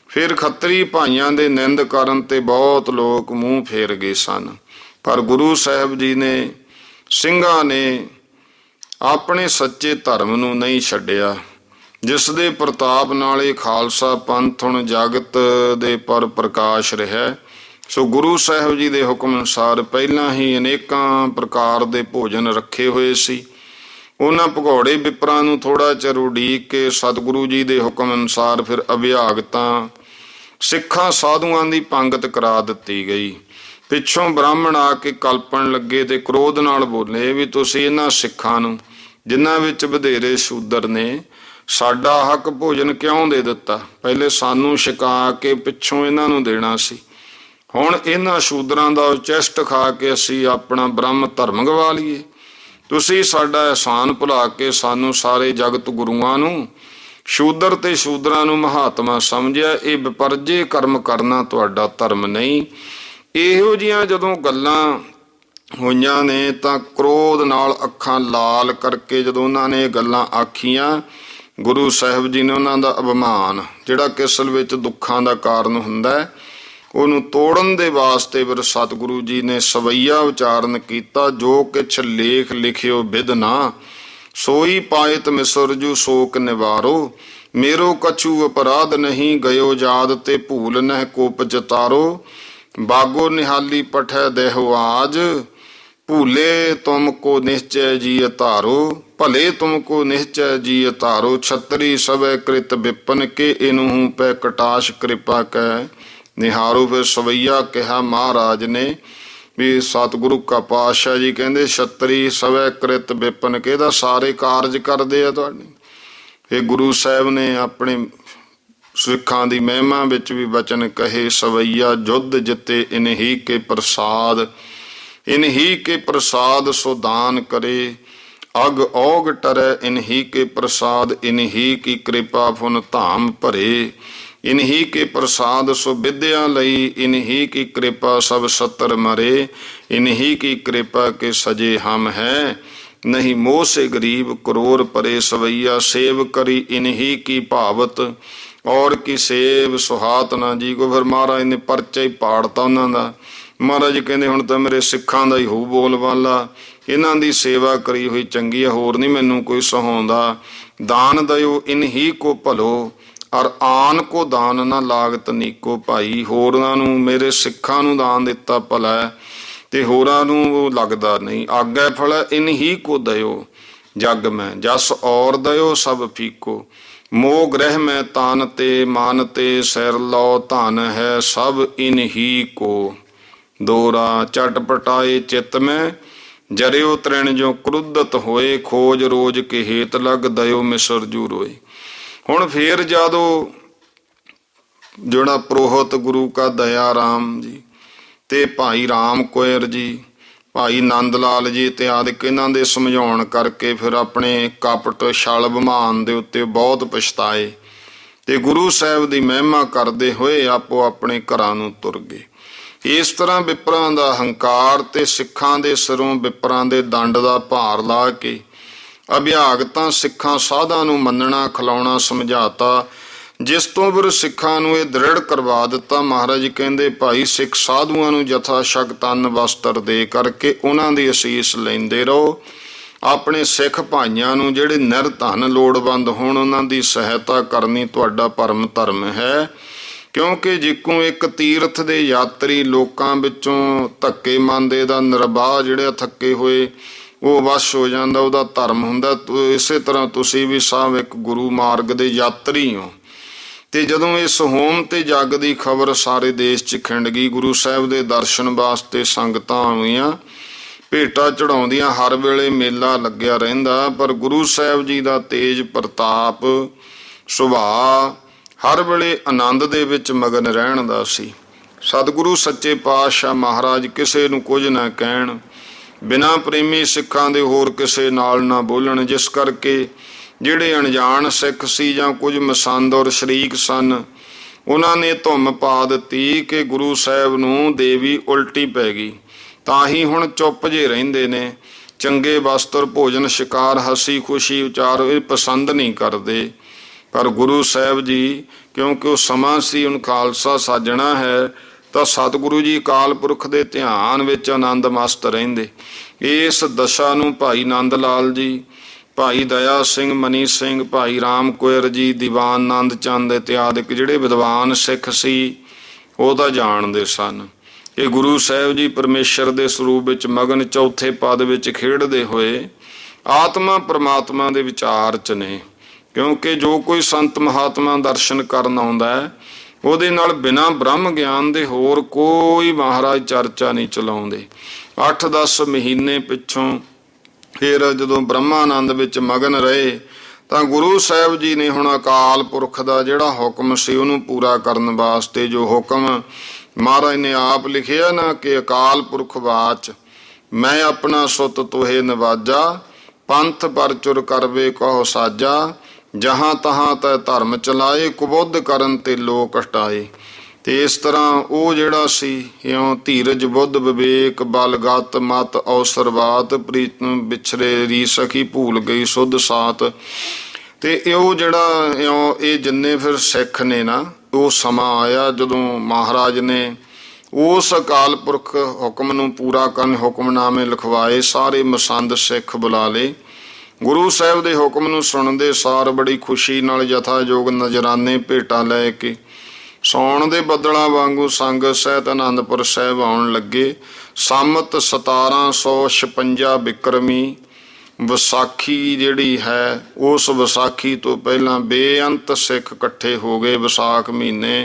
ਫਿਰ ਖੱਤਰੀ ਭਾਈਆਂ ਦੇ ਨਿੰਦ ਕਰਨ ਤੇ ਬਹੁਤ ਲੋਕ ਮੂੰਹ ਫੇਰ ਗਏ ਸਨ। ਪਰ ਗੁਰੂ ਸਾਹਿਬ ਜੀ ਨੇ, ਸਿੰਘਾਂ ਨੇ ਆਪਣੇ ਸੱਚੇ ਧਰਮ ਨੂੰ ਨਹੀਂ ਛੱਡਿਆ, ਜਿਸ ਦੇ ਪ੍ਰਤਾਪ ਨਾਲ ਇਹ ਖਾਲਸਾ ਪੰਥ ਹੁਣ ਜਗਤ ਦੇ ਪਰ ਪ੍ਰਕਾਸ਼ ਰਿਹਾ। ਸੋ ਗੁਰੂ ਸਾਹਿਬ ਜੀ ਦੇ ਹੁਕਮ ਅਨੁਸਾਰ ਪਹਿਲਾਂ ਹੀ ਅਨੇਕਾਂ ਪ੍ਰਕਾਰ ਦੇ ਭੋਜਨ ਰੱਖੇ ਹੋਏ ਸੀ। ਉਹਨਾਂ ਭਗੌੜੇ ਵਿਪਰਾਂ ਨੂੰ ਥੋੜ੍ਹਾ ਚਿਰ ਉਡੀਕ ਕੇ ਸਤਿਗੁਰੂ ਜੀ ਦੇ ਹੁਕਮ ਅਨੁਸਾਰ ਫਿਰ ਅਭਿਆਗਤਾਂ ਸਿੱਖਾਂ ਸਾਧੂਆਂ ਦੀ ਪੰਗਤ ਕਰਾ ਦਿੱਤੀ ਗਈ। ਪਿੱਛੋਂ ਬ੍ਰਾਹਮਣ ਆ ਕੇ ਕਲਪਣ ਲੱਗੇ ਤੇ ਕ੍ਰੋਧ ਨਾਲ ਬੋਲੇ ਵੀ ਤੁਸੀਂ ਇਹਨਾਂ ਸਿੱਖਾਂ ਨੂੰ, ਜਿਨ੍ਹਾਂ ਵਿੱਚ ਵਧੇਰੇ ਸ਼ੂਦਰ ਨੇ, ਸਾਡਾ ਹੱਕ ਭੋਜਨ ਕਿਉਂ ਦੇ ਦਿੱਤਾ? ਪਹਿਲੇ ਸਾਨੂੰ ਛਕਾ ਕੇ ਪਿੱਛੋਂ ਇਹਨਾਂ ਨੂੰ ਦੇਣਾ ਸੀ। ਹੁਣ ਇਹਨਾਂ ਸ਼ੂਦਰਾਂ ਦਾ ਉਚਿਸ਼ਟ ਖਾ ਕੇ ਅਸੀਂ ਆਪਣਾ ਬ੍ਰਹਮ ਧਰਮ ਗਵਾ ਲਈਏ। ਤੁਸੀਂ ਸਾਡਾ ਅਹਿਸਾਨ ਭੁਲਾ ਕੇ ਸਾਨੂੰ ਸਾਰੇ ਜਗਤ ਗੁਰੂਆਂ ਨੂੰ, ਸ਼ੂਦਰ ਤੇ ਸ਼ੂਦਰਾਂ ਨੂੰ ਮਹਾਤਮਾ ਸਮਝਿਆ। ਇਹ ਵਿਪਰਜੇ ਕਰਮ ਕਰਨਾ ਤੁਹਾਡਾ ਧਰਮ ਨਹੀਂ। ਇਹੋ ਜਿਹੀਆਂ ਜਦੋਂ ਗੱਲਾਂ ਹੋਈਆਂ ਨੇ ਤਾਂ ਕ੍ਰੋਧ ਨਾਲ ਅੱਖਾਂ ਲਾਲ ਕਰਕੇ ਜਦੋਂ ਉਹਨਾਂ ਨੇ ਇਹ ਗੱਲਾਂ ਆਖੀਆਂ, ਗੁਰੂ ਸਾਹਿਬ ਜੀ ਨੇ ਉਹਨਾਂ ਦਾ ਅਭਿਮਾਨ, ਜਿਹੜਾ ਕਿ ਅਸਲ ਵਿੱਚ ਦੁੱਖਾਂ ਦਾ ਕਾਰਨ ਹੁੰਦਾ ਹੈ, ਉਹਨੂੰ ਤੋੜਨ ਦੇ ਵਾਸਤੇ ਫਿਰ ਸਤਿਗੁਰੂ ਜੀ ਨੇ ਸਵਈਆ ਉਚਾਰਨ ਕੀਤਾ, ਜੋ ਕਿਛ ਲੇਖ ਲਿਖਿਓ ਬਿਦ ਨਾ, ਸੋਈ ਪਾਇਤ ਮਿਸਰਜੂ ਸ਼ੋਕ ਨਿਵਾਰੋ, ਮੇਰੋ ਕਛੂ ਅਪਰਾਧ ਨਹੀਂ, ਗਇਓ ਯਾਦ ਤੇ ਭੂਲ ਨਹਿ ਕੋ ਪਚਤਾਰੋ, ਬਾਗੋ ਨਿਹਾਲੀ ਪਠੈ ਦੇਹੁ ਆਜ, ਭੂਲੇ ਤੁਮ ਕੋ ਨਿਸ਼ਚੈ ਜੀ ਧਾਰੋ, ਭਲੇ ਤੁਮ ਕੋ ਨਿਸ਼ਚੈ ਜੀ ਧਾਰੋ, ਛਤਰੀ ਸਵੈ ਕ੍ਰਿਤ ਵਿਪਨ ਕੇ ਇਨਹੂ ਪੈ ਕਟਾਸ਼ ਕਿਰਪਾ ਕੈ ਨਿਹਾਰੋ। ਫਿਰ ਸਵਈਆ ਕਿਹਾ ਮਹਾਰਾਜ ਨੇ ਵੀ ਸਤਿਗੁਰੂ ਕਾ ਪਾਤਸ਼ਾਹ ਜੀ ਕਹਿੰਦੇ ਛਤਰੀ ਸਵੈ ਕ੍ਰਿਤ ਵਿਪਨ ਕੇ ਦਾ ਸਾਰੇ ਕਾਰਜ ਕਰਦੇ ਆ ਤੁਹਾਡੇ। ਇਹ ਗੁਰੂ ਸਾਹਿਬ ਨੇ ਆਪਣੇ ਸਿੱਖਾਂ ਦੀ ਮਹਿਮਾ ਵਿੱਚ ਵੀ ਬਚਨ ਕਹੇ, ਸਵਈਆ ਜੁੱਧ ਜਿੱਤੇ ਇਨਹੀ ਕੇ ਪ੍ਰਸਾਦ, ਇਨਹੀ ਕੇ ਪ੍ਰਸਾਦ ਸੋ ਦਾਨ ਕਰੇ, ਅਗ ਔਗ ਟਰੈ ਇਨਹੀ ਕੇ ਪ੍ਰਸਾਦ, ਇਨਹੀ ਕੀ ਕਿਰਪਾ ਫੁਨ ਧਾਮ ਭਰੇ, ਇਨਹੀ ਕੇ ਪ੍ਰਸਾਦ ਸੋ ਵਿਦਿਆ ਲਈ, ਇਨਹੀ ਕੀ ਕਿਰਪਾ ਸਭ ਸੱਤਰ ਮਰੇ, ਇਨਹੀ ਕੀ ਕਿਰਪਾ ਕੇ ਸਜੇ ਹਮ ਹੈ, ਨਹੀਂ ਮੋਹ ਸੇ ਗਰੀਬ ਕਰੋੜ ਪਰੇ, ਸਵਈਆ ਸੇਵ ਕਰੀ ਇਨਹੀ ਕੀ ਭਾਵਤ, ਔਰ ਕੀ ਸੇਵ ਸੁਹਾਤ ਨਾ ਜੀ ਕੋ। ਫਿਰ ਮਹਾਰਾਜ ਨੇ ਪਰਚਾ ਹੀ ਪਾੜਤਾ ਉਹਨਾਂ ਦਾ। ਮਹਾਰਾਜ ਕਹਿੰਦੇ ਹੁਣ ਤਾਂ ਮੇਰੇ ਸਿੱਖਾਂ ਦਾ ਹੀ ਹੋਊ ਬੋਲਬਾਲਾ, ਇਹਨਾਂ ਦੀ ਸੇਵਾ ਕਰੀ ਹੋਈ ਚੰਗੀ ਆ, ਹੋਰ ਨਹੀਂ ਮੈਨੂੰ ਕੋਈ ਸਹਾਉਂਦਾ। ਦਾਨ ਦਿਓ ਇਨਹੀ ਕੋ ਭਲੋ, ਔਰ ਆਨ ਕੋ ਦਾਨ ਨਾ ਲਾਗਤ ਨੀਕੋ ਭਾਈ, ਹੋਰਾਂ ਨੂੰ, ਮੇਰੇ ਸਿੱਖਾਂ ਨੂੰ ਦਾਨ ਦਿੱਤਾ ਭਲਾ ਤੇ ਹੋਰਾਂ ਨੂੰ ਉਹ ਲੱਗਦਾ ਨਹੀਂ। ਆਗੈ ਫਲ ਇਨਹੀ ਕੋ ਦਿਓ ਜਗ ਮੈਂ, ਜਸ ਔਰ ਦਿਓ ਸਭ ਫੀਕੋ, ਮੋਹ ਗ੍ਰਹਿ ਮੈਂ ਤਾਨ ਤੇ ਮਾਨ ਤੇ, ਸਿਰ ਲਓ ਧਨ ਹੈ ਸਭ ਇਨਹੀ ਕੋ, ਦੋਰਾ ਚਟਪਟਾਏ ਚਿਤ ਮੈਂ, ਜਰਿਓ ਤ੍ਰਿਣ ਜੋ ਕ੍ਰੁੱਧਤ ਹੋਏ, ਖੋਜ ਰੋਜ ਕੇ ਹੇਤ ਲਗ ਦਿਓ ਮਿਸਰ ਜੂ ਰੋਏ। ਹੁਣ ਫੇਰ ਜਦੋਂ ਜਿਹੜਾ ਪ੍ਰੋਹਤ ਗੁਰੂ ਕਾ ਦਇਆ ਰਾਮ ਜੀ ਤੇ ਭਾਈ ਰਾਮ ਕੋਇਰ ਜੀ, ਭਾਈ ਨੰਦ ਲਾਲ ਜੀ ਇਤਿਆਦਿ ਇਹਨਾਂ ਦੇ ਸਮਝਾਉਣ ਕਰਕੇ ਫਿਰ ਆਪਣੇ ਕਪਟ ਛਲ ਵਿਮਾਨ ਦੇ ਉੱਤੇ ਬਹੁਤ ਪਛਤਾਏ ਤੇ ਗੁਰੂ ਸਾਹਿਬ ਦੀ ਮਹਿਮਾ ਕਰਦੇ ਹੋਏ ਆਪੋ ਆਪਣੇ ਘਰਾਂ ਨੂੰ ਤੁਰ ਗਏ। ਇਸ ਤਰ੍ਹਾਂ ਵਿਪਰਾਂ ਦਾ ਹੰਕਾਰ ਤੇ ਸਿੱਖਾਂ ਦੇ ਸਿਰੋਂ ਵਿਪਰਾਂ ਦੇ ਦੰਡ ਦਾ ਭਾਰ ਲਾ ਕੇ ਅਭਿਆਗਤਾਂ ਸਿੱਖਾਂ ਸਾਧਾਂ ਨੂੰ ਮੰਨਣਾ ਖਿਲਾਉਣਾ ਸਮਝਾਤਾ, ਜਿਸ ਤੋਂ ਫਿਰ ਸਿੱਖਾਂ ਨੂੰ ਇਹ ਦ੍ਰਿੜ ਕਰਵਾ ਦਿੱਤਾ। ਮਹਾਰਾਜ ਜੀ ਕਹਿੰਦੇ ਭਾਈ ਸਿੱਖ ਸਾਧੂਆਂ ਨੂੰ ਯਥਾ ਸ਼ਕਤ ਅੰਨ ਵਸਤਰ ਦੇ ਕਰਕੇ ਉਹਨਾਂ ਦੀ ਅਸੀਸ ਲੈਂਦੇ ਰਹੋ। ਆਪਣੇ ਸਿੱਖ ਭਾਈਆਂ ਨੂੰ ਜਿਹੜੇ ਨਿਰਧਨ ਲੋੜਵੰਦ ਹੋਣ ਉਹਨਾਂ ਦੀ ਸਹਾਇਤਾ ਕਰਨੀ ਤੁਹਾਡਾ ਪਰਮ ਧਰਮ ਹੈ, ਕਿਉਂਕਿ ਜਿੱਕੂ ਇੱਕ ਤੀਰਥ ਦੇ ਯਾਤਰੀ ਲੋਕਾਂ ਵਿੱਚੋਂ ਧੱਕੇ ਮੰਨਦੇ ਦਾ ਨਿਰਵਾਹ ਜਿਹੜੇ ਥੱਕੇ ਹੋਏ ਉਹ ਵਸ਼ ਹੋ ਜਾਂਦਾ, ਉਹਦਾ ਧਰਮ ਹੁੰਦਾ। ਇਸੇ ਤਰ੍ਹਾਂ ਤੁਸੀਂ ਵੀ ਸਭ ਇੱਕ ਗੁਰੂ ਮਾਰਗ ਦੇ ਯਾਤਰੀ ਹੋ। ਤੇ ਜਦੋਂ ਇਸ ਹੋਮ ਤੇ ਜੱਗ ਦੀ ਖਬਰ ਸਾਰੇ ਦੇਸ਼ 'ਚ ਖਿੰਡ ਗਈ, ਗੁਰੂ ਸਾਹਿਬ ਦੇ ਦਰਸ਼ਨ ਵਾਸਤੇ ਸੰਗਤਾਂ ਆਉਂਦੀਆਂ, ਭੇਟਾਂ ਚੜਾਉਂਦੀਆਂ, ਹਰ ਵੇਲੇ ਮੇਲਾ ਲੱਗਿਆ ਰਹਿੰਦਾ। ਪਰ ਗੁਰੂ ਸਾਹਿਬ ਜੀ ਦਾ ਤੇਜ ਪ੍ਰਤਾਪ ਸੁਭਾਅ ਹਰ ਵੇਲੇ ਆਨੰਦ ਦੇ ਵਿੱਚ ਮਗਨ ਰਹਿਣ ਦਾ ਸੀ। ਸਤਿਗੁਰੂ ਸੱਚੇ ਪਾਤਸ਼ਾਹ ਮਹਾਰਾਜ ਕਿਸੇ ਨੂੰ ਕੁਝ ਨਾ ਕਹਿਣ, ਬਿਨਾਂ ਪ੍ਰੇਮੀ ਸਿੱਖਾਂ ਦੇ ਹੋਰ ਕਿਸੇ ਨਾਲ ਨਾ ਬੋਲਣ, ਜਿਸ ਕਰਕੇ ਜਿਹੜੇ ਅਣਜਾਣ ਸਿੱਖ ਸੀ ਜਾਂ ਕੁਝ ਮਸੰਦ ਔਰ ਸ਼ਰੀਕ ਸਨ, ਉਹਨਾਂ ਨੇ ਧੁੰਮ ਪਾ ਦਿੱਤੀ ਕਿ ਗੁਰੂ ਸਾਹਿਬ ਨੂੰ ਦੇਵੀ ਉਲਟੀ ਪੈ ਗਈ। ਤਾਂ ਹੀ ਹੁਣ ਚੁੱਪ ਜੇ ਰਹਿੰਦੇ ਨੇ। ਚੰਗੇ ਵਸਤਰ ਭੋਜਨ ਸ਼ਿਕਾਰ ਹਸੀ ਖੁਸ਼ੀ ਉਚਾਰ ਇਹ ਪਸੰਦ ਨਹੀਂ ਕਰਦੇ। ਪਰ ਗੁਰੂ ਸਾਹਿਬ ਜੀ, ਕਿਉਂਕਿ ਉਹ ਸਮਾਂ ਸੀ ਹੁਣ ਖਾਲਸਾ ਸਾਜਣਾ ਹੈ, ਤਾਂ ਸਤਿਗੁਰੂ ਜੀ ਅਕਾਲ ਪੁਰਖ ਦੇ ਧਿਆਨ ਵਿੱਚ ਆਨੰਦ ਮਸਤ ਰਹਿੰਦੇ। ਇਸ ਦਸ਼ਾ ਨੂੰ ਭਾਈ ਨੰਦ ਲਾਲ ਜੀ, ਭਾਈ ਦਇਆ ਸਿੰਘ, ਮਨੀ ਸਿੰਘ, ਭਾਈ ਰਾਮ ਕੋਇਰ ਜੀ, ਦੀਵਾਨ ਨੰਦ ਚੰਦ ਇਤਿਆਦਿਕ ਜਿਹੜੇ ਵਿਦਵਾਨ ਸਿੱਖ ਸੀ ਉਹ ਤਾਂ ਜਾਣਦੇ ਸਨ। ਇਹ ਗੁਰੂ ਸਾਹਿਬ ਜੀ ਪਰਮੇਸ਼ਰ ਦੇ ਸਰੂਪ ਵਿੱਚ ਮਗਨ ਚੌਥੇ ਪਦ ਵਿੱਚ ਖੇਡਦੇ ਹੋਏ ਆਤਮਾ ਪਰਮਾਤਮਾ ਦੇ ਵਿਚਾਰ 'ਚ ਨੇ। ਕਿਉਂਕਿ ਜੋ ਕੋਈ ਸੰਤ ਮਹਾਤਮਾ ਦਰਸ਼ਨ ਕਰਨ ਆਉਂਦਾ ਹੈ ਉਹਦੇ ਨਾਲ ਬਿਨਾਂ ਬ੍ਰਹਮ ਗਿਆਨ ਦੇ ਹੋਰ ਕੋਈ ਮਹਾਰਾਜ ਚਰਚਾ ਨਹੀਂ ਚਲਾਉਂਦੇ। 8-10 ਮਹੀਨੇ ਪਿੱਛੋਂ ਫਿਰ ਜਦੋਂ ਬ੍ਰਹਮਾਨੰਦ ਵਿੱਚ ਮਗਨ ਰਹੇ ਤਾਂ ਗੁਰੂ ਸਾਹਿਬ ਜੀ ਨੇ ਹੁਣ ਅਕਾਲ ਪੁਰਖ ਦਾ ਜਿਹੜਾ ਹੁਕਮ ਸੀ ਉਹਨੂੰ ਪੂਰਾ ਕਰਨ ਵਾਸਤੇ, ਜੋ ਹੁਕਮ ਮਹਾਰਾਜ ਨੇ ਆਪ ਲਿਖਿਆ ਨਾ ਕਿ ਅਕਾਲ ਪੁਰਖ ਵਾਚ ਮੈਂ ਆਪਣਾ ਸੁਤ ਤੋਹੇ ਨਵਾਜਾ, ਪੰਥ ਪਰਚੁਰ ਕਰਵੇ ਕਹੋ ਸਾਜਾ, ਜਹਾਂ ਤਹਾਂ ਤੈ ਧਰਮ ਚਲਾਏ, ਕੁਬੁੱਧ ਕਰਨ ਤੇ ਲੋਕ ਹਟਾਏ। ਤੇ ਇਸ ਤਰ੍ਹਾਂ ਉਹ ਜਿਹੜਾ ਸੀ ਇਉਂ ਧੀਰਜ ਬੁੱਧ ਵਿਵੇਕ ਬਲ ਗਤ ਮਤ ਔਸਰ ਬਾਤ ਪ੍ਰੀਤਮ ਵਿਛਰੇ ਰੀ ਸਖੀ ਭੂਲ ਗਈ ਸੁਧ ਸਾਤ। ਤੇ ਉਹ ਜਿਹੜਾ ਇਉਂ ਇਹ ਜਿੰਨੇ ਫਿਰ ਸਿੱਖ ਨੇ ਨਾ, ਉਹ ਸਮਾਂ ਆਇਆ ਜਦੋਂ ਮਹਾਰਾਜ ਨੇ ਉਸ ਅਕਾਲ ਪੁਰਖ ਹੁਕਮ ਨੂੰ ਪੂਰਾ ਕਰਨ ਹੁਕਮਨਾਮੇ ਲਿਖਵਾਏ। ਸਾਰੇ ਮਸੰਦ ਸਿੱਖ ਬੁਲਾ ਲਏ। ਗੁਰੂ ਸਾਹਿਬ ਦੇ ਹੁਕਮ ਨੂੰ ਸੁਣਦੇ ਸਾਰ ਬੜੀ ਖੁਸ਼ੀ ਨਾਲ ਯਥਾਯੋਗ ਨਜ਼ਰਾਨੇ ਭੇਟਾਂ ਲੈ ਕੇ ਸੌਣ ਦੇ ਬੱਦਲਾਂ ਵਾਂਗੂ ਸੰਗਤ ਸਹਿਤ ਅਨੰਦਪੁਰ ਸਾਹਿਬ ਆਉਣ ਲੱਗੇ। ਸੰਮਤ 1756 ਬਿਕਰਮੀ ਵਿਸਾਖੀ ਜਿਹੜੀ ਹੈ, ਉਸ ਵਿਸਾਖੀ ਤੋਂ ਪਹਿਲਾਂ ਬੇਅੰਤ ਸਿੱਖ ਇਕੱਠੇ ਹੋ ਗਏ। ਵਿਸਾਖ ਮਹੀਨੇ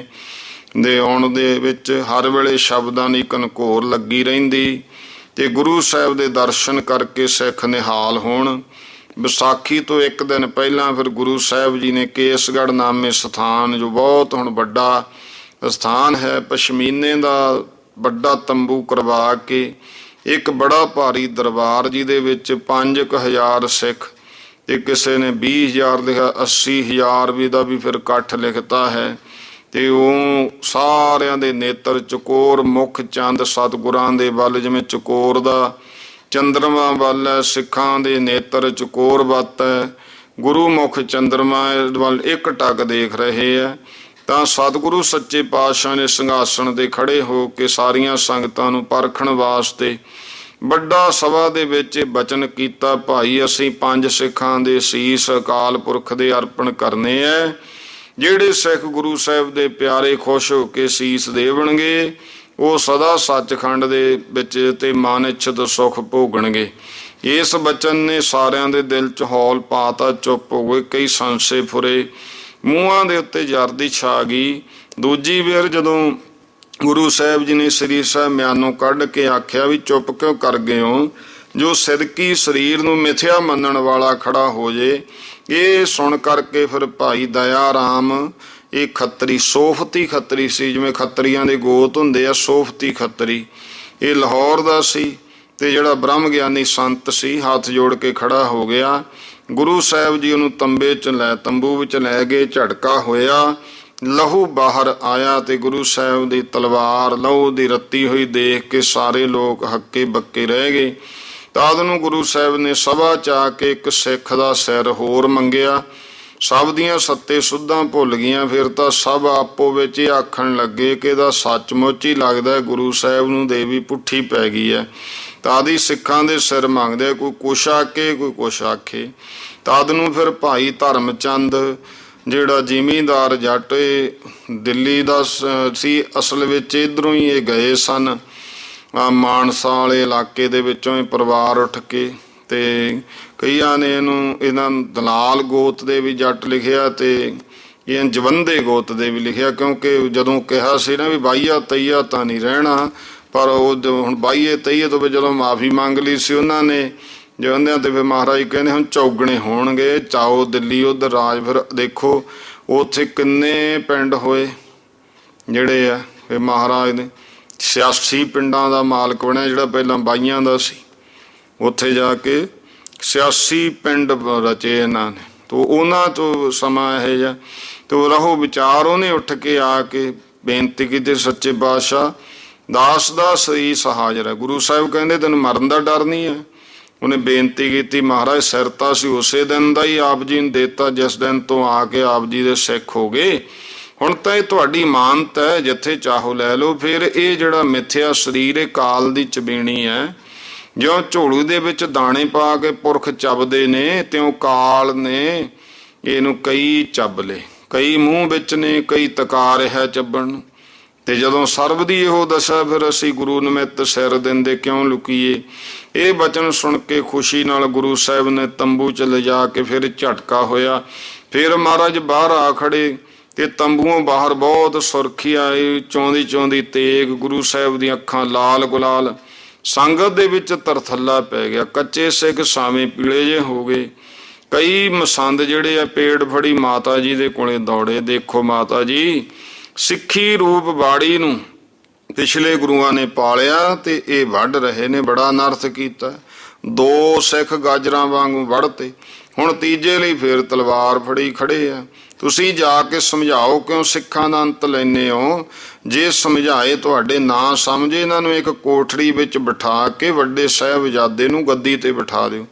ਦੇ ਆਉਣ ਦੇ ਵਿੱਚ ਹਰ ਵੇਲੇ ਸ਼ਬਦਾਂ ਦੀ ਘਨਘੋਰ ਲੱਗੀ ਰਹਿੰਦੀ ਤੇ ਗੁਰੂ ਸਾਹਿਬ ਦੇ ਦਰਸ਼ਨ ਕਰਕੇ ਸਿੱਖ ਨਿਹਾਲ ਹੋਣ। ਵਿਸਾਖੀ ਤੋਂ ਇੱਕ ਦਿਨ ਪਹਿਲਾਂ ਫਿਰ ਗੁਰੂ ਸਾਹਿਬ ਜੀ ਨੇ ਕੇਸਗੜ੍ਹ ਨਾਮੇ ਸਥਾਨ, ਜੋ ਬਹੁਤ ਹੁਣ ਵੱਡਾ ਸਥਾਨ ਹੈ, ਪਸ਼ਮੀਨੇ ਦਾ ਵੱਡਾ ਤੰਬੂ ਕਰਵਾ ਕੇ ਇੱਕ ਬੜਾ ਭਾਰੀ ਦਰਬਾਰ, ਜਿਹਦੇ ਵਿੱਚ 5000 ਸਿੱਖ ਤੇ ਕਿਸੇ ਨੇ 20,000 ਲਿਖਿਆ, 80,000 ਵੀ ਦਾ ਵੀ ਫਿਰ ਇਕੱਠ ਲਿਖਤਾ ਹੈ। ਤੇ ਉਹ ਸਾਰਿਆਂ ਦੇ ਨੇਤਰ ਚਕੋਰ ਮੁਖ ਚੰਦ ਸਤਿਗੁਰਾਂ ਦੇ ਵੱਲ, ਜਿਵੇਂ ਚਕੋਰ ਦਾ ਚੰਦਰਮਾ ਵੱਲ ਹੈ, ਸਿੱਖਾਂ ਦੇ ਨੇਤਰ ਚਕੋਰ ਵੱਤ ਹੈ, ਗੁਰੂ ਮੁਖ ਚੰਦਰਮਾ ਵੱਲ ਇੱਕ ਟਕ ਦੇਖ ਰਹੇ ਹੈ। ਤਾਂ ਸਤਿਗੁਰੂ ਸੱਚੇ ਪਾਤਸ਼ਾਹ ਨੇ ਸਿੰਘਾਸਣ ਦੇ ਖੜੇ ਹੋ ਕੇ ਸਾਰੀਆਂ ਸੰਗਤਾਂ ਨੂੰ ਪਰਖਣ ਵਾਸਤੇ ਵੱਡਾ ਸਭਾ ਦੇ ਵਿੱਚ ਬਚਨ ਕੀਤਾ, ਭਾਈ ਅਸੀਂ 5 ਸਿੱਖਾਂ ਦੇ ਸੀਸ ਅਕਾਲ ਪੁਰਖ ਦੇ ਅਰਪਣ ਕਰਨੇ ਹੈ। ਜਿਹੜੇ ਸਿੱਖ ਗੁਰੂ ਸਾਹਿਬ ਦੇ ਪਿਆਰੇ ਖੁਸ਼ ਹੋ ਕੇ ਸੀਸ ਦੇਵਣਗੇ ਉਹ ਸਦਾ ਸੱਚਖੰਡ ਦੇ ਵਿੱਚ ਤੇ ਮਨ ਇੱਛਤ ਸੁਖ ਭੋਗਣਗੇ। ਇਸ ਬਚਨ ਨੇ ਸਾਰਿਆਂ ਦੇ ਦਿਲ 'ਚ ਹੌਲ ਪਾਤਾ, ਚੁੱਪ ਹੋ ਗਏ, ਕਈ ਸੰਸੇ ਫੁਰੇ, ਮੂੰਹਾਂ ਦੇ ਉੱਤੇ ਜਰਦੀ ਛਾ ਗਈ। ਦੂਜੀ ਵਾਰ ਜਦੋਂ ਗੁਰੂ ਸਾਹਿਬ ਜੀ ਨੇ ਸ੍ਰੀ ਸਾਹਿਬ ਮਿਆਨੋਂ ਕੱਢ ਕੇ ਆਖਿਆ ਵੀ ਚੁੱਪ ਕਿਉਂ ਕਰ ਗਏ ਹੋ, ਜੋ ਸਿਦਕੀ ਸਰੀਰ ਨੂੰ ਮਿਥਿਆ ਮੰਨਣ ਵਾਲਾ ਖੜਾ ਹੋ ਜੇ। ਇਹ ਸੁਣ ਕਰਕੇ ਫਿਰ ਭਾਈ ਦਇਆ ਰਾਮ, ਇਹ ਖੱਤਰੀ ਸੋਫਤੀ ਖੱਤਰੀ ਸੀ, ਜਿਵੇਂ ਖੱਤਰੀਆਂ ਦੇ ਗੋਤ ਹੁੰਦੇ ਆ, ਸੋਫਤੀ ਖੱਤਰੀ, ਇਹ ਲਾਹੌਰ ਦਾ ਸੀ। ਤੇ ਜਿਹੜਾ ਬ੍ਰਹਮ ਗਿਆਨੀ ਸੰਤ ਸੀ, ਹੱਥ ਜੋੜ ਕੇ ਖੜਾ ਹੋ ਗਿਆ। ਗੁਰੂ ਸਾਹਿਬ ਜੀ ਉਹਨੂੰ ਤੰਬੂ ਵਿੱਚ ਲੈ ਗਏ। ਝਟਕਾ ਹੋਇਆ, ਲਹੂ ਬਾਹਰ ਆਇਆ ਤੇ ਗੁਰੂ ਸਾਹਿਬ ਦੀ ਤਲਵਾਰ ਲਹੂ ਦੀ ਰੱਤੀ ਹੋਈ ਦੇਖ ਕੇ ਸਾਰੇ ਲੋਕ ਹੱਕੇ ਬੱਕੇ ਰਹਿ ਗਏ। ਤਦ ਨੂੰ ਗੁਰੂ ਸਾਹਿਬ ਨੇ ਸਭਾ ਚ ਆ ਕੇ ਇੱਕ ਸਿੱਖ ਦਾ ਸਿਰ ਹੋਰ ਮੰਗਿਆ। ਸਭ ਦੀਆਂ ਸੱਤੇ ਸੁੱਧਾਂ ਭੁੱਲ ਗਈਆਂ। ਫਿਰ ਤਾਂ ਸਭ ਆਪੋ ਵਿੱਚ ਇਹ ਆਖਣ ਲੱਗੇ ਕਿ ਇਹਦਾ ਸੱਚਮੁੱਚ ਹੀ ਲੱਗਦਾ ਗੁਰੂ ਸਾਹਿਬ ਨੂੰ ਦੇਵੀ ਪੁੱਠੀ ਪੈ ਗਈ ਹੈ। ਤਦ ਹੀ ਸਿੱਖਾਂ ਦੇ ਸਿਰ ਮੰਗਦੇ, ਕੋਈ ਕੁਛ ਆਖੇ ਕੋਈ ਕੁਛ ਆਖੇ। ਤਦ ਨੂੰ ਫਿਰ ਭਾਈ ਧਰਮ ਚੰਦ, ਜਿਹੜਾ ਜ਼ਿਮੀਂਦਾਰ ਜੱਟ, ਇਹ ਦਿੱਲੀ ਦਾ ਸੀ ਅਸਲ ਵਿੱਚ, ਇੱਧਰੋਂ ਹੀ ਇਹ ਗਏ ਸਨ ਮਾਨਸਾ ਵਾਲੇ ਇਲਾਕੇ ਦੇ ਵਿੱਚੋਂ ਇਹ ਪਰਿਵਾਰ ਉੱਠ ਕੇ। ਤੇ ਕਈਆਂ ਨੇ ਇਹਨਾਂ ਦਲਾਲ ਗੋਤ ਦੇ ਵੀ ਜੱਟ ਲਿਖਿਆ ਤੇ ਇਹ ਜਵੰਦੇ ਗੋਤ ਦੇ ਵੀ ਲਿਖਿਆ, ਕਿਉਂਕਿ ਜਦੋਂ ਕਿਹਾ ਸੀ ਨਾ ਵੀ ਬਾਈਆ ਤਈਆ ਤਾਂ ਨਹੀਂ ਰਹਿਣਾ, ਪਰ ਉਹ ਹੁਣ ਬਾਈਏ ਤਈਏ ਤੋਂ ਵੀ ਜਦੋਂ ਮਾਫੀ ਮੰਗ ਲਈ ਸੀ ਉਹਨਾਂ ਨੇ ਜਵੰਦਿਆਂ, ਤੇ ਫਿਰ ਮਹਾਰਾਜ ਕਹਿੰਦੇ ਹੁਣ ਚੌਗਣੇ ਹੋਣਗੇ, ਚਾਓ ਦਿੱਲੀ ਉੱਧਰ ਰਾਜ। ਫਿਰ ਦੇਖੋ ਉੱਥੇ ਕਿੰਨੇ ਪਿੰਡ ਹੋਏ ਜਿਹੜੇ ਆ, ਫਿਰ ਮਹਾਰਾਜ ਨੇ 86 ਪਿੰਡਾਂ ਦਾ ਮਾਲਕ ਬਣਿਆ, ਜਿਹੜਾ ਪਹਿਲਾਂ ਬਾਈਆਂ ਦਾ ਸੀ। ਉੱਥੇ ਜਾ ਕੇ 86 ਪਿੰਡ ਰਚੇ ਇਹਨਾਂ ਨੇ। ਤੋ ਉਹਨਾਂ ਤੋਂ ਸਮਾਂ ਇਹੋ ਜਿਹਾ ਤੋ ਰਹੋ ਵਿਚਾਰ। ਉਹਨੇ ਉੱਠ ਕੇ ਆ ਕੇ ਬੇਨਤੀ ਕੀਤੀ, ਸੱਚੇ ਪਾਤਸ਼ਾਹ ਦਾਸ ਦਾ ਸੀਸ ਹਾਜ਼ਰ ਹੈ। ਗੁਰੂ ਸਾਹਿਬ ਕਹਿੰਦੇ ਤੈਨੂੰ ਮਰਨ ਦਾ ਡਰ ਨਹੀਂ ਹੈ। ਉਹਨੇ ਬੇਨਤੀ ਕੀਤੀ, ਮਹਾਰਾਜ ਸਿਰ ਤਾਂ ਅਸੀਂ ਉਸੇ ਦਿਨ ਦਾ ਹੀ ਆਪ ਜੀ ਨੂੰ ਦੇਤਾ ਜਿਸ ਦਿਨ ਤੋਂ ਆ ਕੇ ਆਪ ਜੀ ਦੇ ਸਿੱਖ ਹੋ ਗਏ। ਹੁਣ ਤਾਂ ਇਹ ਤੁਹਾਡੀ ਮਾਨਤ ਹੈ, ਜਿੱਥੇ ਚਾਹੋ ਲੈ ਲਓ। ਫਿਰ ਇਹ ਜਿਹੜਾ ਮਿੱਥਿਆ ਸਰੀਰ, ਇਹ ਕਾਲ ਦੀ ਚਬੀਣੀ ਹੈ। ਜਿਉਂ ਝੋਲੂ ਦੇ ਵਿੱਚ ਦਾਣੇ ਪਾ ਕੇ ਪੁਰਖ ਚੱਬਦੇ ਨੇ, ਤਿਉਂ ਕਾਲ ਨੇ ਇਹਨੂੰ ਕਈ ਚੱਬ ਲਏ। ਕਈ ਮੂੰਹ ਵਿੱਚ ਨੇ, ਕਈ ਤਕਾ ਰਿਹਾ ਚੱਬਣ ਨੂੰ। ਤੇ ਜਦੋਂ ਸਰਬ ਦੀ ਇਹੋ ਦਸ਼ਾ, ਫਿਰ ਅਸੀਂ ਗੁਰੂ ਨਿਮਿਤ ਸਿਰ ਦਿੰਦੇ ਕਿਉਂ ਲੁਕੀਏ। ਇਹ ਬਚਨ ਸੁਣ ਕੇ ਖੁਸ਼ੀ ਨਾਲ ਗੁਰੂ ਸਾਹਿਬ ਨੇ ਤੰਬੂ ਚ ਲਿਜਾ ਕੇ ਫਿਰ ਝਟਕਾ ਹੋਇਆ। ਫਿਰ ਮਹਾਰਾਜ ਬਾਹਰ ਆ ਖੜੇ ਤੇ ਤੰਬੂਓਂ ਬਾਹਰ ਬਹੁਤ ਸੁਰਖੀ ਆਈ, ਚੌਂਦੀ ਚੌਂਦੀ ਤੇਗ। ਗੁਰੂ ਸਾਹਿਬ ਦੀਆਂ ਅੱਖਾਂ ਲਾਲ ਗੁਲਾਲ, ਸੰਗਤ ਦੇ ਵਿੱਚ ਤਰਥੱਲਾ ਪੈ ਗਿਆ। ਕੱਚੇ ਸਿੱਖ ਸਾਵੇਂ ਪੀਲੇ ਜੇ ਹੋ ਗਏ। ਕਈ ਮਸੰਦ ਜਿਹੜੇ ਆ ਪੇੜ ਫੜੀ ਮਾਤਾ ਜੀ ਦੇ ਕੋਲੇ ਦੌੜੇ, ਦੇਖੋ ਮਾਤਾ ਜੀ ਸਿੱਖੀ ਰੂਪ ਬਾੜੀ ਨੂੰ ਪਿਛਲੇ ਗੁਰੂਆਂ ਨੇ ਪਾਲਿਆ ਤੇ ਇਹ ਵੱਢ ਰਹੇ ਨੇ, ਬੜਾ ਅਨਰਥ ਕੀਤਾ। 2 ਸਿੱਖ ਗਾਜਰਾਂ ਵਾਂਗੂ ਵੱਢਤੇ, ਹੁਣ ਤੀਜੇ ਲਈ ਫਿਰ ਤਲਵਾਰ ਫੜੀ ਖੜੇ ਆ। ਤੁਸੀਂ ਜਾ ਕੇ ਸਮਝਾਓ, ਕਿਉਂ ਸਿੱਖਾਂ ਦਾ ਅੰਤ ਲੈਨੇ ਹੋ। ਜੇ ਸਮਝਾਏ ਤੁਹਾਡੇ ਨਾ ਸਮਝੇ, ਇਹਨਾਂ ਨੂੰ ਇੱਕ ਕੋਠੜੀ ਵਿੱਚ ਬਿਠਾ ਕੇ ਵੱਡੇ ਸਾਹਿਬਜ਼ਾਦੇ ਨੂੰ ਗੱਦੀ ਤੇ ਬਿਠਾ ਦਿਓ।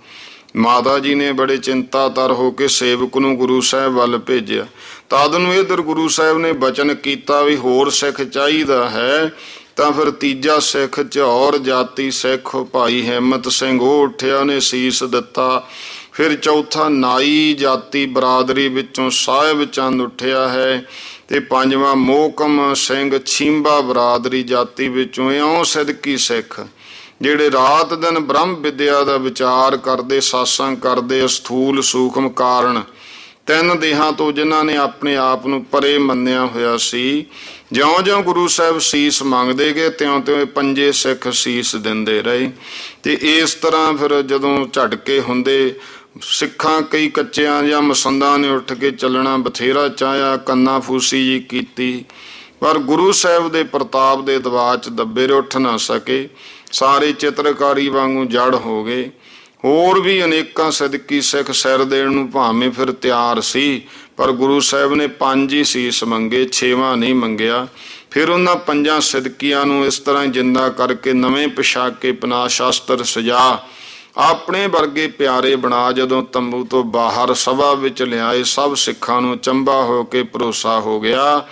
ਮਾਤਾ ਜੀ ਨੇ ਬੜੇ ਚਿੰਤਾਤਰ ਹੋ ਕੇ ਸੇਵਕ ਨੂੰ ਗੁਰੂ ਸਾਹਿਬ ਵੱਲ ਭੇਜਿਆ। ਤਦ ਨੂੰ ਇੱਧਰ ਗੁਰੂ ਸਾਹਿਬ ਨੇ ਬਚਨ ਕੀਤਾ ਵੀ ਹੋਰ ਸਿੱਖ ਚਾਹੀਦਾ ਹੈ। ਤਾਂ ਫਿਰ ਤੀਜਾ ਸਿੱਖ ਝੌਰ ਜਾਤੀ ਸਿੱਖ ਭਾਈ ਹਿੰਮਤ ਸਿੰਘ, ਉਹ ਉੱਠਿਆ, ਉਹਨੇ ਸੀਸ ਦਿੱਤਾ। ਫਿਰ ਚੌਥਾ ਨਾਈ ਜਾਤੀ ਬਰਾਦਰੀ ਵਿੱਚੋਂ ਸਾਹਿਬ ਚੰਦ ਉੱਠਿਆ ਹੈ। ਤੇ ਪੰਜਵਾਂ ਮੋਹਕਮ ਸਿੰਘ ਛੀਂਬਾ ਬਰਾਦਰੀ ਜਾਤੀ ਵਿੱਚੋਂ ਇਉਂ ਸਿਦਕੀ ਸਿੱਖ, ਜਿਹੜੇ ਰਾਤ ਦਿਨ ਬ੍ਰਹਮ ਵਿਦਿਆ ਦਾ ਵਿਚਾਰ ਕਰਦੇ, ਸਾਸੰਗ ਕਰਦੇ, ਸਥੂਲ ਸੂਖਮ ਕਾਰਨ 3 ਦੇਹਾਂ ਤੋਂ ਜਿਨ੍ਹਾਂ ਨੇ ਆਪਣੇ ਆਪ ਨੂੰ ਪਰੇ ਮੰਨਿਆ ਹੋਇਆ ਸੀ। ਜਿਉਂ-ਜਿਉਂ ਗੁਰੂ ਸਾਹਿਬ ਸੀਸ ਮੰਗਦੇ ਗਏ, ਤਿਉਂ-ਤਿਉਂ ਇਹ 5 ਸਿੱਖ ਸੀਸ ਦਿੰਦੇ ਰਹੇ। ਤੇ ਇਸ ਤਰ੍ਹਾਂ ਫਿਰ ਜਦੋਂ ਝਟਕੇ ਹੁੰਦੇ, ਸਿੱਖਾਂ ਕਈ ਕੱਚਿਆਂ ਜਾਂ ਮਸੰਦਾਂ ਨੇ ਉੱਠ ਕੇ ਚੱਲਣਾ ਬਥੇਰਾ ਚਾਹਿਆ, ਕੰਨਾ ਫੂਸੀ ਜੀ ਕੀਤੀ, ਪਰ ਗੁਰੂ ਸਾਹਿਬ ਦੇ ਪ੍ਰਤਾਪ ਦੇ ਦਬਾਅ 'ਚ ਦੱਬੇ ਉੱਠ ਨਾ ਸਕੇ। ਸਾਰੇ ਚਿੱਤਰਕਾਰੀ ਵਾਂਗੂ ਜੜ ਹੋ ਗਏ। ਹੋਰ ਵੀ ਅਨੇਕਾਂ ਸਦਕੀ ਸਿੱਖ ਸਿਰ ਦੇਣ ਨੂੰ ਭਾਵੇਂ ਫਿਰ ਤਿਆਰ ਸੀ, ਪਰ ਗੁਰੂ ਸਾਹਿਬ ਨੇ 5 ਹੀ ਸੀਸ ਮੰਗੇ, 6ਵਾਂ ਨਹੀਂ ਮੰਗਿਆ। ਫਿਰ ਉਹਨਾਂ 5 ਸਦਕੀਆਂ ਨੂੰ ਇਸ ਤਰ੍ਹਾਂ ਜਿੰਦਾ ਕਰਕੇ ਨਵੇਂ ਪੋਸ਼ਾਕੇ ਪਨਾ ਸ਼ਾਸਤਰ ਸਜਾ ਆਪਣੇ ਵਰਗੇ ਪਿਆਰੇ ਬਣਾ ਜਦੋਂ ਤੰਬੂ ਤੋਂ ਬਾਹਰ ਸਭਾ ਵਿੱਚ ਲਿਆਏ, ਸਭ ਸਿੱਖਾਂ ਨੂੰ ਚੰਬਾ ਹੋ ਕੇ ਭਰੋਸਾ ਹੋ ਗਿਆ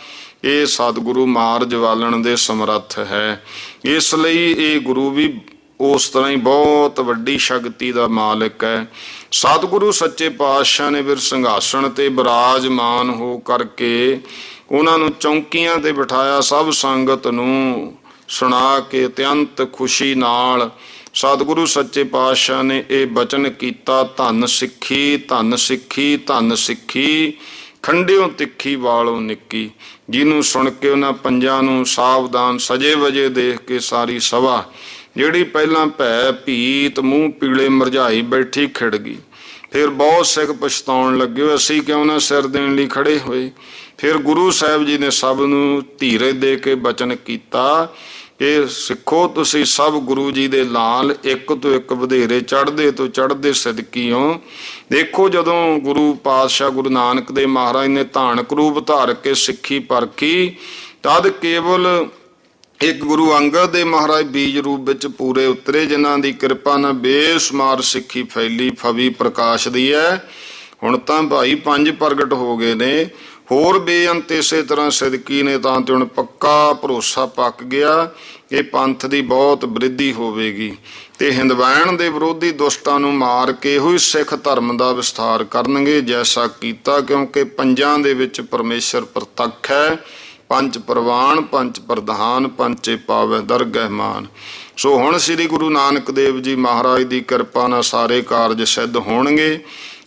ਇਹ ਸਤਿਗੁਰੂ ਮਾਰਜ ਵਾਲਣ ਦੇ ਸਮਰੱਥ ਹੈ। ਇਸ ਲਈ ਇਹ ਗੁਰੂ ਵੀ ਉਸ ਤਰ੍ਹਾਂ ਹੀ ਬਹੁਤ ਵੱਡੀ ਸ਼ਕਤੀ ਦਾ ਮਾਲਕ ਹੈ। ਸਤਿਗੁਰੂ ਸੱਚੇ ਪਾਤਸ਼ਾਹ ਨੇ ਫਿਰ ਸਿੰਘਾਸਣ ਤੇ ਬਿਰਾਜਮਾਨ ਹੋ ਕਰਕੇ ਉਹਨਾਂ ਨੂੰ ਚੌਂਕੀਆਂ ਤੇ ਬਿਠਾਇਆ। ਸਭ ਸੰਗਤ ਨੂੰ ਸੁਣਾ ਕੇ ਅਤਿਅੰਤ ਖੁਸ਼ੀ ਨਾਲ ਸਤਿਗੁਰੂ ਸੱਚੇ ਪਾਤਸ਼ਾਹ ਨੇ ਇਹ ਬਚਨ ਕੀਤਾ, ਧੰਨ ਸਿੱਖੀ, ਧੰਨ ਸਿੱਖੀ, ਧੰਨ ਸਿੱਖੀ, ਖੰਡਿਓ ਤਿੱਖੀ ਵਾਲੋਂ ਨਿੱਕੀ। ਜਿਹਨੂੰ ਸੁਣ ਕੇ ਉਹਨਾਂ 5 ਨੂੰ ਸਾਵਧਾਨ ਸਜੇ ਵਜੇ ਦੇਖ ਕੇ ਸਾਰੀ ਸਭਾ ਜਿਹੜੀ ਪਹਿਲਾਂ ਭੈ ਭੀਤ ਮੂੰਹ ਪੀਲੇ ਮਰਝਾਈ ਬੈਠੀ ਖਿੜ ਗਈ। ਫਿਰ ਬਹੁਤ ਸਿੱਖ ਪਛਤਾਉਣ ਲੱਗੇ, ਅਸੀਂ ਕਿਉਂ ਨਾ ਸਿਰ ਦੇਣ ਲਈ ਖੜੇ ਹੋਏ। ਫਿਰ ਗੁਰੂ ਸਾਹਿਬ ਜੀ ਨੇ ਸਭ ਨੂੰ ਧੀਰਜ ਦੇ ਕੇ ਬਚਨ ਕੀਤਾ ਕਿ ਸਿੱਖੋ, ਤੁਸੀਂ ਸਭ ਗੁਰੂ ਜੀ ਦੇ ਲਾਲ ਇੱਕ ਤੋਂ ਇੱਕ ਵਧੇਰੇ ਚੜ੍ਹਦੇ ਤੋਂ ਚੜ੍ਹਦੇ ਸਦਕੀਓ। ਦੇਖੋ, ਜਦੋਂ ਗੁਰੂ ਪਾਤਸ਼ਾਹ ਗੁਰੂ ਨਾਨਕ ਦੇਵ ਮਹਾਰਾਜ ਨੇ ਧਾਨਕ ਰੂਪ ਧਾਰ ਕੇ ਸਿੱਖੀ ਪਰਖੀ, ਤਦ ਕੇਵਲ ਇੱਕ ਗੁਰੂ ਅੰਗਦ ਦੇਵ ਮਹਾਰਾਜ ਬੀਜ ਰੂਪ ਵਿੱਚ ਪੂਰੇ ਉਤਰੇ, ਜਿਨ੍ਹਾਂ ਦੀ ਕਿਰਪਾ ਨਾਲ ਬੇਸ਼ੁਮਾਰ ਸਿੱਖੀ ਫੈਲੀ ਫਵੀ ਪ੍ਰਕਾਸ਼ ਦੀ ਹੈ। ਹੁਣ ਤਾਂ ਭਾਈ 5 ਪ੍ਰਗਟ ਹੋ ਗਏ ਨੇ, ਹੋਰ ਬੇਅੰਤ ਇਸੇ ਤਰ੍ਹਾਂ ਸਿਦਕੀ ਨੇ ਤਾਂ ਤੇ ਹੁਣ ਪੱਕਾ ਭਰੋਸਾ ਪੱਕ ਗਿਆ ਕਿ ਪੰਥ ਦੀ ਬਹੁਤ ਬ੍ਰਿਧੀ ਹੋਵੇਗੀ ਤੇ ਹਿੰਦਵੈਣ ਦੇ ਵਿਰੋਧੀ ਦੁਸ਼ਟਾਂ ਨੂੰ ਮਾਰ ਕੇ ਇਹੋ ਹੀ ਸਿੱਖ ਧਰਮ ਦਾ ਵਿਸਥਾਰ ਕਰਨਗੇ ਜੈਸਾ ਕੀਤਾ, ਕਿਉਂਕਿ ਪੰਜਾਂ ਦੇ ਵਿੱਚ ਪਰਮੇਸ਼ਰ ਪ੍ਰਤੱਖ ਹੈ। ਪੰਜ ਪ੍ਰਵਾਨ ਪੰਜ ਪ੍ਰਧਾਨ ਪੰਚੇ ਪਾਵੈ ਦਰਗਹਿ ਮਾਨ। ਸੋ ਹੁਣ ਸ੍ਰੀ ਗੁਰੂ ਨਾਨਕ ਦੇਵ ਜੀ ਮਹਾਰਾਜ ਦੀ ਕਿਰਪਾ ਨਾਲ ਸਾਰੇ ਕਾਰਜ ਸਿੱਧ ਹੋਣਗੇ।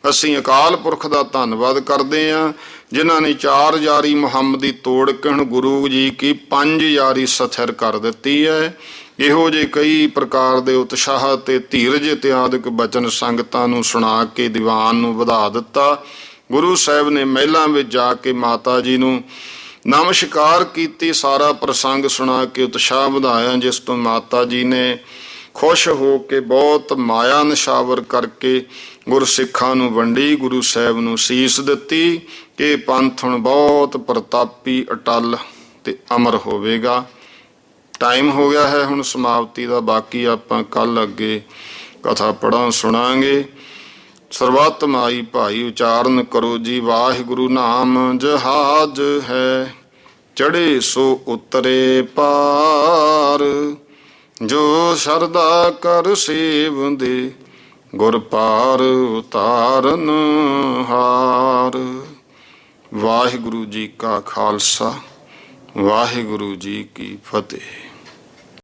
ਅਸੀਂ ਅਕਾਲ ਪੁਰਖ ਦਾ ਧੰਨਵਾਦ ਕਰਦੇ ਹਾਂ, ਜਿਨ੍ਹਾਂ ਨੇ 4 ਯਾਰੀ ਮੁਹੰਮਦੀ ਤੋੜ ਕੇ ਹੁਣ ਗੁਰੂ ਜੀ ਕੀ 5 ਯਾਰੀ ਸਥਿਰ ਕਰ ਦਿੱਤੀ ਹੈ। ਇਹੋ ਜਿਹੇ ਕਈ ਪ੍ਰਕਾਰ ਦੇ ਉਤਸ਼ਾਹ ਤੇ ਧੀਰਜ ਇਤਿਆਦਿਕ ਬਚਨ ਸੰਗਤਾਂ ਨੂੰ ਸੁਣਾ ਕੇ ਦੀਵਾਨ ਨੂੰ ਵਧਾ ਦਿੱਤਾ। ਗੁਰੂ ਸਾਹਿਬ ਨੇ ਮਹਿਲਾਂ ਵਿੱਚ ਜਾ ਕੇ ਮਾਤਾ ਜੀ ਨੂੰ ਨਮਸਕਾਰ ਕੀਤੀ, ਸਾਰਾ ਪ੍ਰਸੰਗ ਸੁਣਾ ਕੇ ਉਤਸ਼ਾਹ ਵਧਾਇਆ, ਜਿਸ ਤੋਂ ਮਾਤਾ ਜੀ ਨੇ ਖੁਸ਼ ਹੋ ਕੇ ਬਹੁਤ ਮਾਇਆ ਨਿਸ਼ਾਵਰ ਕਰਕੇ ਗੁਰਸਿੱਖਾਂ ਨੂੰ ਵੰਡੀ, ਗੁਰੂ ਸਾਹਿਬ ਨੂੰ ਸੀਸ ਦਿੱਤੀ ਕਿ ਪੰਥ ਹੁਣ ਬਹੁਤ ਪ੍ਰਤਾਪੀ ਅਟਲ ਤੇ ਅਮਰ ਹੋਵੇਗਾ। ਟਾਈਮ ਹੋ ਗਿਆ ਹੈ ਹੁਣ ਸਮਾਪਤੀ ਦਾ, ਬਾਕੀ ਆਪਾਂ ਕੱਲ ਅੱਗੇ ਕਥਾ ਪੜ੍ਹਾਂ ਸੁਣਾਂਗੇ। ਸਰਬੱਤ ਮਾਈ ਭਾਈ ਉਚਾਰਨ ਕਰੋ ਜੀ, ਵਾਹਿਗੁਰੂ ਨਾਮ ਜਹਾਜ ਹੈ, ਚੜ੍ਹੇ ਸੋ ਉਤਰੇ ਪਾਰ, ਜੋ ਸ਼ਰਧਾ ਕਰ ਸੇਵੰਦੇ, ਗੁਰ ਪਾਰ ਉਤਾਰਨ ਹਾਰ। ਵਾਹਿਗੁਰੂ ਜੀ ਕਾ ਖਾਲਸਾ, ਵਾਹਿਗੁਰੂ ਜੀ ਕੀ ਫਤਿਹ।